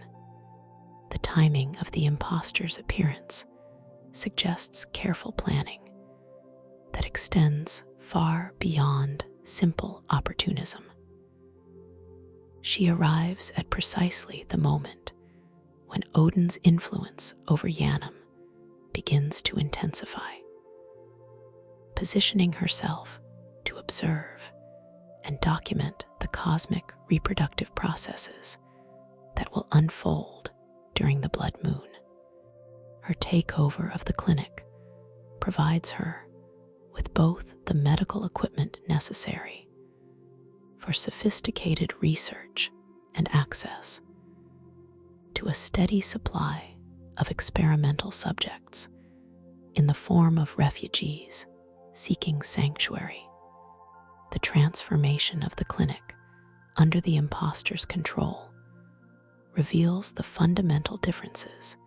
The timing of the impostor's appearance suggests careful planning that extends far beyond simple opportunism. She arrives at precisely the moment when Oedon's influence over Yharnam begins to intensify, positioning herself to observe and document the cosmic reproductive processes that will unfold during the blood moon. Her takeover of the clinic provides her with both the medical equipment necessary for sophisticated research and access to a steady supply of experimental subjects in the form of refugees seeking sanctuary. The transformation of the clinic under the imposter's control reveals the fundamental differences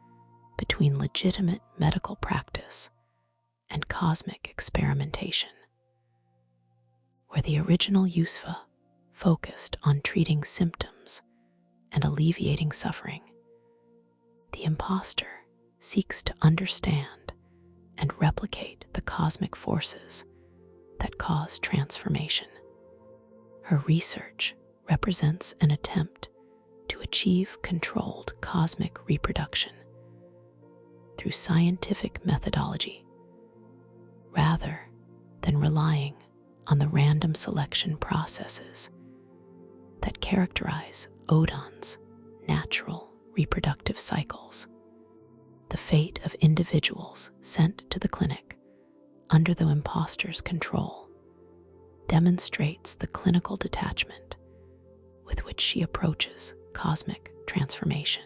between legitimate medical practice and cosmic experimentation. Where the original USFA focused on treating symptoms and alleviating suffering, the imposter seeks to understand and replicate the cosmic forces that cause transformation. Her research represents an attempt to achieve controlled cosmic reproduction through scientific methodology, rather than relying on the random selection processes that characterize Oedon's natural reproductive cycles. The fate of individuals sent to the clinic under the imposter's control demonstrates the clinical detachment with which she approaches cosmic transformation.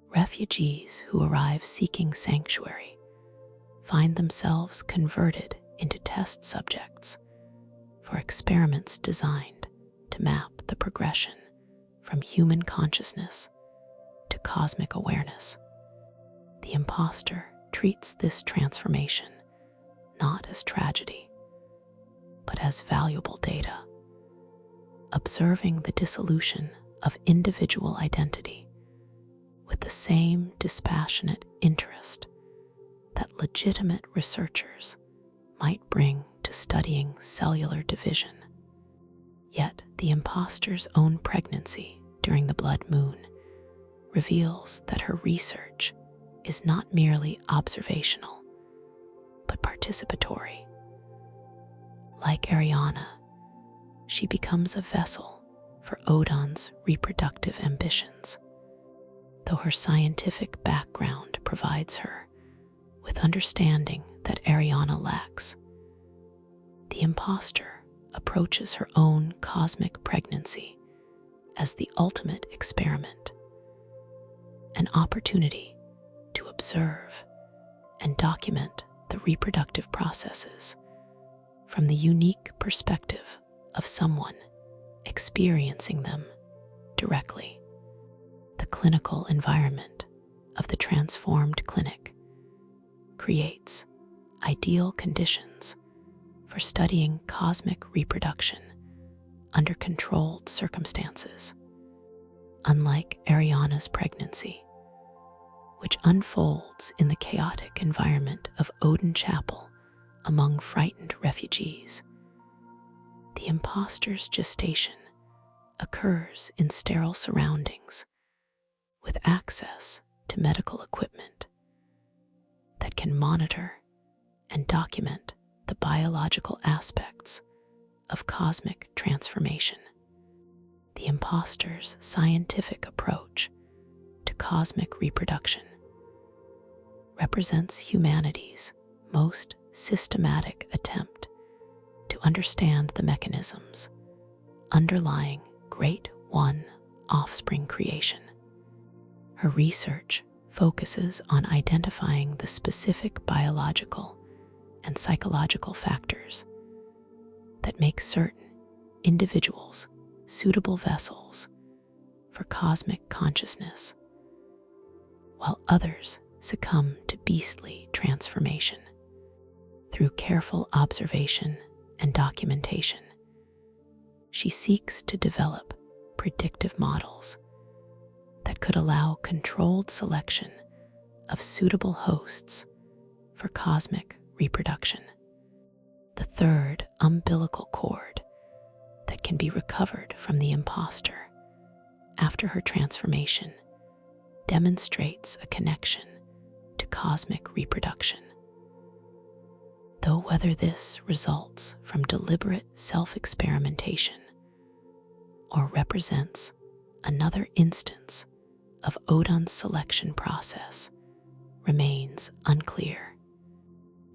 Refugees who arrive seeking sanctuary find themselves converted into test subjects for experiments designed to map the progression from human consciousness to cosmic awareness. The imposter treats this transformation not as tragedy, but as valuable data, observing the dissolution of individual identity with the same dispassionate interest that legitimate researchers might bring to studying cellular division. Yet the imposter's own pregnancy during the blood moon reveals that her research is not merely observational, but participatory. Like Arianna, she becomes a vessel for Oedon's reproductive ambitions. Though her scientific background provides her with understanding that Arianna lacks, the imposter approaches her own cosmic pregnancy as the ultimate experiment, an opportunity to observe and document the reproductive processes from the unique perspective of someone experiencing them directly. The clinical environment of the transformed clinic creates ideal conditions for studying cosmic reproduction under controlled circumstances. Unlike Arianna's pregnancy, which unfolds in the chaotic environment of Oedon Chapel among frightened refugees, the imposter's gestation occurs in sterile surroundings with access to medical equipment that can monitor and document the biological aspects of cosmic transformation. The imposter's scientific approach to cosmic reproduction represents humanity's most systematic attempt to understand the mechanisms underlying Great One offspring creation. Her research focuses on identifying the specific biological and psychological factors that make certain individuals suitable vessels for cosmic consciousness, while others succumb to beastly transformation. Through careful observation and documentation, she seeks to develop predictive models that could allow controlled selection of suitable hosts for cosmic reproduction. The third umbilical cord that can be recovered from the imposter after her transformation demonstrates a connection to cosmic reproduction. Though whether this results from deliberate self-experimentation or represents another instance of Oedon's selection process remains unclear.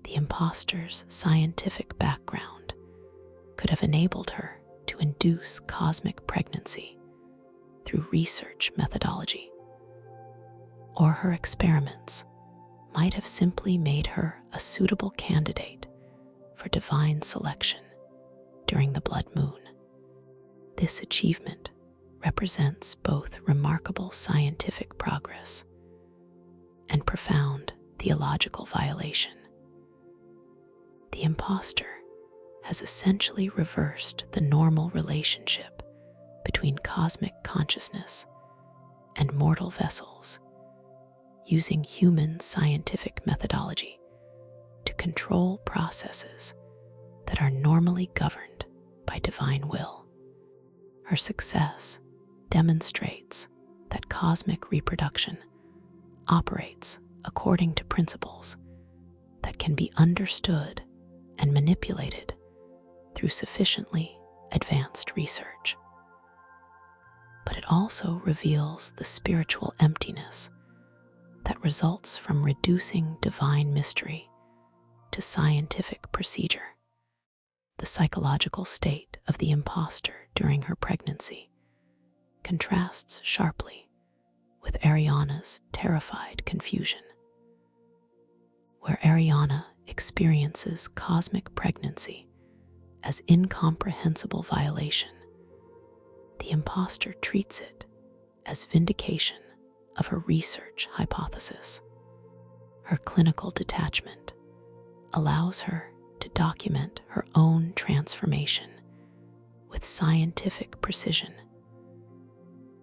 The imposter's scientific background could have enabled her to induce cosmic pregnancy through research methodology, or her experiments might have simply made her a suitable candidate for divine selection during the blood moon. This achievement represents both remarkable scientific progress and profound theological violation. The imposter has essentially reversed the normal relationship between cosmic consciousness and mortal vessels, using human scientific methodology to control processes that are normally governed by divine will. Her success demonstrates that cosmic reproduction operates according to principles that can be understood and manipulated through sufficiently advanced research. But it also reveals the spiritual emptiness that results from reducing divine mystery to scientific procedure. The psychological state of the imposter during her pregnancy contrasts sharply with Arianna's terrified confusion. Where Arianna experiences cosmic pregnancy as incomprehensible violation, the imposter treats it as vindication of her research hypothesis. Her clinical detachment allows her to document her own transformation with scientific precision,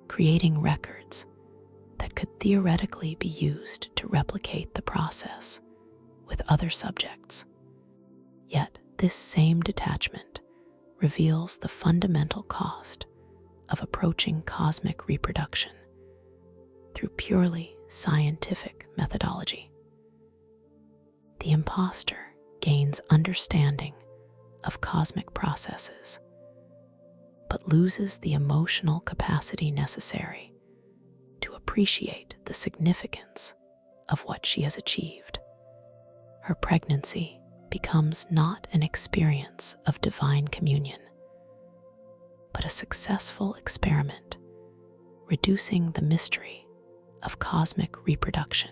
creating records that could theoretically be used to replicate the process with other subjects. Yet this same detachment reveals the fundamental cost of approaching cosmic reproduction through purely scientific methodology. The imposter gains understanding of cosmic processes, but loses the emotional capacity necessary to appreciate the significance of what she has achieved. Her pregnancy becomes not an experience of divine communion, but a successful experiment, reducing the mystery of cosmic reproduction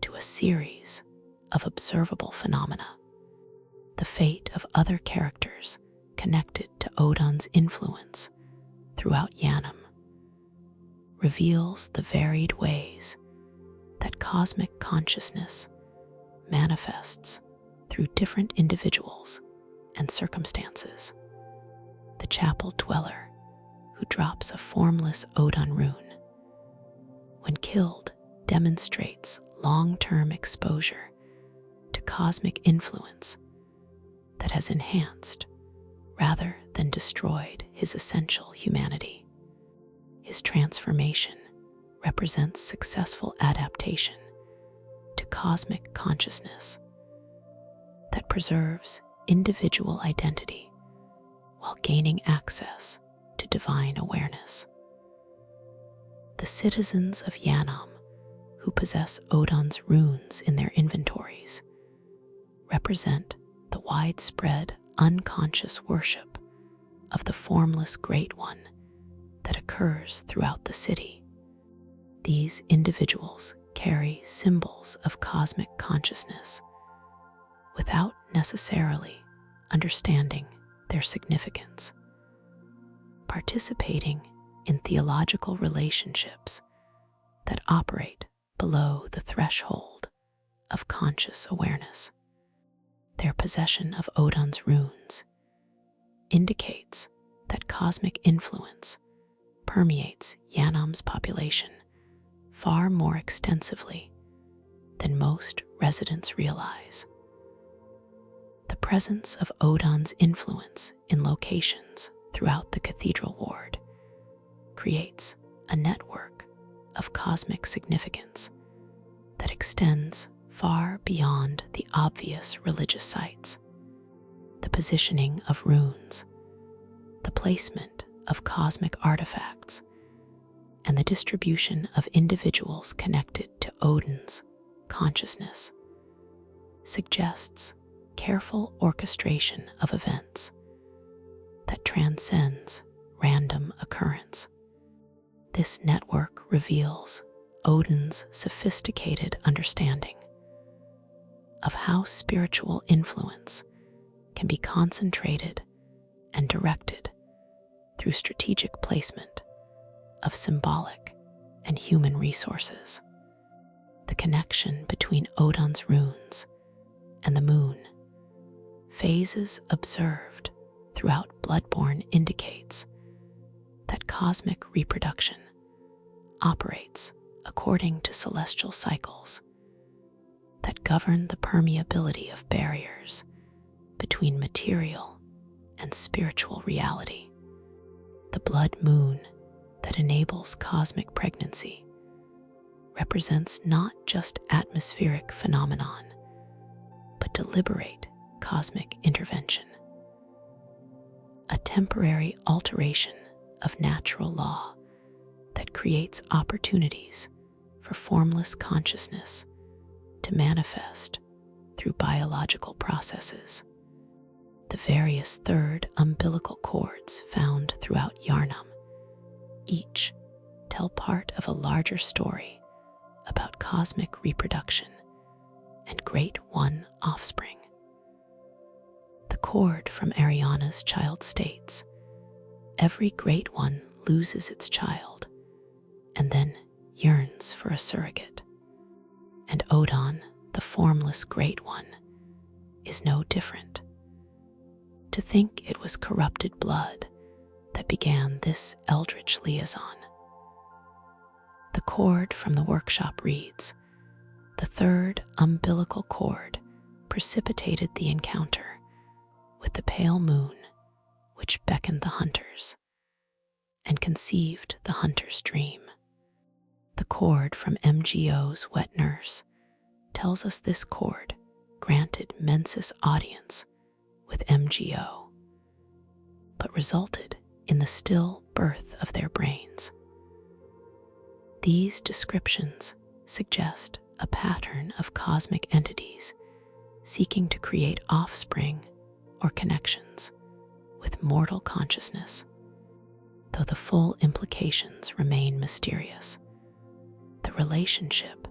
to a series of observable phenomena. The fate of other characters connected to Oedon's influence throughout Yharnam reveals the varied ways that cosmic consciousness manifests through different individuals and circumstances. The chapel dweller who drops a formless Oedon rune, when killed, demonstrates long-term exposure to cosmic influence that has enhanced rather than destroyed his essential humanity. His transformation represents successful adaptation to cosmic consciousness that preserves individual identity while gaining access to divine awareness. The citizens of Yharnam who possess Oedon's runes in their inventories represent the widespread unconscious worship of the formless Great One that occurs throughout the city. These individuals carry symbols of cosmic consciousness without necessarily understanding their significance, participating in theological relationships that operate below the threshold of conscious awareness. Their possession of Oedon's runes indicates that cosmic influence permeates Yharnam's population far more extensively than most residents realize. The presence of Oedon's influence in locations throughout the cathedral ward creates a network of cosmic significance that extends far beyond the obvious religious sites. The positioning of runes, the placement of cosmic artifacts, and the distribution of individuals connected to Oedon's consciousness suggests careful orchestration of events that transcends random occurrence. This network reveals Oedon's sophisticated understanding of how spiritual influence can be concentrated and directed through strategic placement of symbolic and human resources. The connection between Oedon's runes and the moon, phases observed throughout Bloodborne, indicates that cosmic reproduction operates according to celestial cycles that govern the permeability of barriers between material and spiritual reality. The blood moon that enables cosmic pregnancy represents not just atmospheric phenomenon, but deliberate cosmic intervention, a temporary alteration of natural law that creates opportunities for formless consciousness to manifest through biological processes. The various third umbilical cords found throughout Yharnam each tell part of a larger story about cosmic reproduction and Great One offspring. The cord from Arianna's child states, "Every Great One loses its child and then yearns for a surrogate." And Oedon, the formless Great One, is no different. To think it was corrupted blood that began this eldritch liaison. The cord from the workshop reads, "The third umbilical cord precipitated the encounter with the pale moon which beckoned the hunters and conceived the hunter's dream." The cord from MGO's Wet Nurse tells us this cord granted Mensis audience with MGO, but resulted in the still birth of their brains. These descriptions suggest a pattern of cosmic entities seeking to create offspring or connections with mortal consciousness, though the full implications remain mysterious. The relationship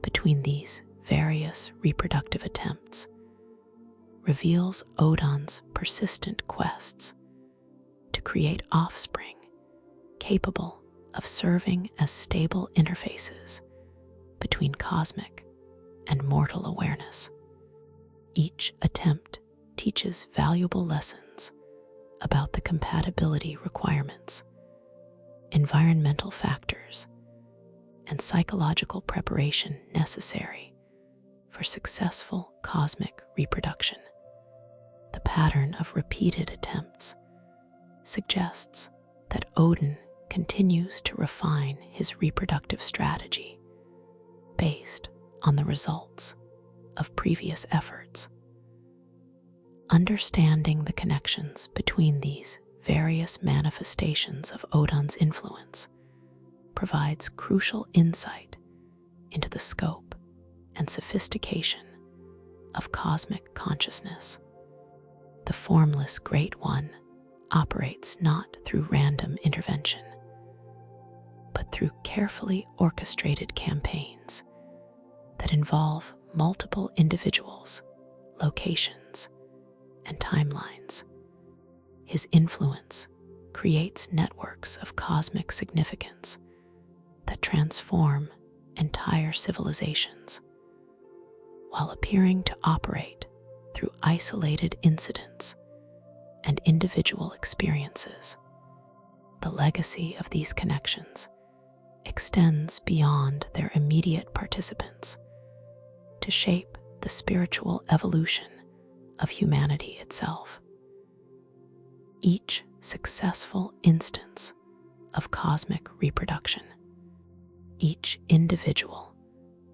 between these various reproductive attempts reveals Oedon's persistent quests to create offspring capable of serving as stable interfaces between cosmic and mortal awareness. Each attempt teaches valuable lessons about the compatibility requirements, environmental factors, and psychological preparation necessary for successful cosmic reproduction. The pattern of repeated attempts suggests that Oedon continues to refine his reproductive strategy based on the results of previous efforts. Understanding the connections between these various manifestations of Oedon's influence provides crucial insight into the scope and sophistication of cosmic consciousness. The formless Great One operates not through random intervention, but through carefully orchestrated campaigns that involve multiple individuals, locations, and timelines. His influence creates networks of cosmic significance that transform entire civilizations, while appearing to operate through isolated incidents and individual experiences. The legacy of these connections extends beyond their immediate participants, to shape the spiritual evolution of humanity itself. Each successful instance of cosmic reproduction, each individual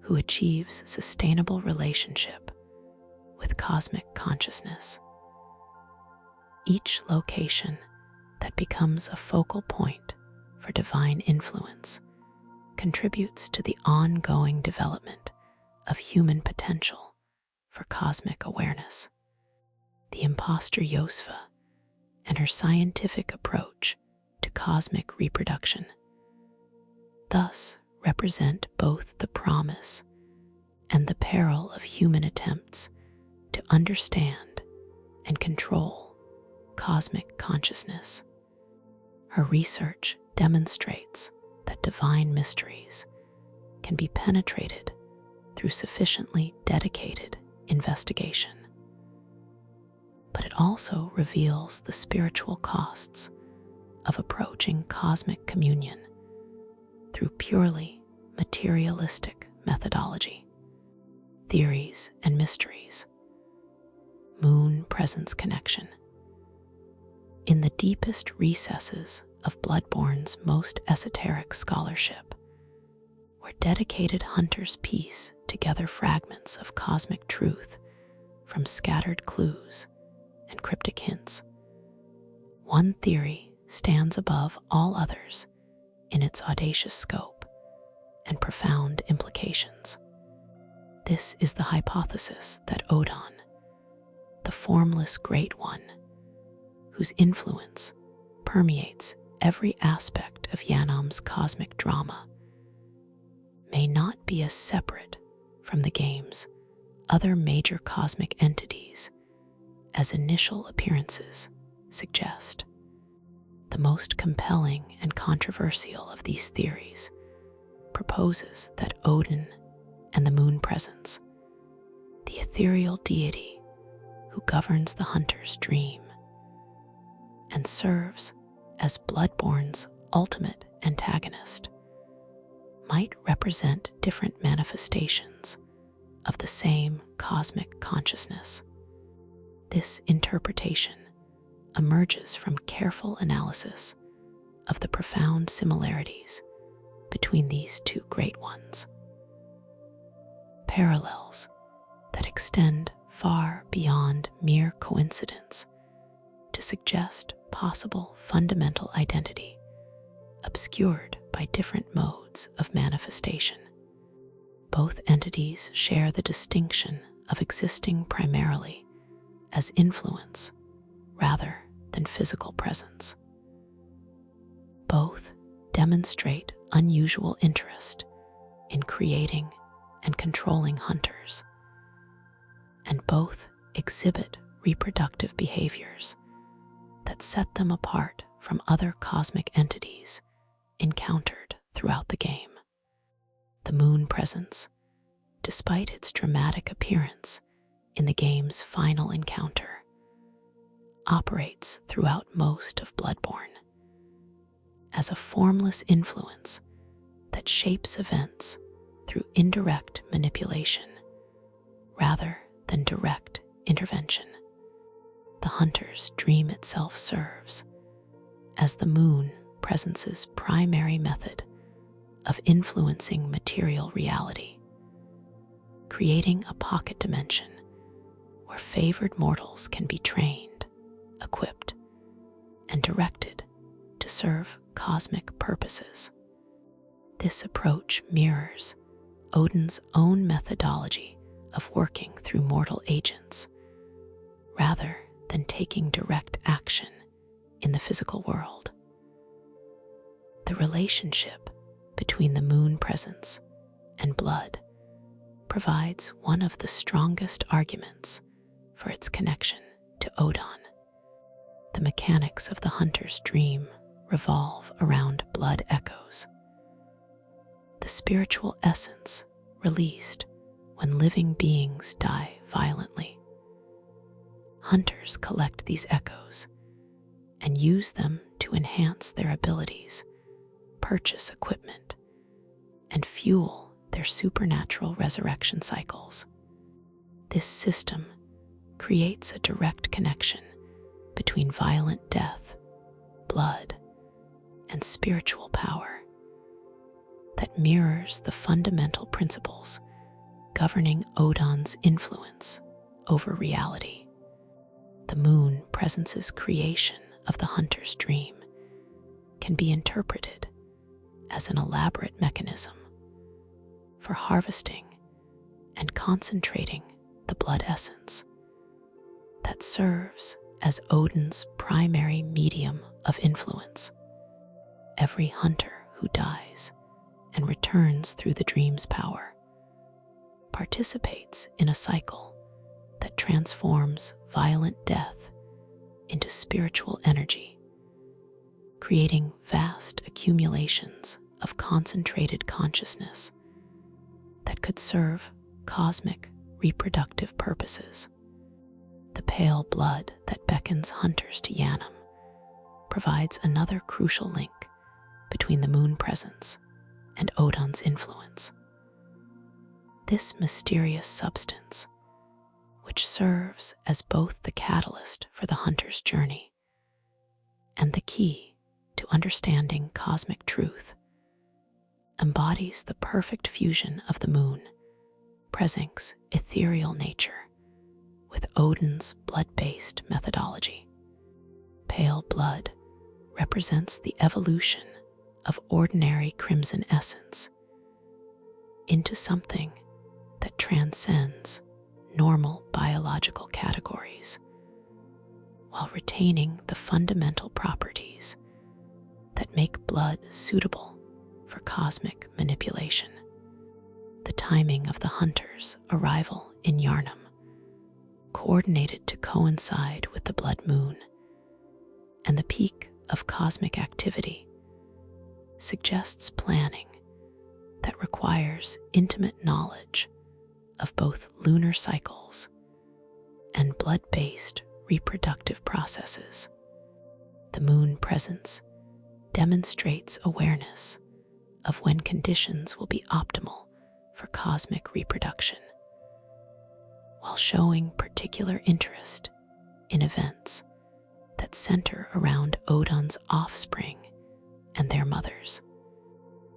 who achieves sustainable relationship with cosmic consciousness, each location that becomes a focal point for divine influence contributes to the ongoing development of human potential for cosmic awareness. The imposter Yosfa and her scientific approach to cosmic reproduction thus represent both the promise and the peril of human attempts to understand and control cosmic consciousness. Her research demonstrates that divine mysteries can be penetrated through sufficiently dedicated investigation. But it also reveals the spiritual costs of approaching cosmic communion through purely materialistic methodology. Theories and mysteries. Moon presence connection. In the deepest recesses of Bloodborne's most esoteric scholarship, where dedicated hunters piece together fragments of cosmic truth from scattered clues and cryptic hints, one theory stands above all others in its audacious scope and profound implications. This is the hypothesis that Oedon, the formless Great One, whose influence permeates every aspect of Yharnam's cosmic drama, may not be as separate from the game's other major cosmic entities as initial appearances suggest. The most compelling and controversial of these theories proposes that Oedon and the moon presence, the ethereal deity who governs the hunter's dream and serves as Bloodborne's ultimate antagonist, might represent different manifestations of the same cosmic consciousness. This interpretation emerges from careful analysis of the profound similarities between these two great ones, parallels that extend far beyond mere coincidence to suggest possible fundamental identity obscured by different modes of manifestation. Both entities share the distinction of existing primarily as influence rather than physical presence. Both demonstrate unusual interest in creating and controlling hunters, and both exhibit reproductive behaviors that set them apart from other cosmic entities encountered throughout the game. The moon presence, despite its dramatic appearance in the game's final encounter, operates throughout most of Bloodborne as a formless influence that shapes events through indirect manipulation rather than direct intervention. The hunter's dream itself serves as the moon presence's primary method of influencing material reality, creating a pocket dimension where favored mortals can be trained, equipped, and directed to serve cosmic purposes. This approach mirrors Oedon's own methodology of working through mortal agents, rather than taking direct action in the physical world. The relationship between the moon presence and blood provides one of the strongest arguments for its connection to Oedon. The mechanics of the hunter's dream revolve around blood echoes, the spiritual essence released when living beings die violently. Hunters collect these echoes and use them to enhance their abilities, purchase equipment, and fuel their supernatural resurrection cycles. This system creates a direct connection between violent death, blood, and spiritual power that mirrors the fundamental principles governing Oedon's influence over reality. The moon presence's creation of the hunter's dream can be interpreted as an elaborate mechanism for harvesting and concentrating the blood essence that serves as Odin's primary medium of influence. Every hunter who dies and returns through the dream's power participates in a cycle that transforms violent death into spiritual energy, creating vast accumulations of concentrated consciousness that could serve cosmic reproductive purposes. The pale blood that beckons hunters to Yharnam provides another crucial link between the moon presence and Oedon's influence. This mysterious substance, which serves as both the catalyst for the hunter's journey and the key to understanding cosmic truth, embodies the perfect fusion of the moon presence's ethereal nature with Odin's blood-based methodology. Pale blood represents the evolution of ordinary crimson essence into something that transcends normal biological categories while retaining the fundamental properties that make blood suitable for cosmic manipulation. The timing of the hunter's arrival in Yharnam, coordinated to coincide with the blood moon and the peak of cosmic activity, suggests planning that requires intimate knowledge of both lunar cycles and blood-based reproductive processes. The moon presence demonstrates awareness of when conditions will be optimal for cosmic reproduction, while showing particular interest in events that center around Oedon's offspring and their mothers.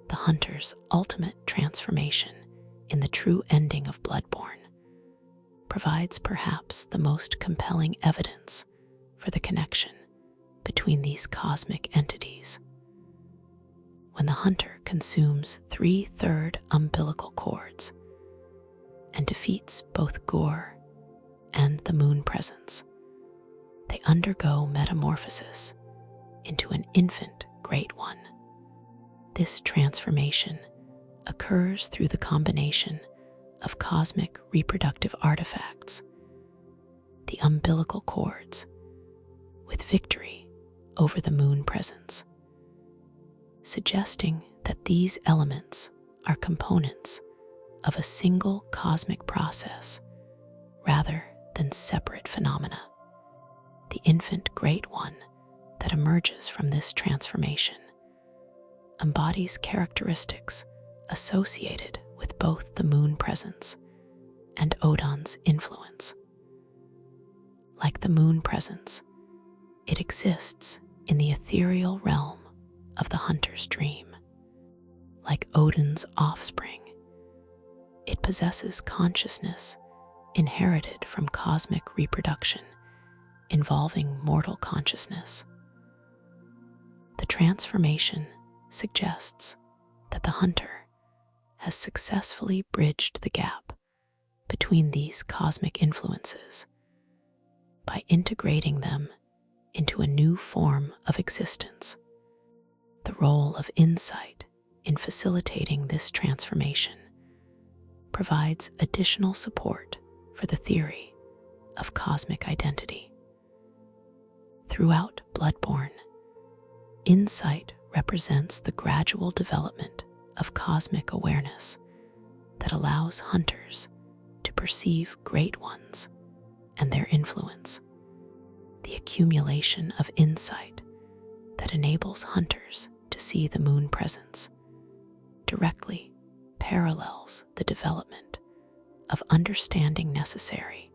The hunter's ultimate transformation in the true ending of Bloodborne provides perhaps the most compelling evidence for the connection between these cosmic entities. When the hunter consumes 3/3 umbilical cords and defeats both Gore and the moon presence, they undergo metamorphosis into an infant Great One. This transformation occurs through the combination of cosmic reproductive artifacts, the umbilical cords, with victory over the moon presence, suggesting that these elements are components of a single cosmic process rather than separate phenomena. The infant Great One that emerges from this transformation embodies characteristics associated with both the moon presence and Oedon's influence. Like the moon presence, it exists in the ethereal realm of the hunter's dream. Like Odin's offspring, it possesses consciousness inherited from cosmic reproduction involving mortal consciousness. The transformation suggests that the hunter has successfully bridged the gap between these cosmic influences by integrating them into a new form of existence. The role of insight in facilitating this transformation provides additional support for the theory of cosmic identity. Throughout Bloodborne, insight represents the gradual development of cosmic awareness that allows hunters to perceive Great Ones and their influence. The accumulation of insight that enables hunters to see the moon presence directly parallels the development of understanding necessary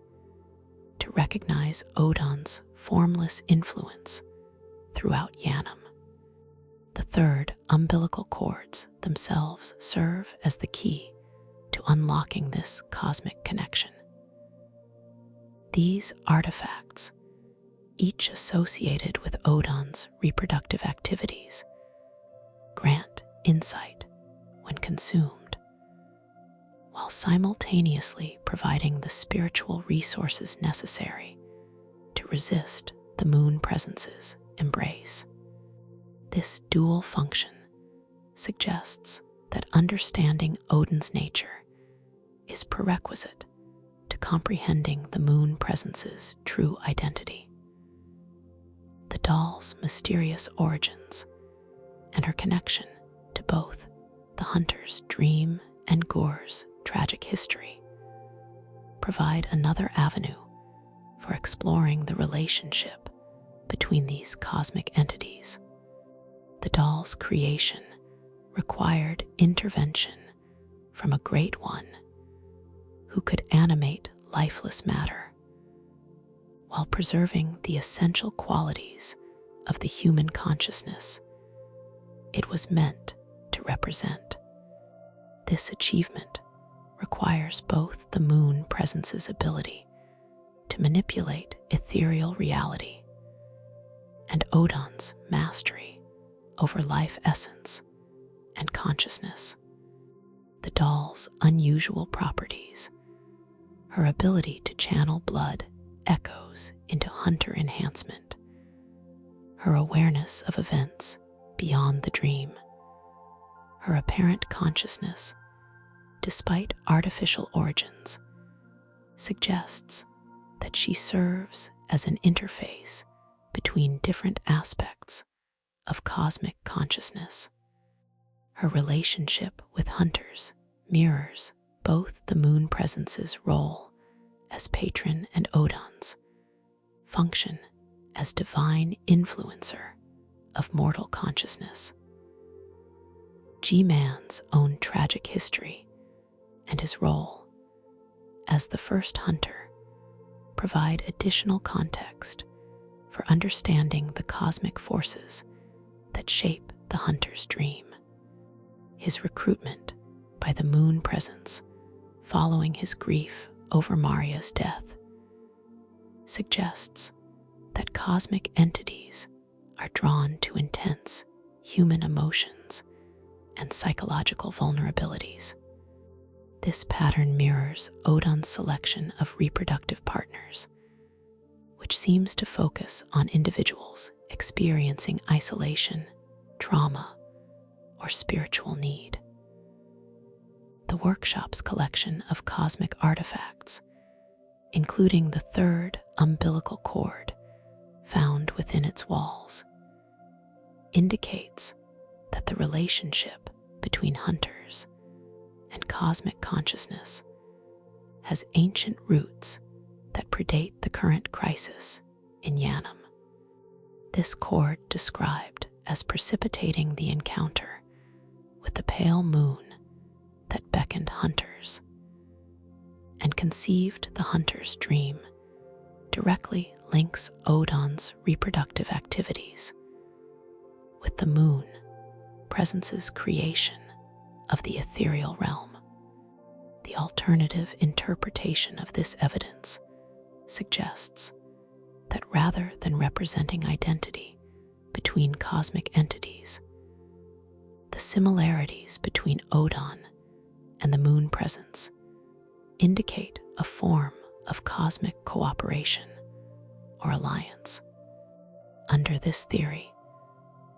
to recognize Oedon's formless influence throughout Yharnam. The third, umbilical cords themselves serve as the key to unlocking this cosmic connection. These artifacts, each associated with Oedon's reproductive activities, grant insight when consumed, while simultaneously providing the spiritual resources necessary to resist the moon presence's embrace. This dual function suggests that understanding Oedon's nature is prerequisite to comprehending the moon presence's true identity. The doll's mysterious origins and her connection to both the hunter's dream and Gore's tragic history provide another avenue for exploring the relationship between these cosmic entities. The doll's creation required intervention from a great one who could animate lifeless matter while preserving the essential qualities of the human consciousness it was meant to represent. This achievement requires both the moon presence's ability to manipulate ethereal reality and Oedon's mastery over life essence and consciousness. The doll's unusual properties, her ability to channel blood echoes into hunter enhancement, her awareness of events beyond the dream, her apparent consciousness, despite artificial origins, suggests that she serves as an interface between different aspects of cosmic consciousness. Her relationship with hunters mirrors both the moon presence's role as patron and Oedon's function as divine influencer of mortal consciousness. G-Man's own tragic history and his role as the first hunter provide additional context for understanding the cosmic forces that shape the hunter's dream. His recruitment by the moon presence following his grief over Maria's death suggests that cosmic entities are drawn to intense human emotions and psychological vulnerabilities. This pattern mirrors Oedon's selection of reproductive partners, which seems to focus on individuals experiencing isolation, trauma, or spiritual need. The workshop's collection of cosmic artifacts, including the third umbilical cord found within its walls, indicates that the relationship between hunters and cosmic consciousness has ancient roots that predate the current crisis in Yharnam. This cord, described as precipitating the encounter with the pale moon that beckoned hunters and conceived the hunter's dream, directly links Oedon's reproductive activities with the moon presence's creation of the ethereal realm. The alternative interpretation of this evidence suggests that rather than representing identity between cosmic entities, the similarities between Oedon and the moon presence indicate a form of cosmic cooperation or alliance. Under this theory,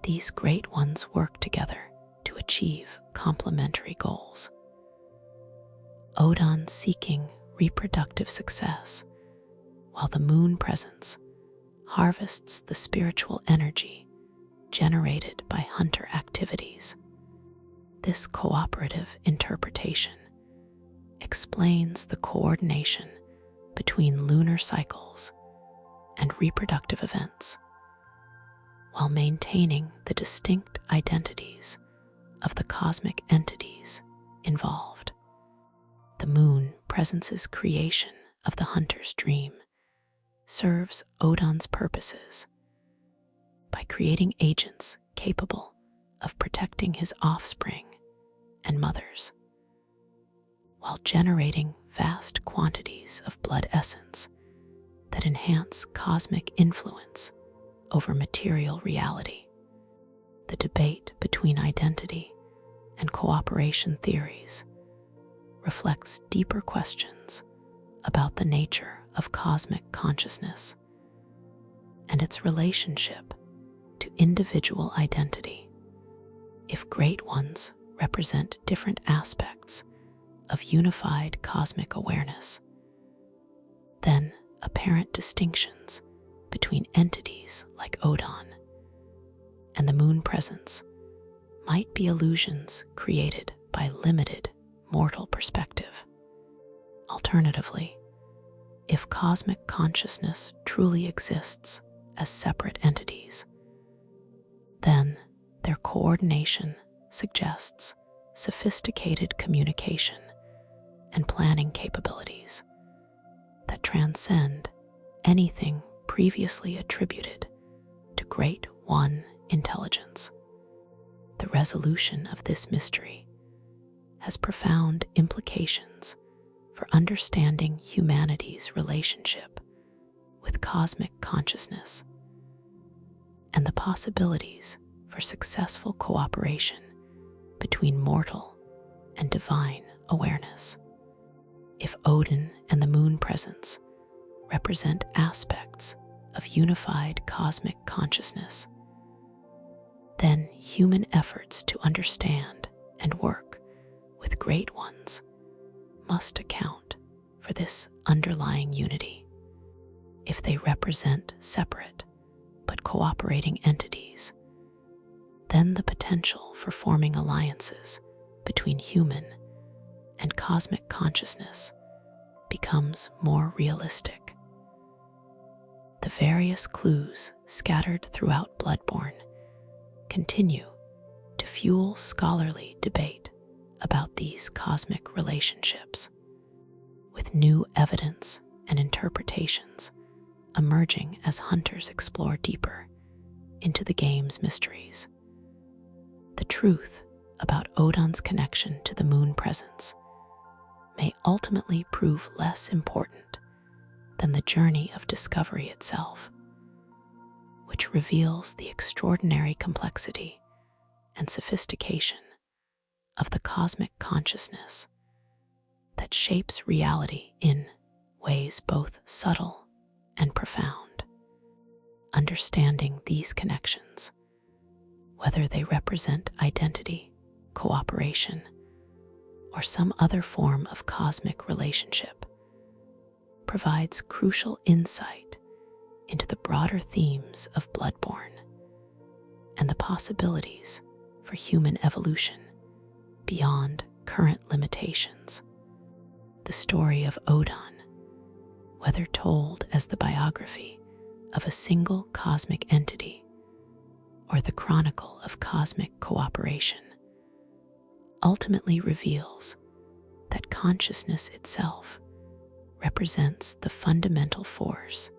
these great ones work together to achieve complementary goals. Oedon seeking reproductive success, while the moon presence harvests the spiritual energy generated by hunter activities. This cooperative interpretation explains the coordination between lunar cycles and reproductive events, while maintaining the distinct identities of the cosmic entities involved. The moon presence's creation of the hunter's dream serves Oedon's purposes by creating agents capable of protecting his offspring and mothers, while generating vast quantities of blood essence that enhance cosmic influence over material reality. The debate between identity and cooperation theories reflects deeper questions about the nature of cosmic consciousness and its relationship to individual identity. If great ones represent different aspects of unified cosmic awareness, then apparent distinctions between entities like Oedon and the moon presence might be illusions created by limited mortal perspective. Alternatively, if cosmic consciousness truly exists as separate entities, then their coordination suggests sophisticated communication and planning capabilities that transcend anything previously attributed to Great One intelligence. The resolution of this mystery has profound implications for understanding humanity's relationship with cosmic consciousness and the possibilities for successful cooperation between mortal and divine awareness. If Oedon and the moon presence represent aspects of unified cosmic consciousness, then human efforts to understand and work with great ones must account for this underlying unity. If they represent separate but cooperating entities, then the potential for forming alliances between human and cosmic consciousness becomes more realistic. The various clues scattered throughout Bloodborne continue to fuel scholarly debate about these cosmic relationships, with new evidence and interpretations emerging as hunters explore deeper into the game's mysteries. The truth about Oedon's connection to the moon presence may ultimately prove less important than the journey of discovery itself, which reveals the extraordinary complexity and sophistication of the cosmic consciousness that shapes reality in ways both subtle and profound. Understanding these connections, whether they represent identity, cooperation, or some other form of cosmic relationship, provides crucial insight into the broader themes of Bloodborne and the possibilities for human evolution beyond current limitations. The story of Oedon, whether told as the biography of a single cosmic entity or the chronicle of cosmic cooperation, ultimately reveals that consciousness itself represents the fundamental force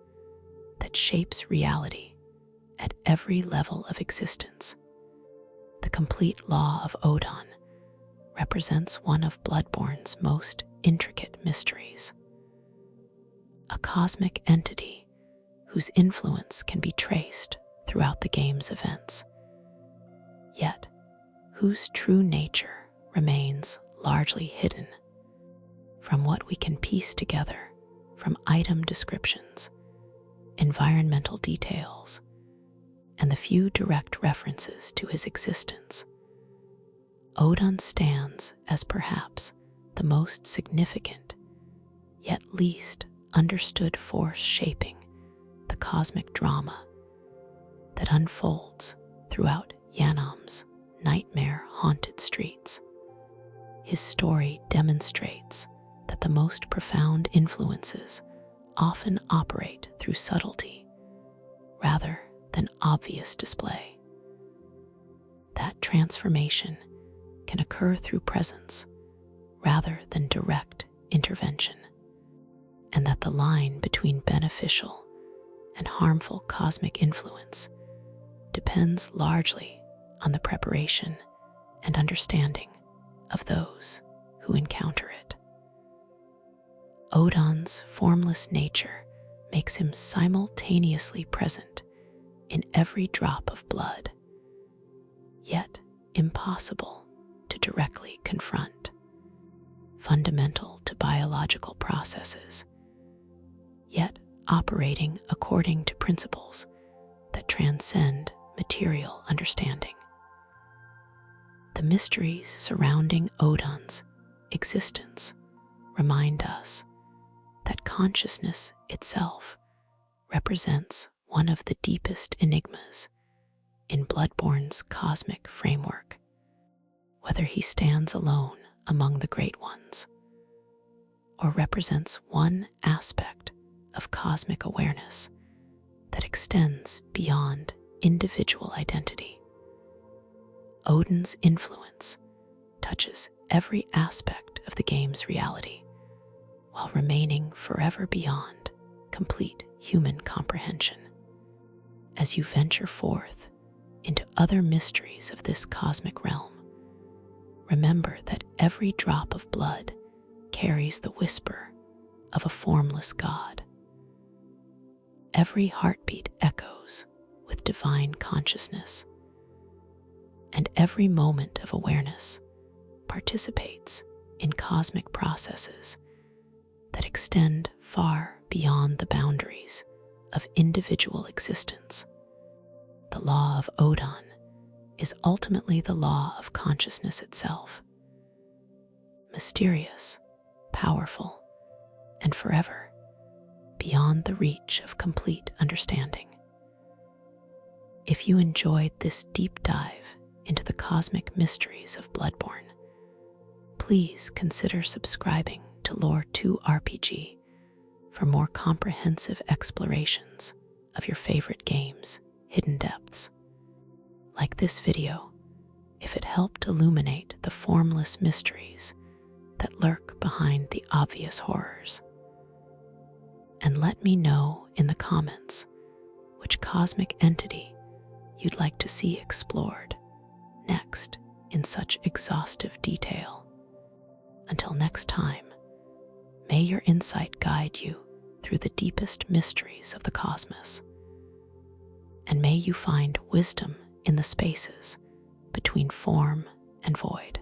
that shapes reality at every level of existence. The complete law of Oedon represents one of Bloodborne's most intricate mysteries, a cosmic entity whose influence can be traced throughout the game's events, yet whose true nature remains largely hidden. From what we can piece together from item descriptions, environmental details, and the few direct references to his existence, Oedon stands as perhaps the most significant, yet least understood force shaping the cosmic drama that unfolds throughout Yharnam's nightmare-haunted streets. His story demonstrates that the most profound influences often operate through subtlety rather than obvious display. That transformation can occur through presence rather than direct intervention, and that the line between beneficial and harmful cosmic influence depends largely on the preparation and understanding of those who encounter it. Oedon's formless nature makes him simultaneously present in every drop of blood, yet impossible to directly confront, fundamental to biological processes, yet operating according to principles that transcend material understanding. The mysteries surrounding Oedon's existence remind us that consciousness itself represents one of the deepest enigmas in Bloodborne's cosmic framework. Whether he stands alone among the great ones, or represents one aspect of cosmic awareness that extends beyond individual identity. Oedon's influence touches every aspect of the game's reality, while remaining forever beyond complete human comprehension. As you venture forth into other mysteries of this cosmic realm, remember that every drop of blood carries the whisper of a formless God. Every heartbeat echoes with divine consciousness, and every moment of awareness participates in cosmic processes that extend far beyond the boundaries of individual existence. The law of Oedon is ultimately the law of consciousness itself, mysterious, powerful, and forever beyond the reach of complete understanding. If you enjoyed this deep dive into the cosmic mysteries of Bloodborne, please consider subscribing to Lore 2 RPG for more comprehensive explorations of your favorite game's hidden depths. Like this video if it helped illuminate the formless mysteries that lurk behind the obvious horrors. And let me know in the comments which cosmic entity you'd like to see explored next in such exhaustive detail. Until next time, may your insight guide you through the deepest mysteries of the cosmos, and may you find wisdom in the spaces between form and void.